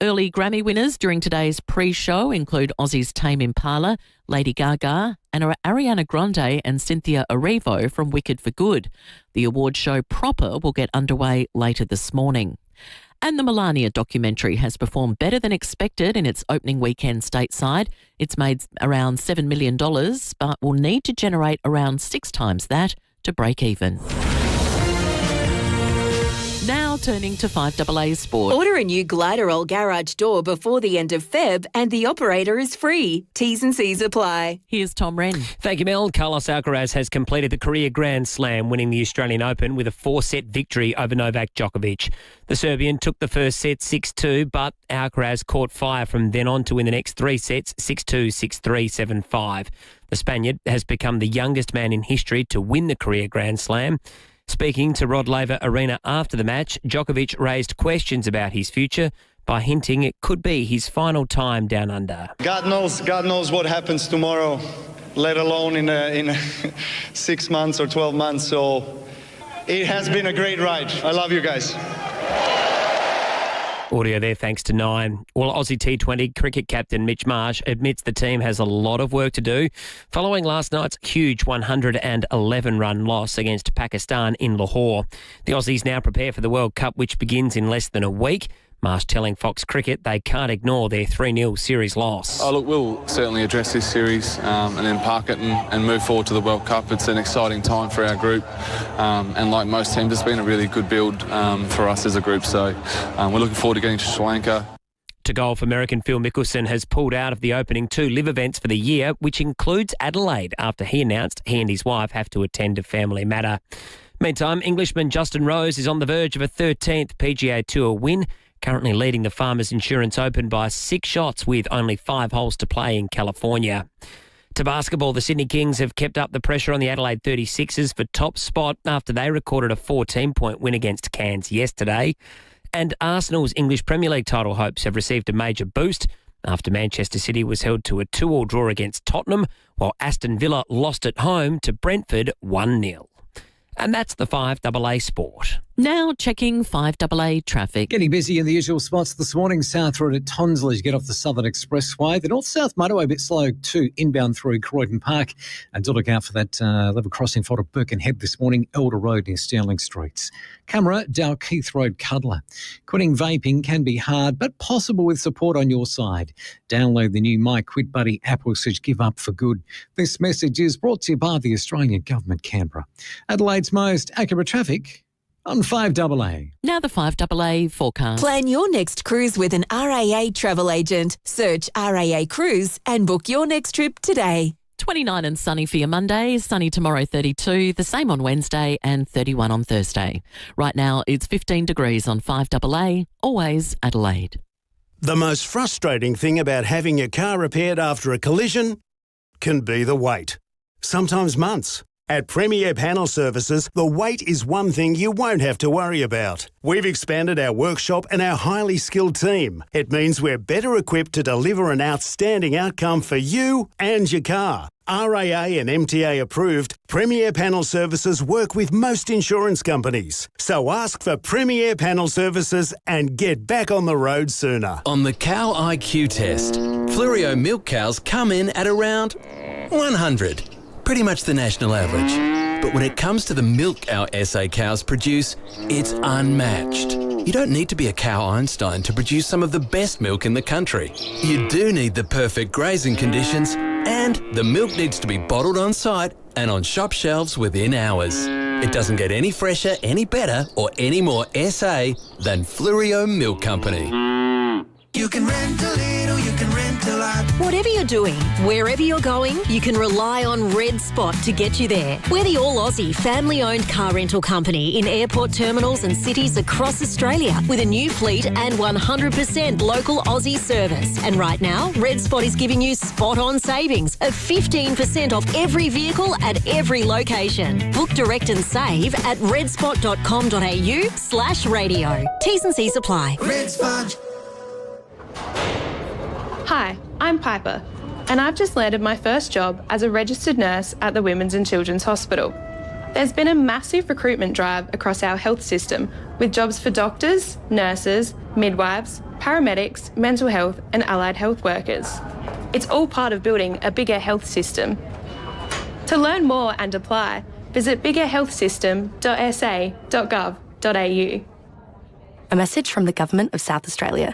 Early Grammy winners during today's pre-show include Aussie's Tame Impala, Lady Gaga and Ariana Grande and Cynthia Erivo from Wicked for Good. The award show proper will get underway later this morning. And the Melania documentary has performed better than expected in its opening weekend stateside. It's made around $7 million, but will need to generate around 6 times that to break even. Now turning to 5AA Sport. Order a new Gliderol garage door before the end of Feb and the operator is free. T's and C's apply. Here's Tom Wren. Thank you, Mel. Carlos Alcaraz has completed the career Grand Slam, winning the Australian Open with a 4-set victory over Novak Djokovic. The Serbian took the first set 6-2, but Alcaraz caught fire from then on to win the next 3 sets 6-2, 6-3, 7-5. The Spaniard has become the youngest man in history to win the career Grand Slam. Speaking to Rod Laver Arena after the match, Djokovic raised questions about his future by hinting it could be his final time down under. God knows what happens tomorrow, let alone in 6 months or 12 months. So it has been a great ride. I love you guys. Audio there thanks to Nine. Well, Aussie T20 cricket captain Mitch Marsh admits the team has a lot of work to do following last night's huge 111-run loss against Pakistan in Lahore. The Aussies now prepare for the World Cup, which begins in less than a week. Marsh telling Fox Cricket they can't ignore their 3-0 series loss. Oh, look, we'll certainly address this series and then park it and move forward to the World Cup. It's an exciting time for our group and like most teams, it's been a really good build for us as a group. So we're looking forward to getting to Sri Lanka. To golf, American Phil Mickelson has pulled out of the opening 2 live events for the year, which includes Adelaide, after he announced he and his wife have to attend a family matter. Meantime, Englishman Justin Rose is on the verge of a 13th PGA Tour win, currently leading the Farmers Insurance Open by 6 shots with only 5 holes to play in California. To basketball, the Sydney Kings have kept up the pressure on the Adelaide 36ers for top spot after they recorded a 14-point win against Cairns yesterday. And Arsenal's English Premier League title hopes have received a major boost after Manchester City was held to a 2-2 draw against Tottenham, while Aston Villa lost at home to Brentford 1-0. And that's the 5AA Sport. Now checking 5AA traffic. Getting busy in the usual spots this morning. South Road at Tonsley as you get off the Southern Expressway. The North-South motorway a bit slow too, inbound through Croydon Park. And do look out for that level crossing fault at Birkenhead this morning, Elder Road near Sterling Streets. Camera, Dalkeith Road, Cudler. Quitting vaping can be hard, but possible with support on your side. Download the new My Quit Buddy app or search Give Up for Good. This message is brought to you by the Australian Government, Canberra. Adelaide's most accurate traffic on 5AA. Now the 5AA forecast. Plan your next cruise with an RAA travel agent. Search RAA Cruise and book your next trip today. 29 and sunny for your Monday, sunny tomorrow 32, the same on Wednesday and 31 on Thursday. Right now it's 15 degrees on 5AA, always Adelaide. The most frustrating thing about having your car repaired after a collision can be the wait. Sometimes months, At FIVEAA Panel Services, the wait is one thing you won't have to worry about. We've expanded our workshop and our highly skilled team. It means we're better equipped to deliver an outstanding outcome for you and your car. RAA and MTA approved, FIVEAA Panel Services work with most insurance companies. So ask for FIVEAA Panel Services and get back on the road sooner. On the Cow IQ test, Fluorio milk cows come in at around 100. Pretty much the national average. But when it comes to the milk our SA cows produce, it's unmatched. You don't need to be a cow Einstein to produce some of the best milk in the country. You do need the perfect grazing conditions, and the milk needs to be bottled on site and on shop shelves within hours. It doesn't get any fresher, any better, or any more SA than Fluorio Milk Company. You can rent a little, you can rent a lot. Whatever you're doing, wherever you're going, you can rely on Red Spot to get you there. We're the all-Aussie, family-owned car rental company in airport terminals and cities across Australia with a new fleet and 100% local Aussie service. And right now, Red Spot is giving you spot-on savings of 15% off every vehicle at every location. Book direct and save at redspot.com.au/radio. T's and C's apply. Red Spot. Hi, I'm Piper, and I've just landed my first job as a registered nurse at the Women's and Children's Hospital. There's been a massive recruitment drive across our health system with jobs for doctors, nurses, midwives, paramedics, mental health and allied health workers. It's all part of building a bigger health system. To learn more and apply, visit biggerhealthsystem.sa.gov.au. A message from the Government of South Australia.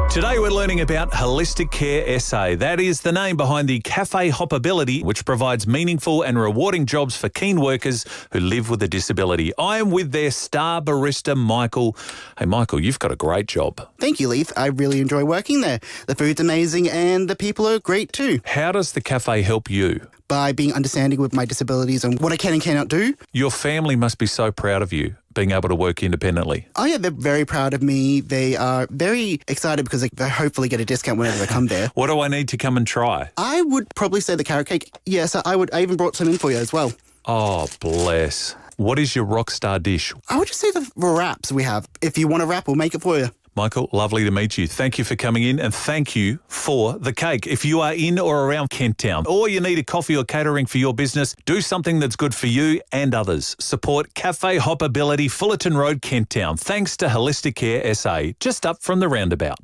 Today we're learning about Holistic Care SA. That is the name behind the Cafe Hopability, which provides meaningful and rewarding jobs for keen workers who live with a disability. I am with their star barista, Michael. Hey, Michael, you've got a great job. Thank you, Leith. I really enjoy working there. The food's amazing and the people are great too. How does the cafe help you? By being understanding with my disabilities and what I can and cannot do. Your family must be so proud of you, being able to work independently. Oh yeah, they're very proud of me. They are very excited because they hopefully get a discount whenever they come there. What do I need to come and try? I would probably say the carrot cake. Yes, I even brought some in for you as well. Oh, bless. What is your rock star dish? I would just say the wraps we have. If you want a wrap, we'll make it for you. Michael, lovely to meet you. Thank you for coming in and thank you for the cake. If you are in or around Kent Town or you need a coffee or catering for your business, do something that's good for you and others. Support Cafe Hopability, Fullerton Road, Kent Town. Thanks to Holistic Care SA, just up from the roundabout.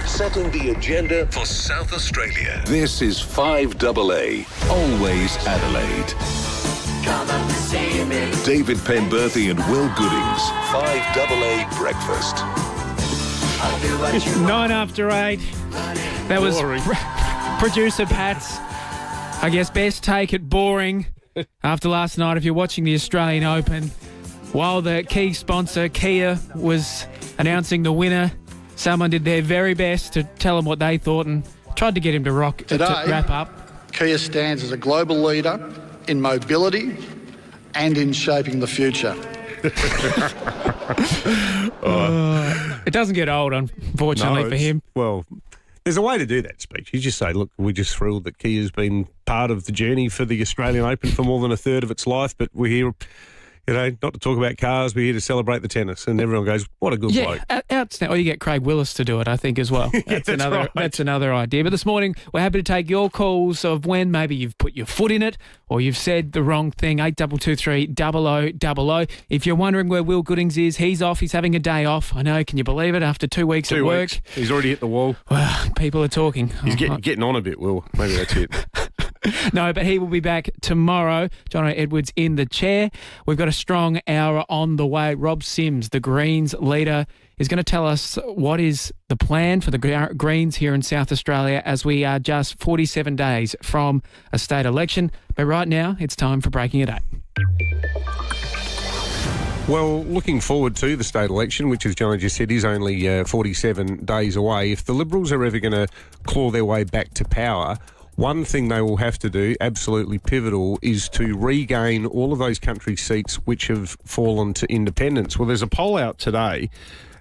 Setting the agenda for South Australia. This is 5AA, always Adelaide. Come up to see me. David Penberthy and Will Goodings, 5AA Breakfast. 9 after 8. That was producer Pat's, I guess, best take at boring after last night. If you're watching the Australian Open, while the key sponsor, Kia, was announcing the winner, someone did their very best to tell him what they thought and tried to get him to wrap up. Kia stands as a global leader in mobility and in shaping the future. It doesn't get old, unfortunately, for him. Well, there's a way to do that speech. You just say, look, we're just thrilled that Kia's been part of the journey for the Australian Open for more than a third of its life, but we're here, not to talk about cars, we're here to celebrate the tennis. And everyone goes, what a good bloke. Outstanding. Or you get Craig Willis to do it, I think, as well. That's another idea. But this morning, we're happy to take your calls of when maybe you've put your foot in it or you've said the wrong thing. 8223 0000. If you're wondering where Will Goodings is, he's off. He's having a day off. I know. Can you believe it? After 2 weeks at work. He's already hit the wall. Well, people are talking. He's getting on a bit, Will. Maybe that's it. No, but he will be back tomorrow. Jono Edwards in the chair. We've got a strong hour on the way. Rob Sims, the Greens leader, is going to tell us what is the plan for the Greens here in South Australia as we are just 47 days from a state election. But right now, it's time for Breaking It Up. Well, looking forward to the state election, which, as John just said, is only 47 days away. If the Liberals are ever going to claw their way back to power, one thing they will have to do, absolutely pivotal, is to regain all of those country seats which have fallen to independents. Well, there's a poll out today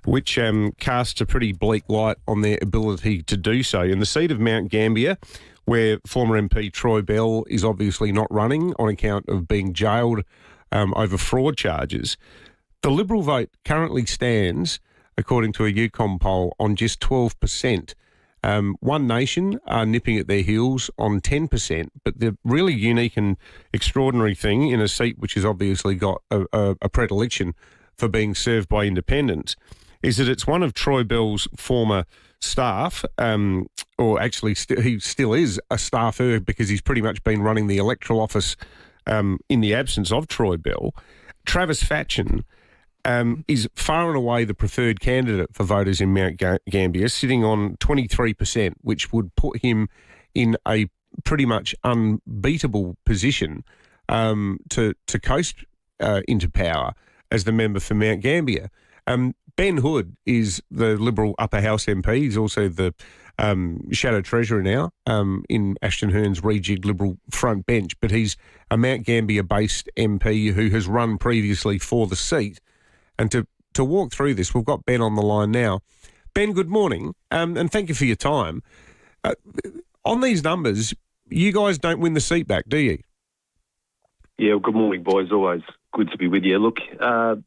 which casts a pretty bleak light on their ability to do so. In the seat of Mount Gambier, where former MP Troy Bell is obviously not running on account of being jailed over fraud charges. The Liberal vote currently stands, according to a UCOM poll, on just 12%. One Nation are nipping at their heels on 10%, but the really unique and extraordinary thing in a seat which has obviously got a predilection for being served by independents is that it's one of Troy Bell's former staff, or actually he still is a staffer because he's pretty much been running the electoral office in the absence of Troy Bell. Travis Fatchen is far and away the preferred candidate for voters in Mount Gambier, sitting on 23%, which would put him in a pretty much unbeatable position to coast into power as the member for Mount Gambier. Ben Hood is the Liberal Upper House MP. He's also the Shadow Treasurer now in Ashton Hearn's rejigged Liberal front bench, but he's a Mount Gambier-based MP who has run previously for the seat. And to walk through this, we've got Ben on the line now. Ben, good morning, and thank you for your time. On these numbers, you guys don't win the seat back, do you? Yeah, well, good morning, boys. Always good to be with you. Look,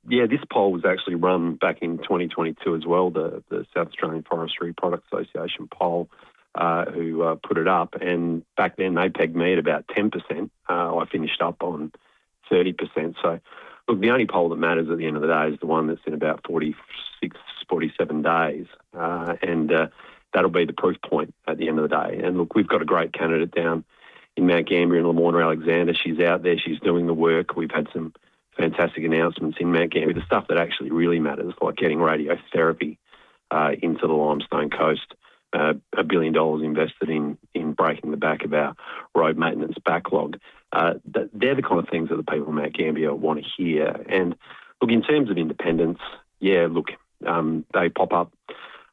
this poll was actually run back in 2022 as well, the South Australian Forestry Products Association poll, who put it up. And back then they pegged me at about 10%. I finished up on 30%. So, look, the only poll that matters at the end of the day is the one that's in about 46, 47 days. And that'll be the proof point at the end of the day. And, look, we've got a great candidate down in Mount Gambier and Lamorna Alexander. She's out there. She's doing the work. We've had some fantastic announcements in Mount Gambier, the stuff that actually really matters, like getting radiotherapy into the Limestone Coast, $1 billion invested in breaking the back of our road maintenance backlog. They're the kind of things that the people of Mount Gambier want to hear. And, look, in terms of independence, they pop up.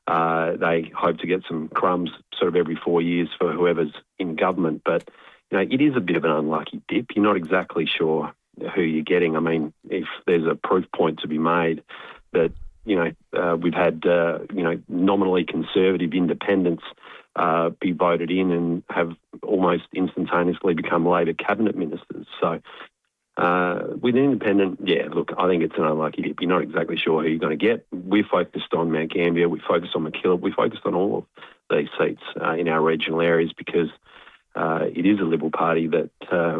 They hope to get some crumbs sort of every 4 years for whoever's in government. But, it is a bit of an unlucky dip. You're not exactly sure who you're getting. I mean, if there's a proof point to be made that, we've had, nominally conservative independents be voted in and have almost instantaneously become Labor cabinet ministers. So with independent, I think it's an unlucky dip. You're not exactly sure who you're going to get. We're focused on Mount Gambier. We focused on McKillop. We focused on all of these seats in our regional areas because it is a Liberal Party that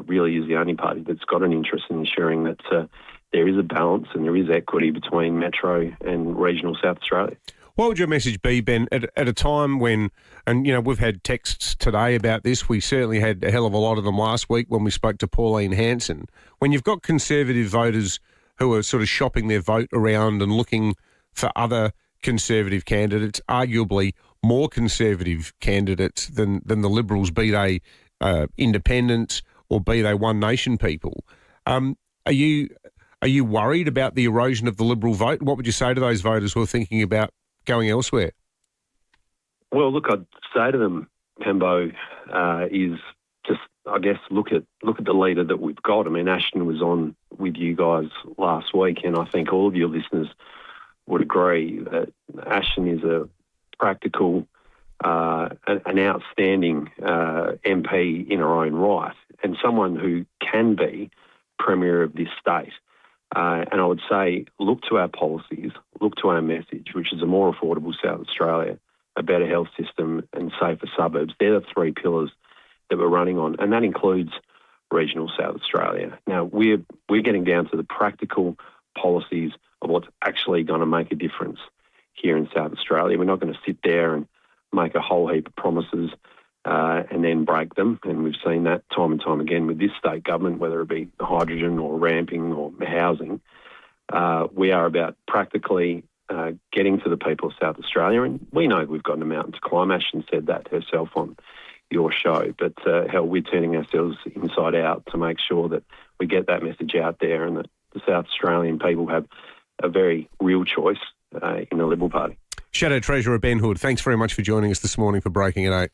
really is the only party that's got an interest in ensuring that there is a balance and there is equity between metro and regional South Australia. What would your message be, Ben, at a time when, and we've had texts today about this, we certainly had a hell of a lot of them last week when we spoke to Pauline Hanson, when you've got Conservative voters who are sort of shopping their vote around and looking for other Conservative candidates, arguably more Conservative candidates than the Liberals, be they independents or be they One Nation people. Are you worried about the erosion of the Liberal vote? What would you say to those voters who are thinking about going elsewhere? Well, look, I'd say to them, Pembo, is just, I guess, look at the leader that we've got. I mean, Ashton was on with you guys last week, and I think all of your listeners would agree that Ashton is a practical, an outstanding MP in her own right, and someone who can be Premier of this state. And I would say, look to our policies, look to our message, which is a more affordable South Australia, a better health system and safer suburbs. They're the three pillars that we're running on, and that includes regional South Australia. Now, we're getting down to the practical policies of what's actually going to make a difference here in South Australia. We're not going to sit there and make a whole heap of promises and then break them. And we've seen that time and time again with this state government, whether it be hydrogen or ramping or housing. We are about practically getting to the people of South Australia. And we know we've got a mountain to climb. Ashton said that herself on your show. But we're turning ourselves inside out to make sure that we get that message out there and that the South Australian people have a very real choice in the Liberal Party. Shadow Treasurer Ben Hood, thanks very much for joining us this morning for Breaking at 8.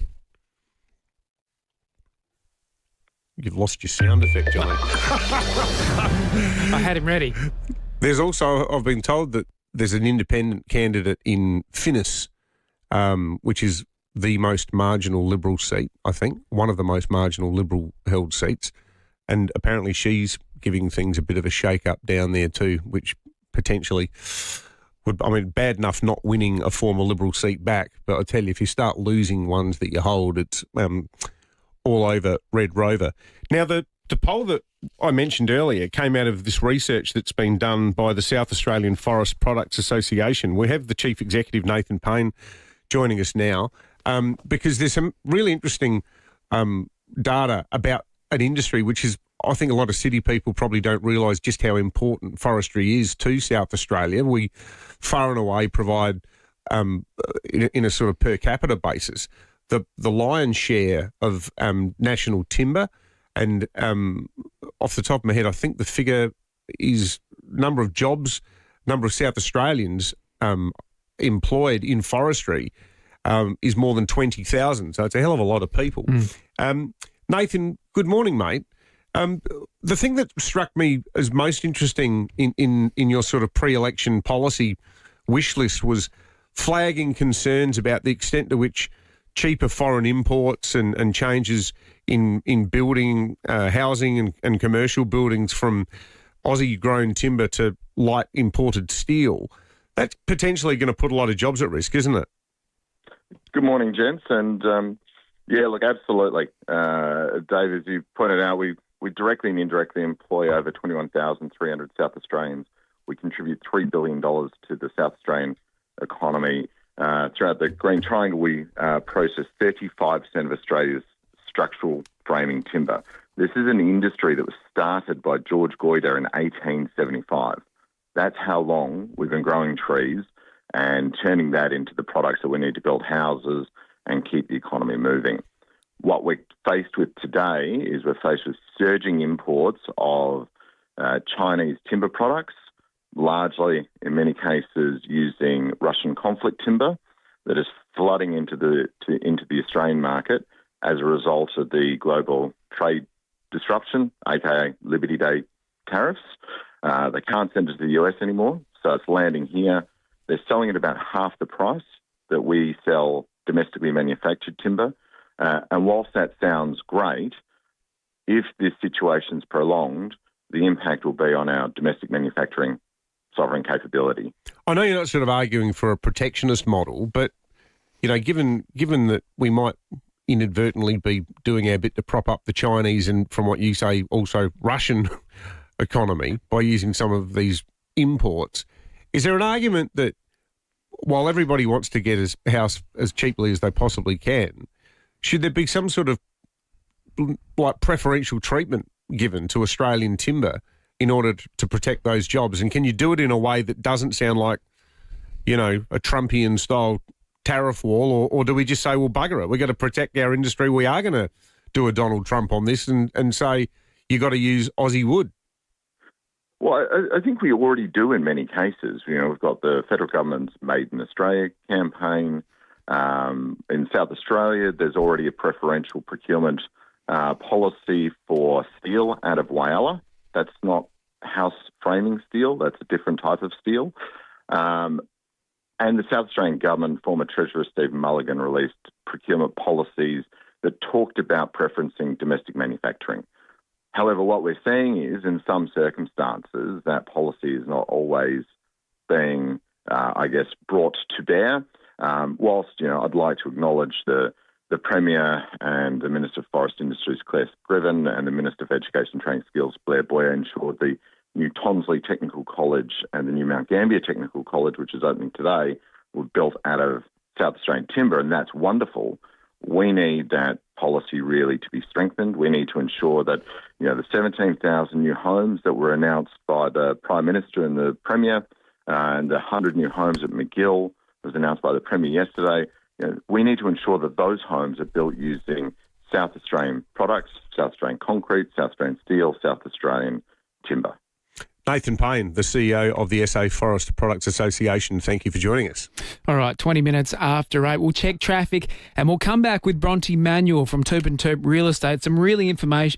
You've lost your sound effect, Johnny. I had him ready. There's also, I've been told that there's an independent candidate in Finnis, which is the most marginal Liberal seat, I think, one of the most marginal Liberal-held seats, and apparently she's giving things a bit of a shake-up down there too, which potentially would, I mean, bad enough not winning a former Liberal seat back, but I tell you, if you start losing ones that you hold, it's all over Red Rover. Now, the poll that I mentioned earlier came out of this research that's been done by the South Australian Forest Products Association. We have the Chief Executive, Nathan Payne, joining us now because there's some really interesting data about an industry which is, I think a lot of city people probably don't realise just how important forestry is to South Australia. We far and away provide, in a sort of per capita basis, the lion's share of national timber. And off the top of my head, I think the figure is number of jobs, number of South Australians employed in forestry is more than 20,000. So it's a hell of a lot of people. Nathan, good morning, mate. The thing that struck me as most interesting in your sort of pre-election policy wish list was flagging concerns about the extent to which cheaper foreign imports and changes in building, housing and commercial buildings from Aussie-grown timber to light imported steel, that's potentially going to put a lot of jobs at risk, isn't it? Good morning, gents. And yeah, look, absolutely. Dave, as you pointed out, we directly and indirectly employ over 21,300 South Australians. We contribute $3 billion to the South Australian economy. Throughout the Green Triangle, we process 35% of Australia's structural framing timber. This is an industry that was started by George Goyder in 1875. That's how long we've been growing trees and turning that into the products that we need to build houses and keep the economy moving. What we're faced with today is we're faced with surging imports of Chinese timber products, largely, in many cases, using Russian conflict timber that is flooding into the Australian market as a result of the global trade disruption, aka Liberty Day tariffs. They can't send it to the US anymore, so it's landing here. They're selling at about half the price that we sell domestically manufactured timber. And whilst that sounds great, if this situation's prolonged, the impact will be on our domestic manufacturing sovereign capability. I know you're not sort of arguing for a protectionist model, but you know, given that we might inadvertently be doing our bit to prop up the Chinese and, from what you say, also Russian economy by using some of these imports, is there an argument that while everybody wants to get his house as cheaply as they possibly can, should there be some sort of like preferential treatment given to Australian timber in order to protect those jobs? And can you do it in a way that doesn't sound like, you know, a Trumpian-style tariff wall, or do we just say, well, bugger it, we've got to protect our industry, we are going to do a Donald Trump on this and say you got to use Aussie wood? Well, I think we already do in many cases. You know, we've got the federal government's Made in Australia campaign. In South Australia, there's already a preferential procurement policy for steel out of Whyalla. That's not house framing steel. That's a different type of steel. And the South Australian government, former Treasurer Stephen Mulligan, released procurement policies that talked about preferencing domestic manufacturing. However, what we're seeing is, in some circumstances, that policy is not always being, brought to bear. Whilst, you know, I'd like to acknowledge the Premier and the Minister of Forest Industries, Claire Scriven, and the Minister of Education, Training Skills, Blair Boyer, ensured the new Tonsley Technical College and the new Mount Gambier Technical College, which is opening today, were built out of South Australian timber, and that's wonderful. We need that policy really to be strengthened. We need to ensure that, you know, the 17,000 new homes that were announced by the Prime Minister and the Premier, and the 100 new homes at McGill was announced by the Premier yesterday. You know, we need to ensure that those homes are built using South Australian products, South Australian concrete, South Australian steel, South Australian timber. Nathan Payne, the CEO of the SA Forest Products Association, thank you for joining us. All right, 20 minutes after 8. We'll check traffic and we'll come back with Bronte Manuel from Toop and Toop Real Estate. Some really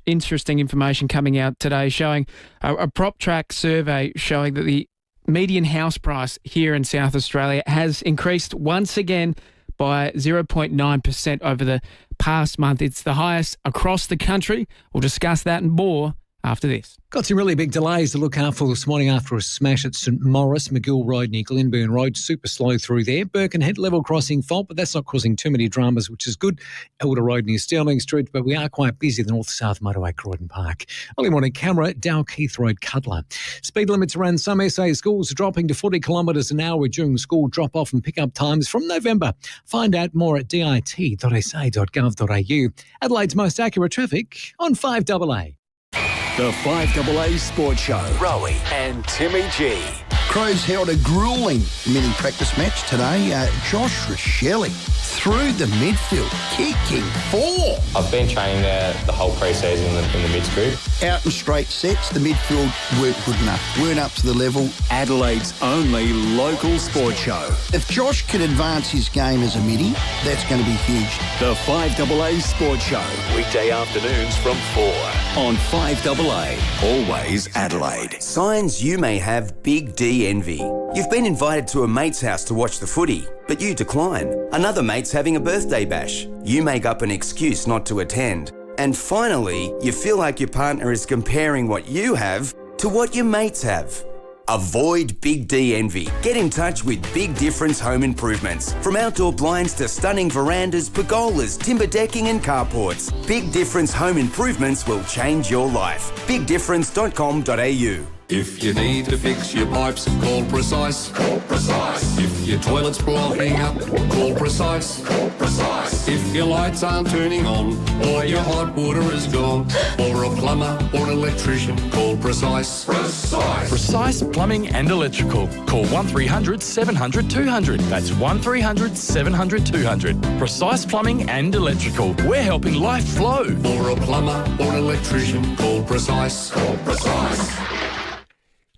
interesting information coming out today showing a prop track survey showing that the median house price here in South Australia has increased once again by 0.9% over the past month. It's the highest across the country. We'll discuss that and more after this. Got some really big delays to look out for this morning after a smash at St Maurice, McGill Road near Glenburn Road. Super slow through there. Birkenhead level crossing fault, but that's not causing too many dramas, which is good. Elder Road near Stirling Street, but we are quite busy, the north-south motorway, Croydon Park. Early morning camera, Dalkeith Road, Cutler. Speed limits around some SA schools are dropping to 40 kilometres an hour during school drop-off and pick-up times from November. Find out more at dit.sa.gov.au. Adelaide's most accurate traffic on 5AA. The 5AA Sports Show. Rowie and Timmy G. Crows held a gruelling mini-practice match today. Josh Rochelle through the midfield, kicking 4. I've been training there the whole pre-season in the mids group. Out in straight sets, the midfield weren't good enough, weren't up to the level. Adelaide's only local sports show. If Josh can advance his game as a midi, that's going to be huge. The 5AA Sports Show. Weekday afternoons from 4 on 5AA. Always Adelaide. Signs you may have big D envy. You've been invited to a mate's house to watch the footy, but you decline. Another mate's having a birthday bash. You make up an excuse not to attend. And finally, you feel like your partner is comparing what you have to what your mates have. Avoid Big D envy. Get in touch with Big Difference Home Improvements. From outdoor blinds to stunning verandas, pergolas, timber decking and carports. Big Difference Home Improvements will change your life. BigDifference.com.au. If you need to fix your pipes, call Precise. Call Precise. If your toilet's blocking up, call Precise. Call Precise. If your lights aren't turning on, or your hot water is gone, or a plumber or an electrician, call Precise. Precise. Precise Plumbing and Electrical. Call 1300 700 200. That's 1300 700 200. Precise Plumbing and Electrical. We're helping life flow. Or a plumber or an electrician, call Precise. Call Precise.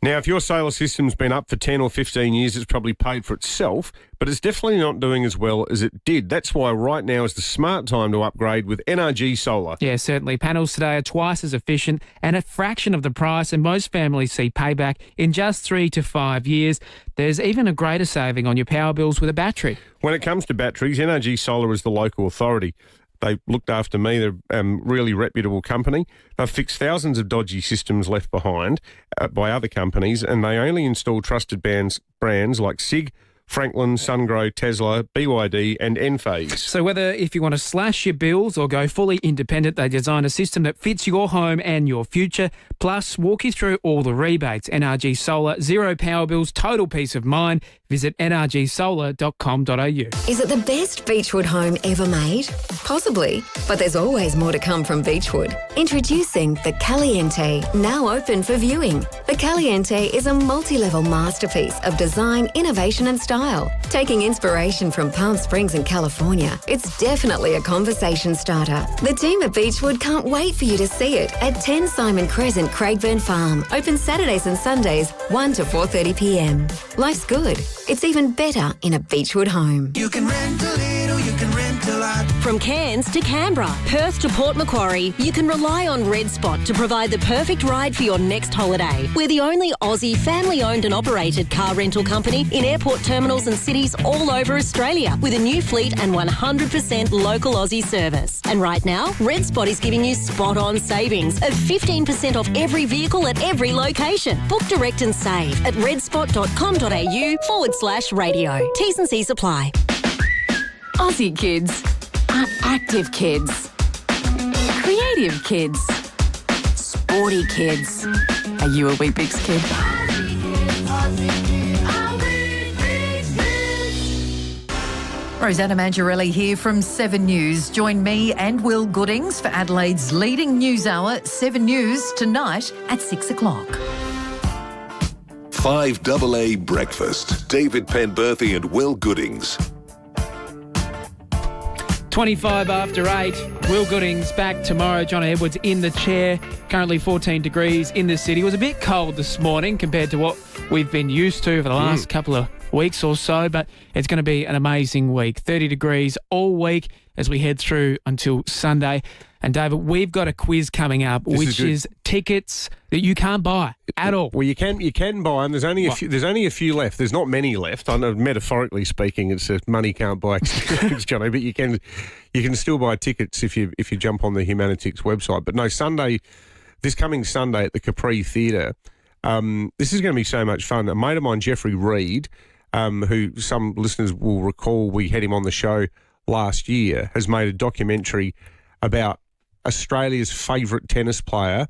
Now, if your solar system's been up for 10 or 15 years, it's probably paid for itself, but it's definitely not doing as well as it did. That's why right now is the smart time to upgrade with NRG Solar. Yeah, certainly. Panels today are twice as efficient and a fraction of the price, and most families see payback in just 3 to 5 years. There's even a greater saving on your power bills with a battery. When it comes to batteries, NRG Solar is the local authority. They looked after me. They're a really reputable company. They've fixed thousands of dodgy systems left behind by other companies, and they only install trusted brands like SIG, Franklin, Sungrow, Tesla, BYD and Enphase. So whether if you want to slash your bills or go fully independent, they design a system that fits your home and your future, plus walk you through all the rebates. NRG Solar, zero power bills, total peace of mind. Visit nrgsolar.com.au. Is it the best Beechwood home ever made? Possibly, but there's always more to come from Beechwood. Introducing the Caliente, now open for viewing. The Caliente is a multi-level masterpiece of design, innovation and style. Taking inspiration from Palm Springs and California, it's definitely a conversation starter. The team at Beechwood can't wait for you to see it at 10 Simon Crescent, Craigburn Farm. Open Saturdays and Sundays, 1 to 4:30 p.m. Life's good. It's even better in a Beechwood home. You can rent a little, you can rent a lot. From Cairns to Canberra, Perth to Port Macquarie, you can rely on Red Spot to provide the perfect ride for your next holiday. We're the only Aussie family-owned and operated car rental company in airport terminals and cities all over Australia with a new fleet and 100% local Aussie service. And right now, Red Spot is giving you spot-on savings of 15% off every vehicle at every location. Book direct and save at redspot.com.au/radio. T's and C's apply. Aussie kids are active kids, creative kids, sporty kids. Are you a Weet-Bix kid? Rosanna Mangiarelli here from 7 News. Join me and Will Goodings for Adelaide's leading news hour, 7 News, tonight at 6 o'clock. 5AA Breakfast. David Penberthy and Will Goodings. 25 after 8. Will Goodings back tomorrow. John Edwards in the chair. Currently 14 degrees in the city. It was a bit cold this morning compared to what we've been used to for the last couple of weeks or so, but it's going to be an amazing week. 30 degrees all week. as we head through until Sunday. And David, we've got a quiz coming up, which is tickets that you can't buy at all. Well, you can buy them. There's only a few left. There's not many left. I know, metaphorically speaking, it's money can't buy experience, Johnny. But you can still buy tickets if you jump on the Humanitix website. But no, this coming Sunday at the Capri Theatre, this is going to be so much fun. A mate of mine, Jeffrey Reed, who some listeners will recall, we had him on the show last year, has made a documentary about Australia's favourite tennis player,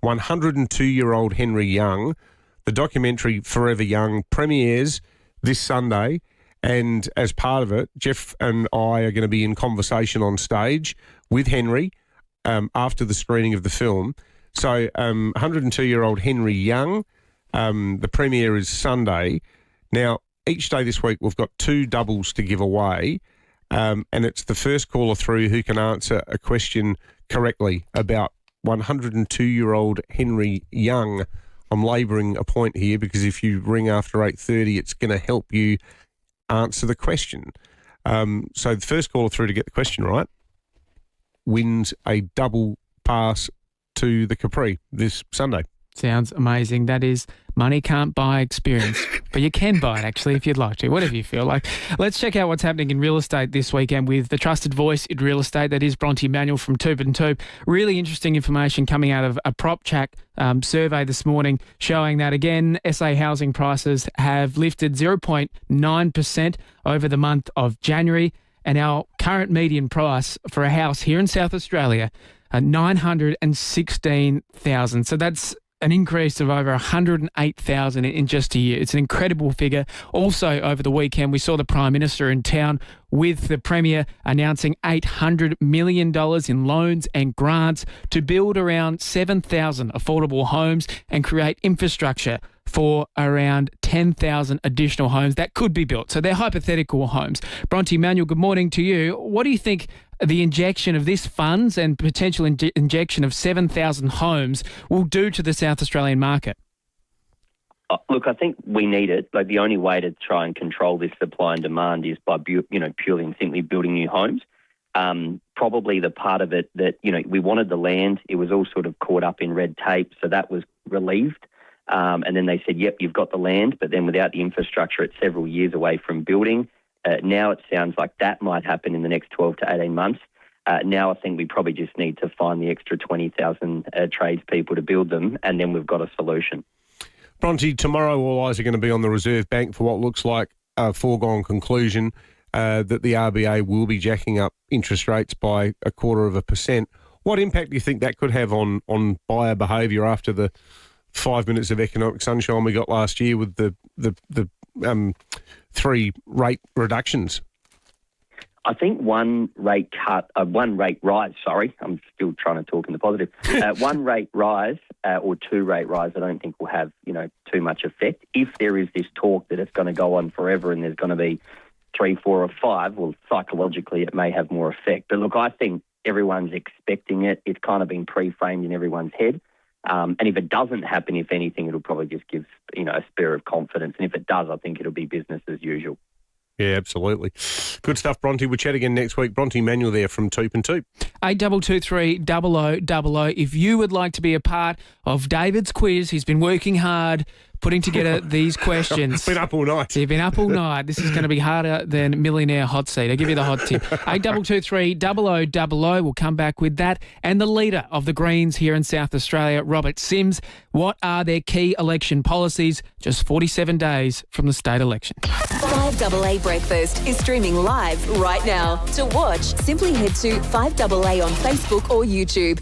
102-year-old Henry Young. The documentary Forever Young premieres this Sunday, and as part of it, Jeff and I are going to be in conversation on stage with Henry after the screening of the film. So 102-year-old Henry Young, the premiere is Sunday. Now, each day this week we've got 2 doubles to give away, and it's the first caller through who can answer a question correctly about 102-year-old Henry Young. I'm labouring a point here because if you ring after 8:30, it's going to help you answer the question. So the first caller through to get the question right wins a double pass to the Capri this Sunday. Sounds amazing. That is money can't buy experience, but you can buy it actually if you'd like to, whatever you feel like. Let's check out what's happening in real estate this weekend with the trusted voice in real estate. That is Bronte Manuel from Toop and Toop. Really interesting information coming out of a PropChack survey this morning showing that, again, SA housing prices have lifted 0.9% over the month of January, and our current median price for a house here in South Australia, $916,000. So that's an increase of over 108,000 in just a year. It's an incredible figure. Also, over the weekend, we saw the Prime Minister in town with the Premier announcing $800 million in loans and grants to build around 7,000 affordable homes and create infrastructure for around 10,000 additional homes that could be built. So they're hypothetical homes. Bronte Manuel, good morning to you. What do you think the injection of this funds and potential injection of 7,000 homes will do to the South Australian market? Look, I think we need it. Like, the only way to try and control this supply and demand is by, purely and simply building new homes. Probably the part of it that, we wanted the land. It was all sort of caught up in red tape, so that was relieved. And then they said, yep, you've got the land, but then without the infrastructure, it's several years away from building. Now it sounds like that might happen in the next 12 to 18 months. Now I think we probably just need to find the extra 20,000 tradespeople to build them, and then we've got a solution. Bronte, tomorrow all eyes are going to be on the Reserve Bank for what looks like a foregone conclusion that the RBA will be jacking up interest rates by 0.25%. What impact do you think that could have on buyer behaviour after the 5 minutes of economic sunshine we got last year with the 3 rate reductions? I think one rate rise, I'm still trying to talk in the positive. One rate rise or 2 rate rise, I don't think will have, too much effect. If there is this talk that it's going to go on forever and there's going to be 3, 4 or 5, well, psychologically it may have more effect. But look, I think everyone's expecting it. It's kind of been pre-framed in everyone's head. And if it doesn't happen, if anything, it'll probably just give, a spur of confidence. And if it does, I think it'll be business as usual. Yeah, absolutely. Good stuff, Bronte. We'll chat again next week. Bronte Manuel there from Toop and Toop. 8223 0000. If you would like to be a part of David's quiz, he's been working hard putting together these questions. Been up all night. You've been up all night. This is going to be harder than Millionaire Hot Seat. I'll give you the hot tip. 8223 0000. We'll come back with that. And the leader of the Greens here in South Australia, Robert Sims. What are their key election policies just 47 days from the state election? 5AA Breakfast is streaming live right now. To watch, simply head to 5AA on Facebook or YouTube.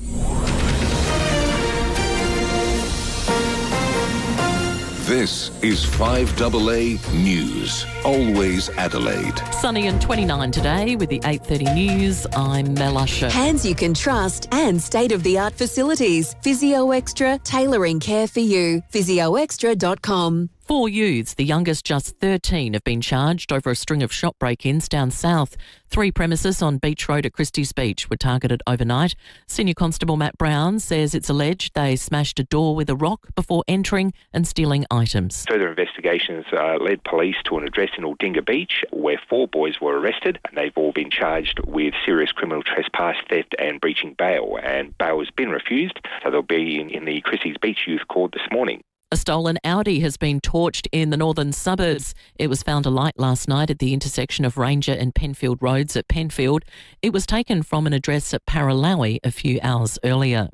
This is 5AA News. Always Adelaide. Sunny and 29 today with the 8:30 news. I'm Mel Usher. Hands you can trust and state-of-the-art facilities. Physio Extra, tailoring care for you. PhysioExtra.com. 4 youths, the youngest just 13, have been charged over a string of shop break-ins down south. 3 premises on Beach Road at Christie's Beach were targeted overnight. Senior Constable Matt Brown says it's alleged they smashed a door with a rock before entering and stealing items. Further investigations led police to an address in Aldinga Beach where 4 boys were arrested, and they've all been charged with serious criminal trespass, theft and breaching bail. And bail has been refused, so they'll be in the Christie's Beach Youth Court this morning. A stolen Audi has been torched in the northern suburbs. It was found alight last night at the intersection of Ranger and Penfield Roads at Penfield. It was taken from an address at Paralawi a few hours earlier.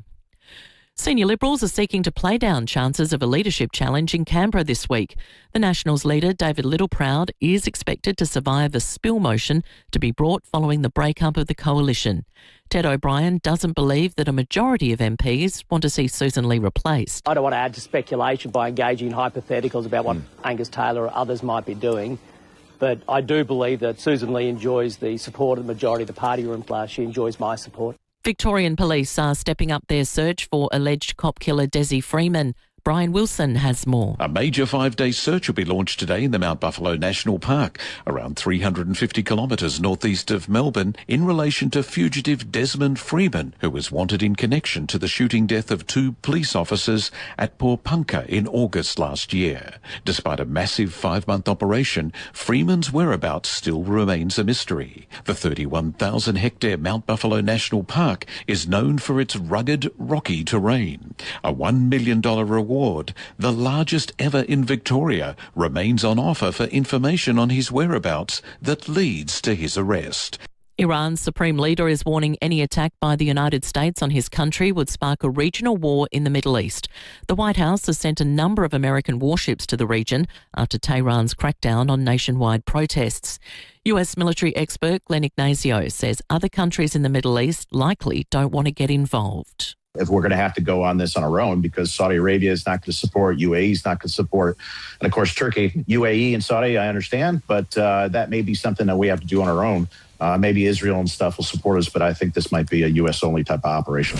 Senior Liberals are seeking to play down chances of a leadership challenge in Canberra this week. The Nationals leader, David Littleproud, is expected to survive a spill motion to be brought following the breakup of the coalition. Ted O'Brien doesn't believe that a majority of MPs want to see Susan Lee replaced. I don't want to add to speculation by engaging in hypotheticals about what Angus Taylor or others might be doing, but I do believe that Susan Lee enjoys the support of the majority of the party room. She enjoys my support. Victorian police are stepping up their search for alleged cop killer Desi Freeman. Brian Wilson has more. A major 5-day search will be launched today in the Mount Buffalo National Park, around 350 kilometres northeast of Melbourne, in relation to fugitive Desmond Freeman, who was wanted in connection to the shooting death of 2 police officers at Porpunka in August last year. Despite a massive 5-month operation, Freeman's whereabouts still remains a mystery. The 31,000-hectare Mount Buffalo National Park is known for its rugged, rocky terrain. A $1 million reward, the largest ever in Victoria, remains on offer for information on his whereabouts that leads to his arrest. Iran's supreme leader is warning any attack by the United States on his country would spark a regional war in the Middle East. The White House has sent a number of American warships to the region after Tehran's crackdown on nationwide protests. US military expert Glenn Ignazio says other countries in the Middle East likely don't want to get involved. If we're going to have to go on this on our own, because Saudi Arabia is not going to support, UAE is not going to support, and of course Turkey, UAE and Saudi, I understand, but that may be something that we have to do on our own. Maybe Israel and stuff will support us, but I think this might be a US-only type of operation.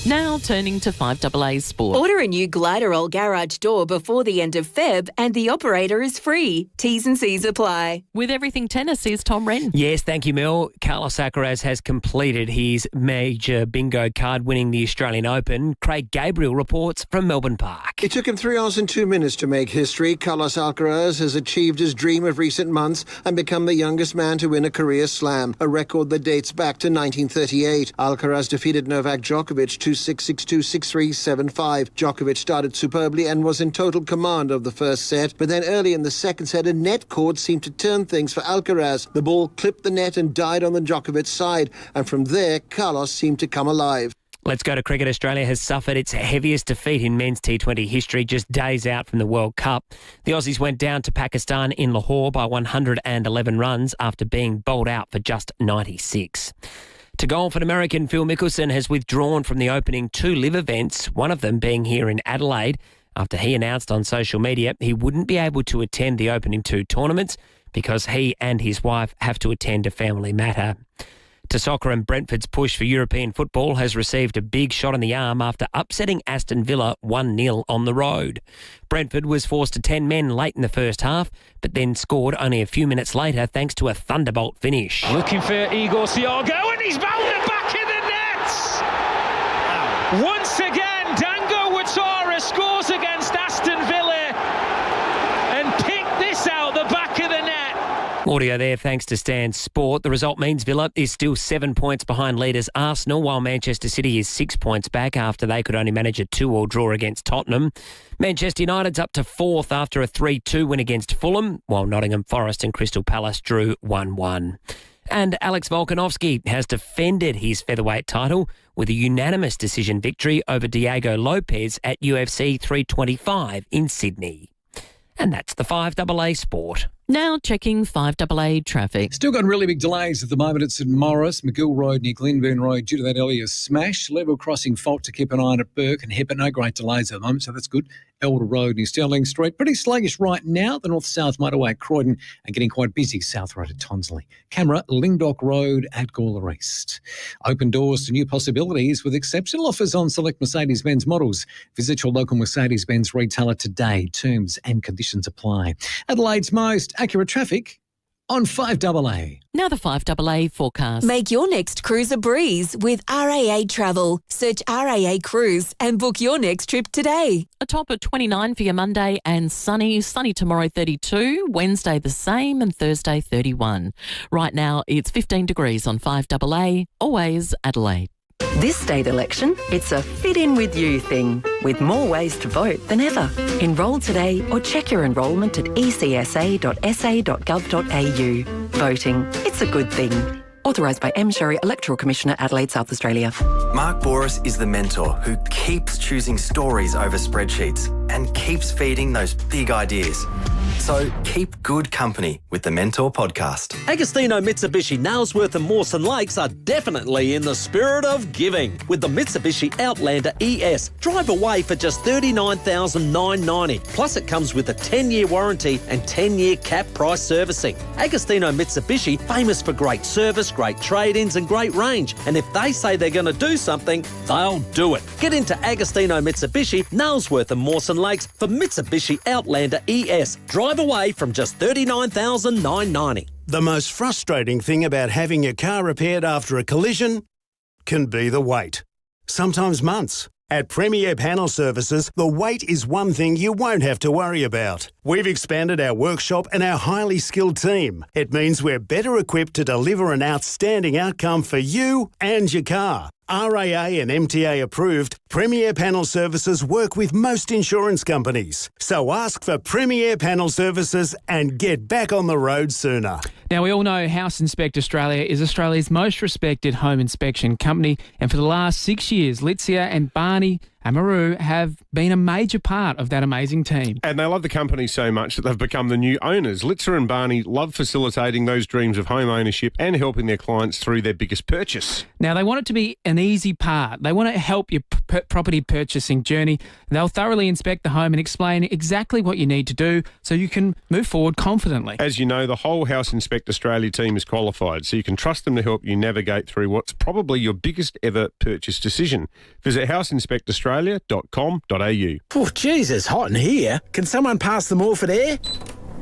Now turning to 5AA Sport. Order a new Gliderol garage door before the end of Feb and the operator is free. T's and C's apply. With everything tennis is Tom Wren. Yes, thank you, Mel. Carlos Alcaraz has completed his major bingo card, winning the Australian Open. Craig Gabriel reports from Melbourne Park. It took him 3 hours and 2 minutes to make history. Carlos Alcaraz has achieved his dream of recent months and become the youngest man to win a career slam, a record that dates back to 1938. Alcaraz defeated Novak Djokovic 2-6, 6-2, 6-3, 7-5. Djokovic started superbly and was in total command of the first set, but then early in the second set, a net cord seemed to turn things for Alcaraz. The ball clipped the net and died on the Djokovic side, and from there, Carlos seemed to come alive. Let's go to cricket. Australia has suffered its heaviest defeat in men's T20 history, just days out from the World Cup. The Aussies went down to Pakistan in Lahore by 111 runs after being bowled out for just 96. To golf, an American, Phil Mickelson, has withdrawn from the opening 2 live events, one of them being here in Adelaide, after he announced on social media he wouldn't be able to attend the opening 2 tournaments because he and his wife have to attend a family matter. To soccer, and Brentford's push for European football has received a big shot in the arm after upsetting Aston Villa 1-0 on the road. Brentford was forced to 10 men late in the first half, but then scored only a few minutes later thanks to a thunderbolt finish. Looking for Igor Siago, and he's bowled it back in the nets! Once again, Dango Watara scores against Aston Villa and picked this out the back of the net. Audio there thanks to Stan Sport. The result means Villa is still 7 points behind leaders Arsenal, while Manchester City is 6 points back after they could only manage a 2-2 draw against Tottenham. Manchester United's up to 4th after a 3-2 win against Fulham, while Nottingham Forest and Crystal Palace drew 1-1. And Alex Volkanovski has defended his featherweight title with a unanimous decision victory over Diego Lopez at UFC 325 in Sydney. And that's the 5AA Sport. Now checking 5AA traffic. Still got really big delays at the moment at St Morris, McGill Road near Glenburn Road due to that earlier smash. Level crossing fault to keep an eye on at Burke and Hepburn. No great delays at the moment, so that's good. Elder Road near Stirling Street. Pretty sluggish right now. The north-south motorway at Croydon and getting quite busy. South Road at Tonsley. Camera, Lingdock Road at Gawler East. Open doors to new possibilities with exceptional offers on select Mercedes-Benz models. Visit your local Mercedes-Benz retailer today. Terms and conditions apply. Adelaide's most accurate traffic on 5AA. Now the 5AA forecast. Make your next cruise a breeze with RAA Travel. Search RAA Cruise and book your next trip today. A top of 29 for your Monday and sunny. Sunny tomorrow 32, Wednesday the same and Thursday 31. Right now it's 15 degrees on 5AA. Always Adelaide. This state election, it's a fit in with you thing, with more ways to vote than ever. Enrol today or check your enrolment at ecsa.sa.gov.au. Voting, it's a good thing. Authorised by M. Sherry, Electoral Commissioner, Adelaide, South Australia. Mark Boris is the mentor who keeps choosing stories over spreadsheets and keeps feeding those big ideas. So keep good company with the Mentor podcast. Agostino Mitsubishi Nailsworth and Mawson Lakes are definitely in the spirit of giving with the Mitsubishi Outlander ES. Drive away for just $39,990. Plus it comes with a 10-year warranty and 10-year cap price servicing. Agostino Mitsubishi, famous for great service, great trade-ins and great range. And if they say they're going to do something, they'll do it. Get into Agostino Mitsubishi, Nailsworth and Mawson Lakes for Mitsubishi Outlander ES. Drive away from just $39,990. The most frustrating thing about having your car repaired after a collision can be the wait. Sometimes months. At FIVEAA Panel Services, the wait is one thing you won't have to worry about. We've expanded our workshop and our highly skilled team. It means we're better equipped to deliver an outstanding outcome for you and your car. RAA and MTA approved, FIVEAA Panel Services work with most insurance companies. So ask for FIVEAA Panel Services and get back on the road sooner. Now, we all know House Inspect Australia is Australia's most respected home inspection company, and for the last 6 years, Litzia and Barney Amaru have been a major part of that amazing team. And they love the company so much that they've become the new owners. Litzia and Barney love facilitating those dreams of home ownership and helping their clients through their biggest purchase. Now, they want it to be an easy part. They want to help your property purchasing journey. They'll thoroughly inspect the home and explain exactly what you need to do so you can move forward confidently. As you know, the whole House Inspect Australia team is qualified, so you can trust them to help you navigate through what's probably your biggest ever purchase decision. Visit houseinspectaustralia.com.au. Oh, geez, it's hot in here. Can someone pass the Morford air?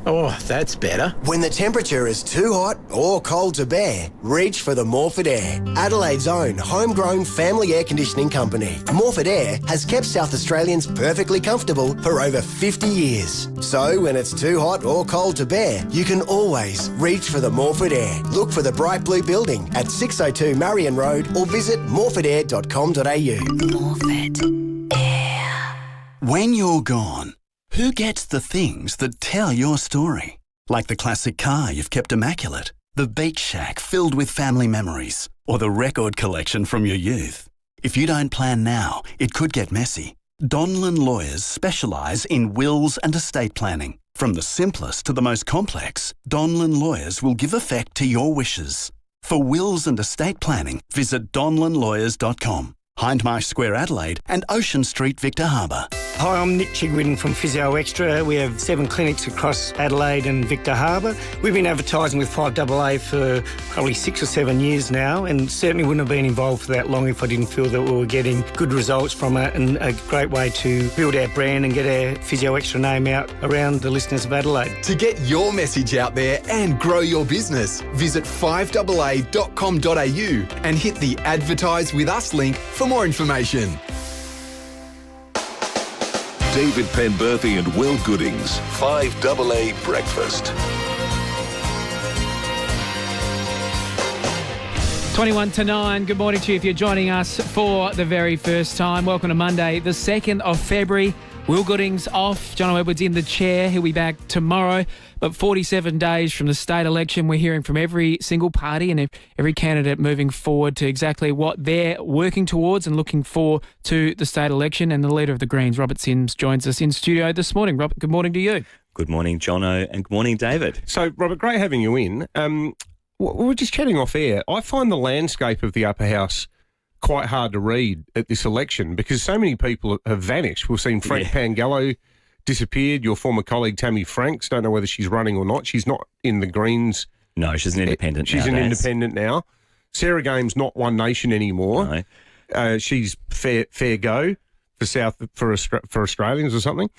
Oh, that's better. When the temperature is too hot or cold to bear, reach for the Morford Air, Adelaide's own homegrown family air conditioning company. Morford Air has kept South Australians perfectly comfortable for over 50 years. So when it's too hot or cold to bear, you can always reach for the Morford Air. Look for the bright blue building at 602 Marion Road or visit morfordair.com.au. Morford Air. When you're gone, who gets the things that tell your story? Like the classic car you've kept immaculate, the beach shack filled with family memories, or the record collection from your youth. If you don't plan now, it could get messy. Donlan Lawyers specialise in wills and estate planning. From the simplest to the most complex, Donlan Lawyers will give effect to your wishes. For wills and estate planning, visit donlanlawyers.com. Hindmarsh Square, Adelaide and Ocean Street, Victor Harbour. Hi, I'm Nick Chigwin from Physio Extra. We have 7 clinics across Adelaide and Victor Harbour. We've been advertising with 5AA for probably 6 or 7 years now, and certainly wouldn't have been involved for that long if I didn't feel that we were getting good results from it, and a great way to build our brand and get our Physio Extra name out around the listeners of Adelaide. To get your message out there and grow your business, visit 5AA.com.au and hit the Advertise With Us link for more information. David Penberthy and Will Goodings, 5AA Breakfast. 21 to 9. Good morning to you if you're joining us for the very first time. Welcome to Monday, the 2nd of February. Will Goodings off. John Edwards in the chair. He'll be back tomorrow. But 47 days from the state election, we're hearing from every single party and every candidate moving forward to exactly what they're working towards and looking for to the state election. And the leader of the Greens, Robert Sims, joins us in studio this morning. Robert, good morning to you. Good morning, Jono, and good morning, David. So, Robert, great having you in. We're just chatting off air. I find the landscape of the upper house quite hard to read at this election because so many people have vanished. We've seen Frank Pangallo disappeared. Your former colleague Tammy Franks, don't know whether she's running or not. She's not in the Greens. No, she's an independent. She's an independent now. Sarah Game's not One Nation anymore. No. She's fair go for Australians or something.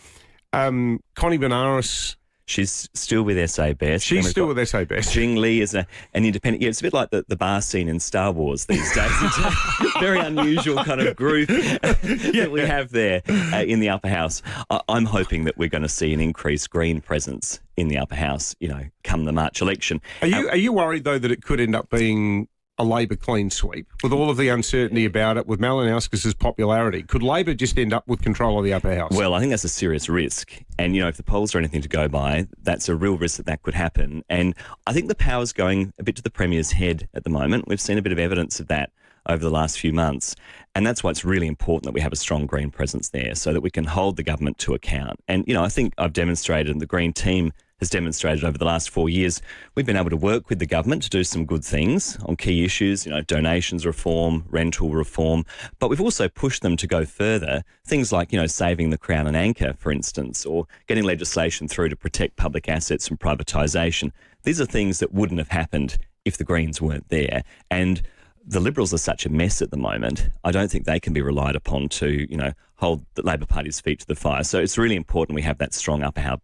Connie Benares. She's still with SA Best. She's still with SA Best. Jing Lee is an independent. Yeah, it's a bit like the bar scene in Star Wars these days. It's a very unusual kind of group that we have there in the upper house. I'm hoping that we're going to see an increased Green presence in the upper house, come the March election. Are you worried, though, that it could end up being a Labor clean sweep with all of the uncertainty about it, with Malinowskis' popularity? Could Labor just end up with control of the upper house? Well, I think that's a serious risk. And, if the polls are anything to go by, that's a real risk that could happen. And I think the power's going a bit to the Premier's head at the moment. We've seen a bit of evidence of that over the last few months. And that's why it's really important that we have a strong Green presence there so that we can hold the government to account. And, I think I've demonstrated, and the Green team has demonstrated over the last 4 years, we've been able to work with the government to do some good things on key issues, donations reform, rental reform, but we've also pushed them to go further. Things like, saving the Crown and Anchor, for instance, or getting legislation through to protect public assets from privatisation. These are things that wouldn't have happened if the Greens weren't there. And the Liberals are such a mess at the moment, I don't think they can be relied upon to, hold the Labor Party's feet to the fire. So it's really important we have that strong upper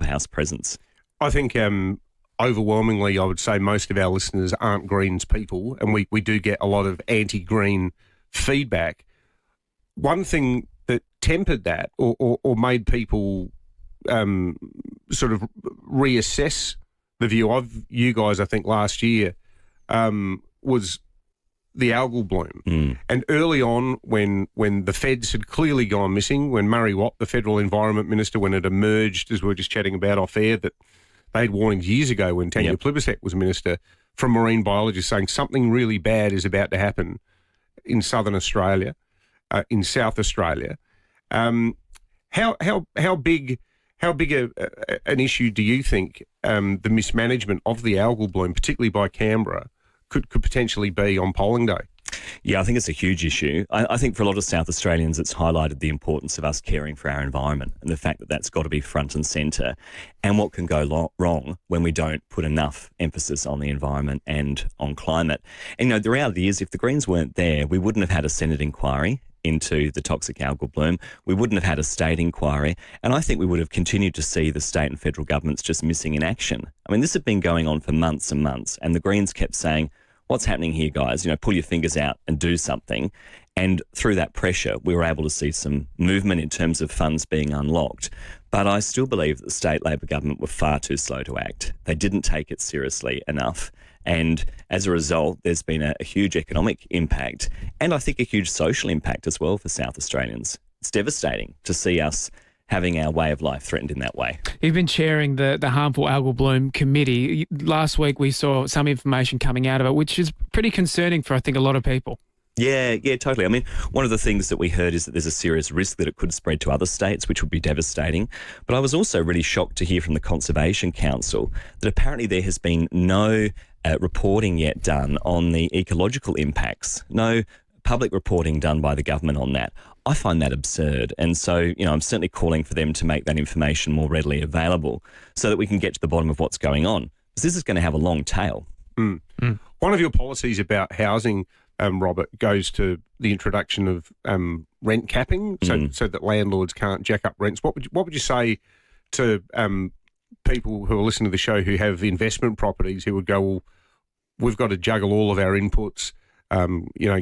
house presence. I think overwhelmingly, I would say most of our listeners aren't Greens people, and we do get a lot of anti-Green feedback. One thing that tempered that or made people sort of reassess the view of you guys, I think, last year was the algal bloom. And early on, when the feds had clearly gone missing, when Murray Watt, the Federal Environment Minister, when it emerged, as we were just chatting about off air, that they had warnings years ago when Tanya Plibersek was Minister, from marine biologists saying something really bad is about to happen in southern Australia, in South Australia. How big an issue do you think the mismanagement of the algal bloom, particularly by Canberra, could potentially be on polling day? Yeah, I think it's a huge issue. I think for a lot of South Australians, it's highlighted the importance of us caring for our environment and the fact that that's got to be front and centre, and what can go wrong when we don't put enough emphasis on the environment and on climate. And, the reality is, if the Greens weren't there, we wouldn't have had a Senate inquiry into the toxic algal bloom. We wouldn't have had a state inquiry. And I think we would have continued to see the state and federal governments just missing in action. I mean, this had been going on for months and months, and the Greens kept saying, what's happening here, guys? Pull your fingers out and do something. And through that pressure, we were able to see some movement in terms of funds being unlocked. But I still believe that the state Labor government were far too slow to act. They didn't take it seriously enough. And as a result, there's been a huge economic impact, and I think a huge social impact as well for South Australians. It's devastating to see us having our way of life threatened in that way. You've been chairing the Harmful Algal Bloom Committee. Last week we saw some information coming out of it, which is pretty concerning for, I think, a lot of people. Yeah, totally. I mean, one of the things that we heard is that there's a serious risk that it could spread to other states, which would be devastating. But I was also really shocked to hear from the Conservation Council that apparently there has been no reporting yet done on the ecological impacts, no public reporting done by the government on that. I find that absurd. And so, I'm certainly calling for them to make that information more readily available so that we can get to the bottom of what's going on. Because this is going to have a long tail. One of your policies about housing, Robert, goes to the introduction of rent capping so that landlords can't jack up rents. What would you say to people who are listening to the show who have investment properties who would go, well, we've got to juggle all of our inputs,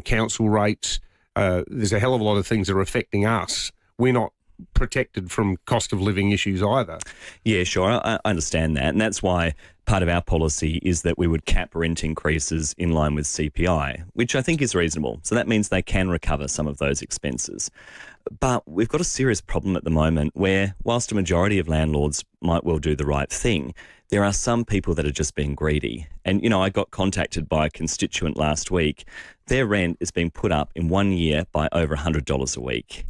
council rates, there's a hell of a lot of things that are affecting us. We're not protected from cost of living issues either. Yeah, sure. I understand that. And that's why part of our policy is that we would cap rent increases in line with CPI, which I think is reasonable. So that means they can recover some of those expenses. But we've got a serious problem at the moment where, whilst a majority of landlords might well do the right thing, there are some people that are just being greedy. And, I got contacted by a constituent last week. Their rent is being put up in 1 year by over $100 a week.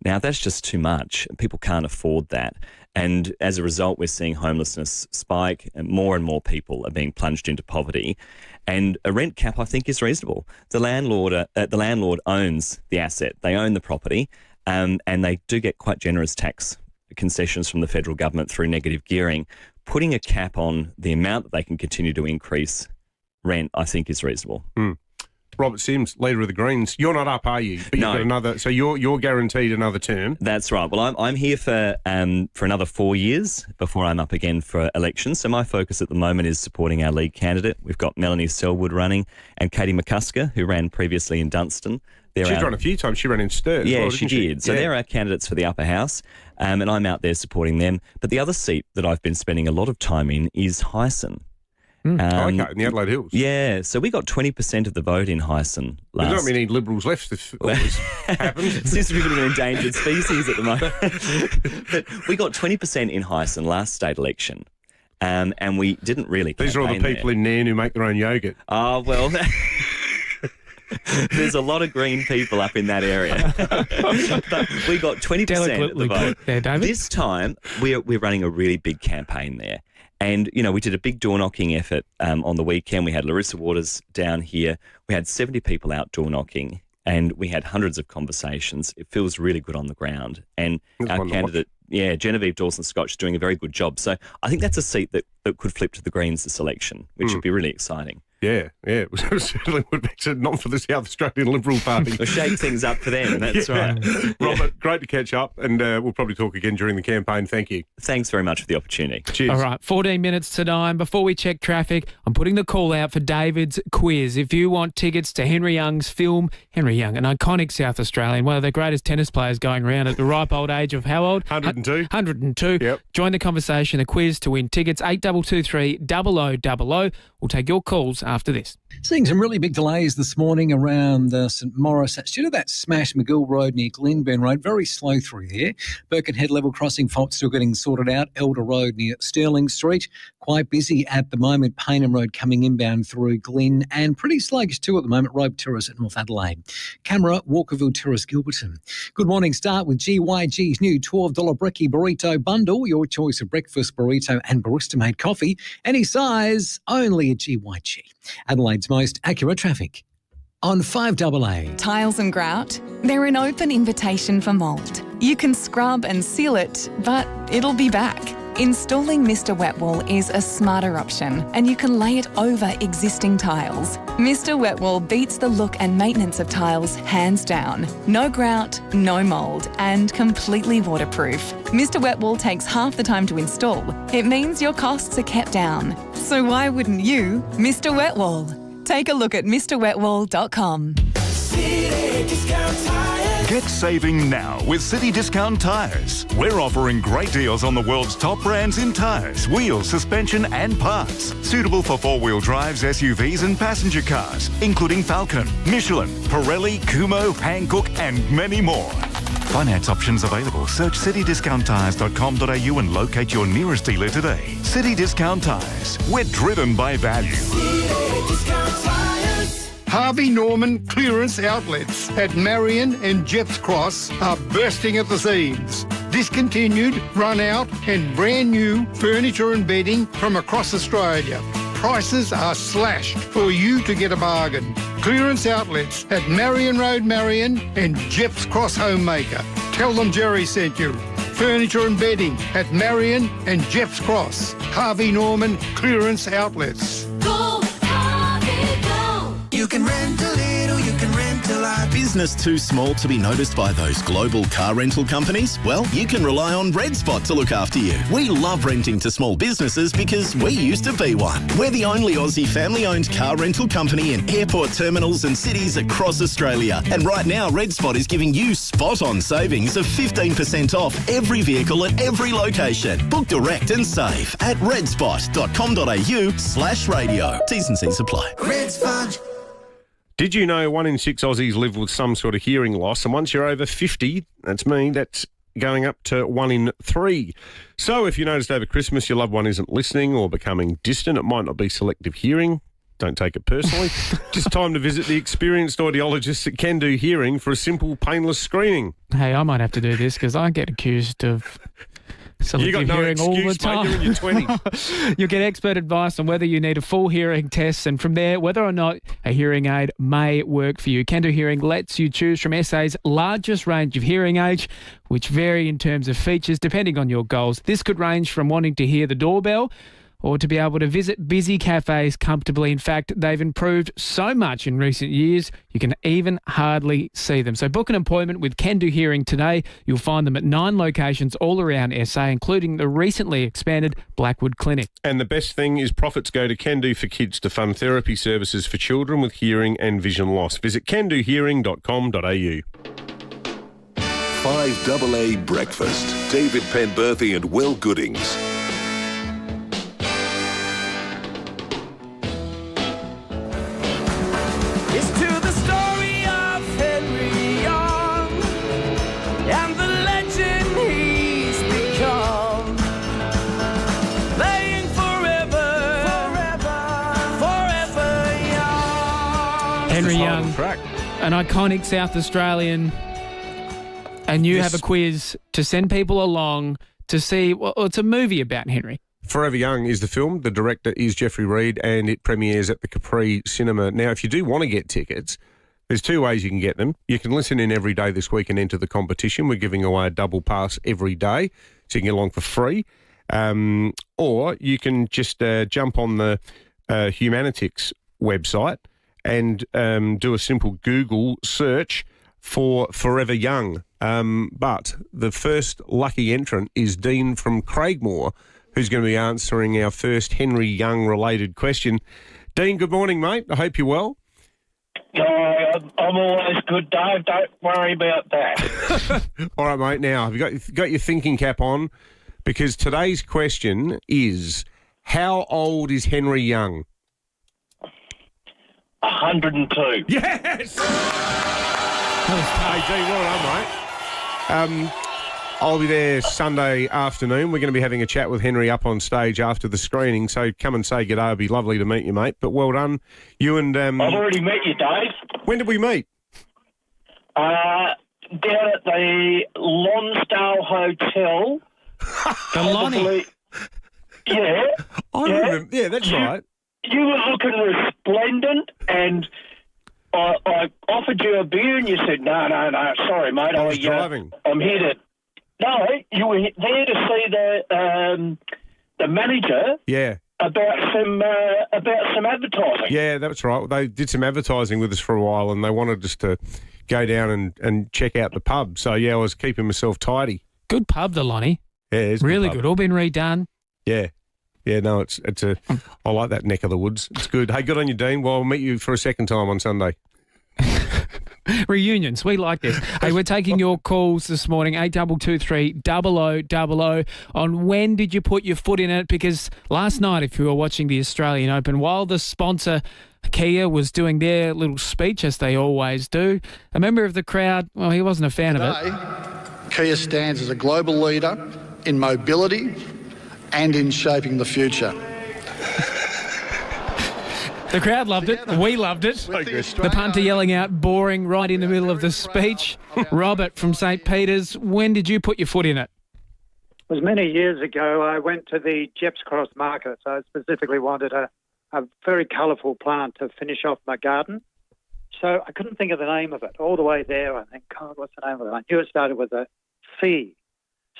Now, that's just too much. People can't afford that. And as a result, we're seeing homelessness spike and more people are being plunged into poverty. And a rent cap, I think, is reasonable. The landlord owns the asset. They own the property, and they do get quite generous tax concessions from the federal government through negative gearing. Putting a cap on the amount that they can continue to increase rent, I think, is reasonable. Robert Sims, Leader of the Greens. You're not up, are you? But no. You've got another, so you're guaranteed another term. That's right. Well, I'm here for another 4 years before I'm up again for election. So my focus at the moment is supporting our lead candidate. We've got Melanie Selwood running and Katie McCusker, who ran previously in Dunstan. She's run a few times. She ran in Sturt. Yeah, well, she did. So they're our candidates for the upper house, and I'm out there supporting them. But the other seat that I've been spending a lot of time in is Hyson. Okay, in the Adelaide Hills. Yeah, so we got 20% of the vote in Hyson last. There's not many Liberals left if all this happens. Seems to be an endangered species at the moment. But we got 20% in Hyson last state election, and we didn't really These are all the people in Nairn who make their own yogurt. Oh, well... There's a lot of green people up in that area. But we got 20% of the vote. There, David. This time, we're running a really big campaign there. And, we did a big door-knocking effort on the weekend. We had Larissa Waters down here. We had 70 people out door-knocking, and we had hundreds of conversations. It feels really good on the ground. And our candidate, Genevieve Dawson-Scott, is doing a very good job. So I think that's a seat that could flip to the Greens this election, which would be really exciting. Yeah, it certainly would be, not for the South Australian Liberal Party. We'll shake things up for them, that's right. Robert, great to catch up, and we'll probably talk again during the campaign. Thank you. Thanks very much for the opportunity. Cheers. All right, 14 minutes to 9. Before we check traffic, I'm putting the call out for David's quiz. If you want tickets to Henry Young's film, Henry Young, an iconic South Australian, one of the greatest tennis players going around at the ripe old age of how old? 102. 102. Yep. Join the conversation, the quiz to win tickets, 8223 0000. We'll take your calls after this. Seeing some really big delays this morning around St Maurice. That's due to that smash McGill Road near Glenburn Road. Very slow through there. Birkenhead level crossing fault still getting sorted out. Elder Road near Stirling Street. Quite busy at the moment. Paynham Road coming inbound through Glen, and pretty sluggish too at the moment. Robe Terrace at North Adelaide. Camera, Walkerville Terrace, Gilberton. Good morning. Start with GYG's new $12 brekkie burrito bundle. Your choice of breakfast burrito and barista-made coffee. Any size, only at GYG. Adelaide's most accurate traffic on 5AA. Tiles and grout, they're an open invitation for mould. You can scrub and seal it, but it'll be back. Installing Mr. Wet Wall is a smarter option, and you can lay it over existing tiles. Mr. Wet Wall beats the look and maintenance of tiles hands down. No grout, no mould, and completely waterproof. Mr. Wet Wall takes half the time to install. It means your costs are kept down. So why wouldn't you, Mr. Wet Wall? Take a look at MrWetWall.com. Get saving now with City Discount Tyres. We're offering great deals on the world's top brands in tyres, wheels, suspension and parts. Suitable for four-wheel drives, SUVs and passenger cars, including Falcon, Michelin, Pirelli, Kumho, Hankook and many more. Finance options available. Search citydiscounttires.com.au and locate your nearest dealer today. City Discount Tyres. We're driven by value. Harvey Norman clearance outlets at Marion and Jepps Cross are bursting at the seams. Discontinued, run out and brand new furniture and bedding from across Australia. Prices are slashed for you to get a bargain. Clearance outlets at Marion Road Marion and Jepps Cross Homemaker. Tell them Jerry sent you. Furniture and bedding at Marion and Jepps Cross. Harvey Norman clearance outlets. Go, Harvey, go. You can rent a little, you can rent a lot. Business too small to be noticed by those global car rental companies? Well, you can rely on Red Spot to look after you. We love renting to small businesses because we used to be one. We're the only Aussie family-owned car rental company in airport terminals and cities across Australia. And right now, Red Spot is giving you spot-on savings of 15% off every vehicle at every location. Book direct and save at redspot.com.au/radio. T's and C's apply. Red Spot. Did you know 1 in 6 Aussies live with some sort of hearing loss? And once you're over 50, that's me, that's going up to 1 in 3. So if you noticed over Christmas your loved one isn't listening or becoming distant, it might not be selective hearing. don't take it personally. Just time to visit the experienced audiologists at Can Do Hearing for a simple, painless screening. Hey, I might have to do this because I get accused of selective You got no hearing excuse, all the time. mate. You're in your 20s. You'll get expert advice on whether you need a full hearing test, and from there, whether or not a hearing aid may work for you. Can Do Hearing lets you choose from SA's largest range of hearing aids, which vary in terms of features depending on your goals. This could range from wanting to hear the doorbell or to be able to visit busy cafes comfortably. In fact, they've improved so much in recent years, you can even hardly see them. So book an appointment with Can Do Hearing today. You'll find them at 9 locations all around SA, including the recently expanded Blackwood Clinic. And the best thing is profits go to Can Do for Kids to fund therapy services for children with hearing and vision loss. Visit candohearing.com.au. 5AA Breakfast. David Penberthy and Will Goodings. It's to the story of Henry Young and the legend he's become. Playing forever, forever young. Henry Young, an iconic South Australian, and you have a quiz to send people along to see. Well, it's a movie about Henry. Forever Young is the film. The director is Jeffrey Reed, and it premieres at the Capri Cinema. Now, if you do want to get tickets, there's 2 ways you can get them. You can listen in every day this week and enter the competition. We're giving away a double pass every day, so you can get along for free. Or you can just jump on the Humanitix website and do a simple Google search for Forever Young. But the first lucky entrant is Dean from Craigmore, who's going to be answering our first Henry Young-related question. Dean, good morning, mate. I hope you're well. I'm always good, Dave. Don't worry about that. All right, mate. Now, have you got your thinking cap on? Because today's question is, how old is Henry Young? 102. Yes! Hey, Dean, well done, mate. I'll be there Sunday afternoon. We're going to be having a chat with Henry up on stage after the screening, so come and say g'day. It'll be lovely to meet you, mate. But well done. You and... I've already met you, Dave. When did we meet? Down at the Lonsdale Hotel. The Lonnie. Yeah. I remember. Yeah, that's right. You were looking resplendent, and I offered you a beer, and you said, no, sorry, mate. I was driving. I'm here to... No, you were there to see the manager. Yeah. About some advertising. Yeah, that's right. They did some advertising with us for a while, and they wanted us to go down and check out the pub. So yeah, I was keeping myself tidy. Good pub, the Lonnie. Yeah, it's really good. Good. All been redone. Yeah. Yeah, no, it's I like that neck of the woods. It's good. Hey, good on you, Dean. Well, I'll meet you for a second time on Sunday. Reunions, we like this. Hey, we're taking your calls this morning, 8223 0000, on when did you put your foot in it? Because last night, if you were watching the Australian Open, while the sponsor, Kia, was doing their little speech, as they always do, a member of the crowd, well, he wasn't a fan of it. Kia stands as a global leader in mobility and in shaping the future. The crowd loved it. We loved it. The punter yelling out boring right in the middle of the speech. Robert from St. Peter's, when did you put your foot in it? It was many years ago. I went to the Jeps Cross market. So I specifically wanted a very colourful plant to finish off my garden. So I couldn't think of the name of it. All the way there, I think, God, what's the name of it? I knew it started with a C.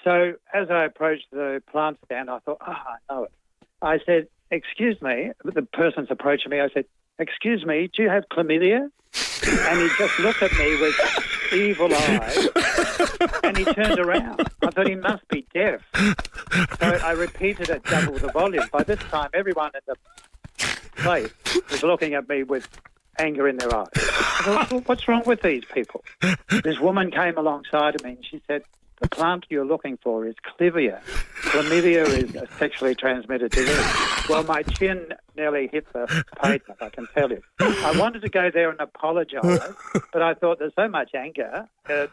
So as I approached the plant stand, I thought, I know it. I said, excuse me, the person's approaching me. I said, excuse me, do you have chlamydia? And he just looked at me with evil eyes and he turned around. I thought he must be deaf. So I repeated it double the volume. By this time, everyone in the place was looking at me with anger in their eyes. I thought, well, what's wrong with these people? This woman came alongside of me and she said, the plant you're looking for is chlamydia. Chlamydia is a sexually transmitted disease. Well, my chin nearly hit the pavement, I can tell you. I wanted to go there and apologise, but I thought there's so much anger, the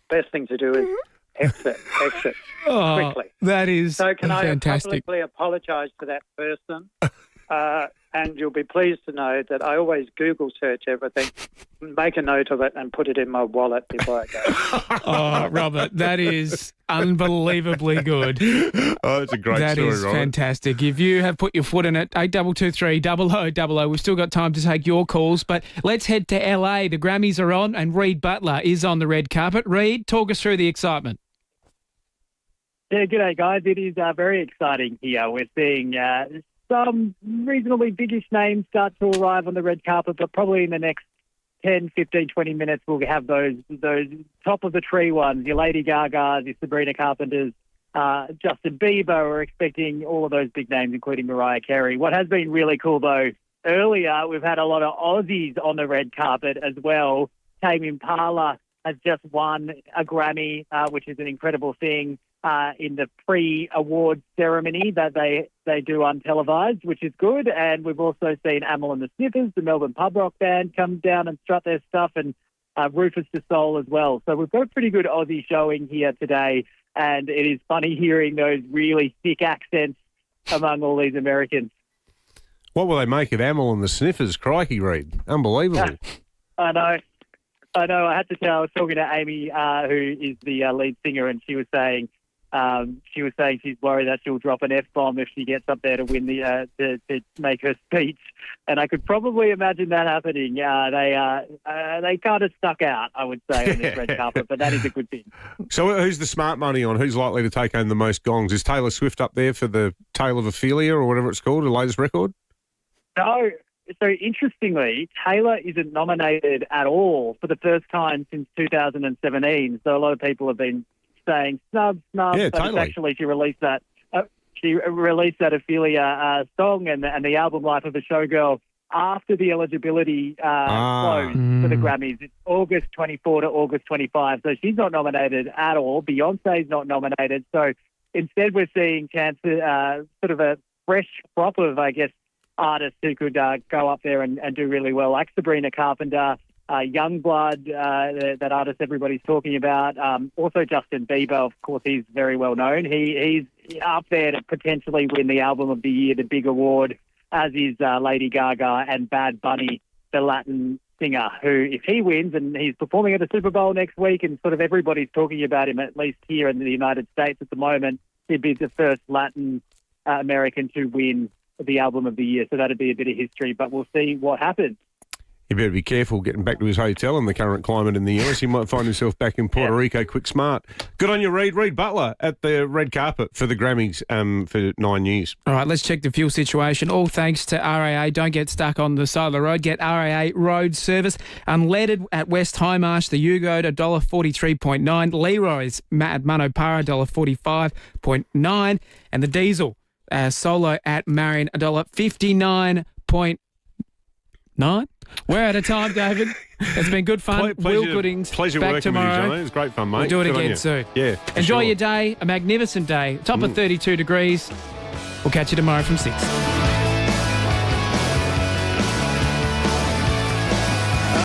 best thing to do is exit quickly. That is so can fantastic. I publicly apologise to that person? and you'll be pleased to know that I always Google search everything, make a note of it, and put it in my wallet before I go. Oh, Robert, that is unbelievably good. Oh, it's a great that story, is Robert. fantastic. If you have put your foot in it, 8223 0000, we've still got time to take your calls, but let's head to LA. The Grammys are on, and Reed Butler is on the red carpet. Reed, talk us through the excitement. Yeah, g'day, guys. It is very exciting here. We're seeing some reasonably biggish names start to arrive on the red carpet, but probably in the next 10, 15, 20 minutes, we'll have those top-of-the-tree ones, your Lady Gagas, your Sabrina Carpenters, Justin Bieber. We're expecting all of those big names, including Mariah Carey. What has been really cool, though, earlier, we've had a lot of Aussies on the red carpet as well. Tame Impala has just won a Grammy, which is an incredible thing. In the pre-award ceremony that they do untelevised, which is good. And we've also seen Amyl and the Sniffers, the Melbourne pub rock band, come down and strut their stuff, and Rufus the Soul as well. So we've got a pretty good Aussie showing here today, and it is funny hearing those really thick accents among all these Americans. What will they make of Amyl and the Sniffers? Crikey, Reed. Unbelievable. I know. I had to tell. I was talking to Amy, who is the lead singer, and she was saying she's worried that she'll drop an F-bomb if she gets up there to win to make her speech. And I could probably imagine that happening. They kind of stuck out, I would say, on this red carpet, but that is a good thing. So who's the smart money on? Who's likely to take home the most gongs? Is Taylor Swift up there for the Tale of FIVEAA or whatever it's called, the latest record? No. So interestingly, Taylor isn't nominated at all for the first time since 2017. So a lot of people have been saying snub, yeah, but totally. Actually she released that FIVEAA song and the album Life of a Showgirl after the eligibility closed for the Grammys. It's August 24 to August 25, so she's not nominated at all. Beyonce's not nominated, so instead we're seeing chances, sort of a fresh crop of, I guess, artists who could go up there and do really well, like Sabrina Carpenter, Youngblood, that artist everybody's talking about. Also Justin Bieber, of course, he's very well known. He's up there to potentially win the Album of the Year, the big award, as is Lady Gaga and Bad Bunny, the Latin singer, who, if he wins, and he's performing at the Super Bowl next week, and sort of everybody's talking about him, at least here in the United States at the moment, he'd be the first Latin American to win the Album of the Year. So that'd be a bit of history, but we'll see what happens. He better be careful getting back to his hotel in the current climate in the US. He might find himself back in Puerto Rico quick smart. Good on you, Reed. Reed Butler at the red carpet for the Grammys for 9 years. All right, let's check the fuel situation. All thanks to RAA. Don't get stuck on the side of the road. Get RAA road service. Unleaded at West Highmarsh, the U-Goat, $1.43.9. Leroy's at Manopara, $1.45.9. And the diesel Solo at Marion, $1.59.9. We're out of time, David. It's been good fun. Will Goodings pleasure back working tomorrow. with you, Johnny. It was great fun, mate. We'll do it Good on again you. soon. Yeah. Enjoy sure. your day. A magnificent day. Top of 32 degrees. We'll catch you tomorrow from 6.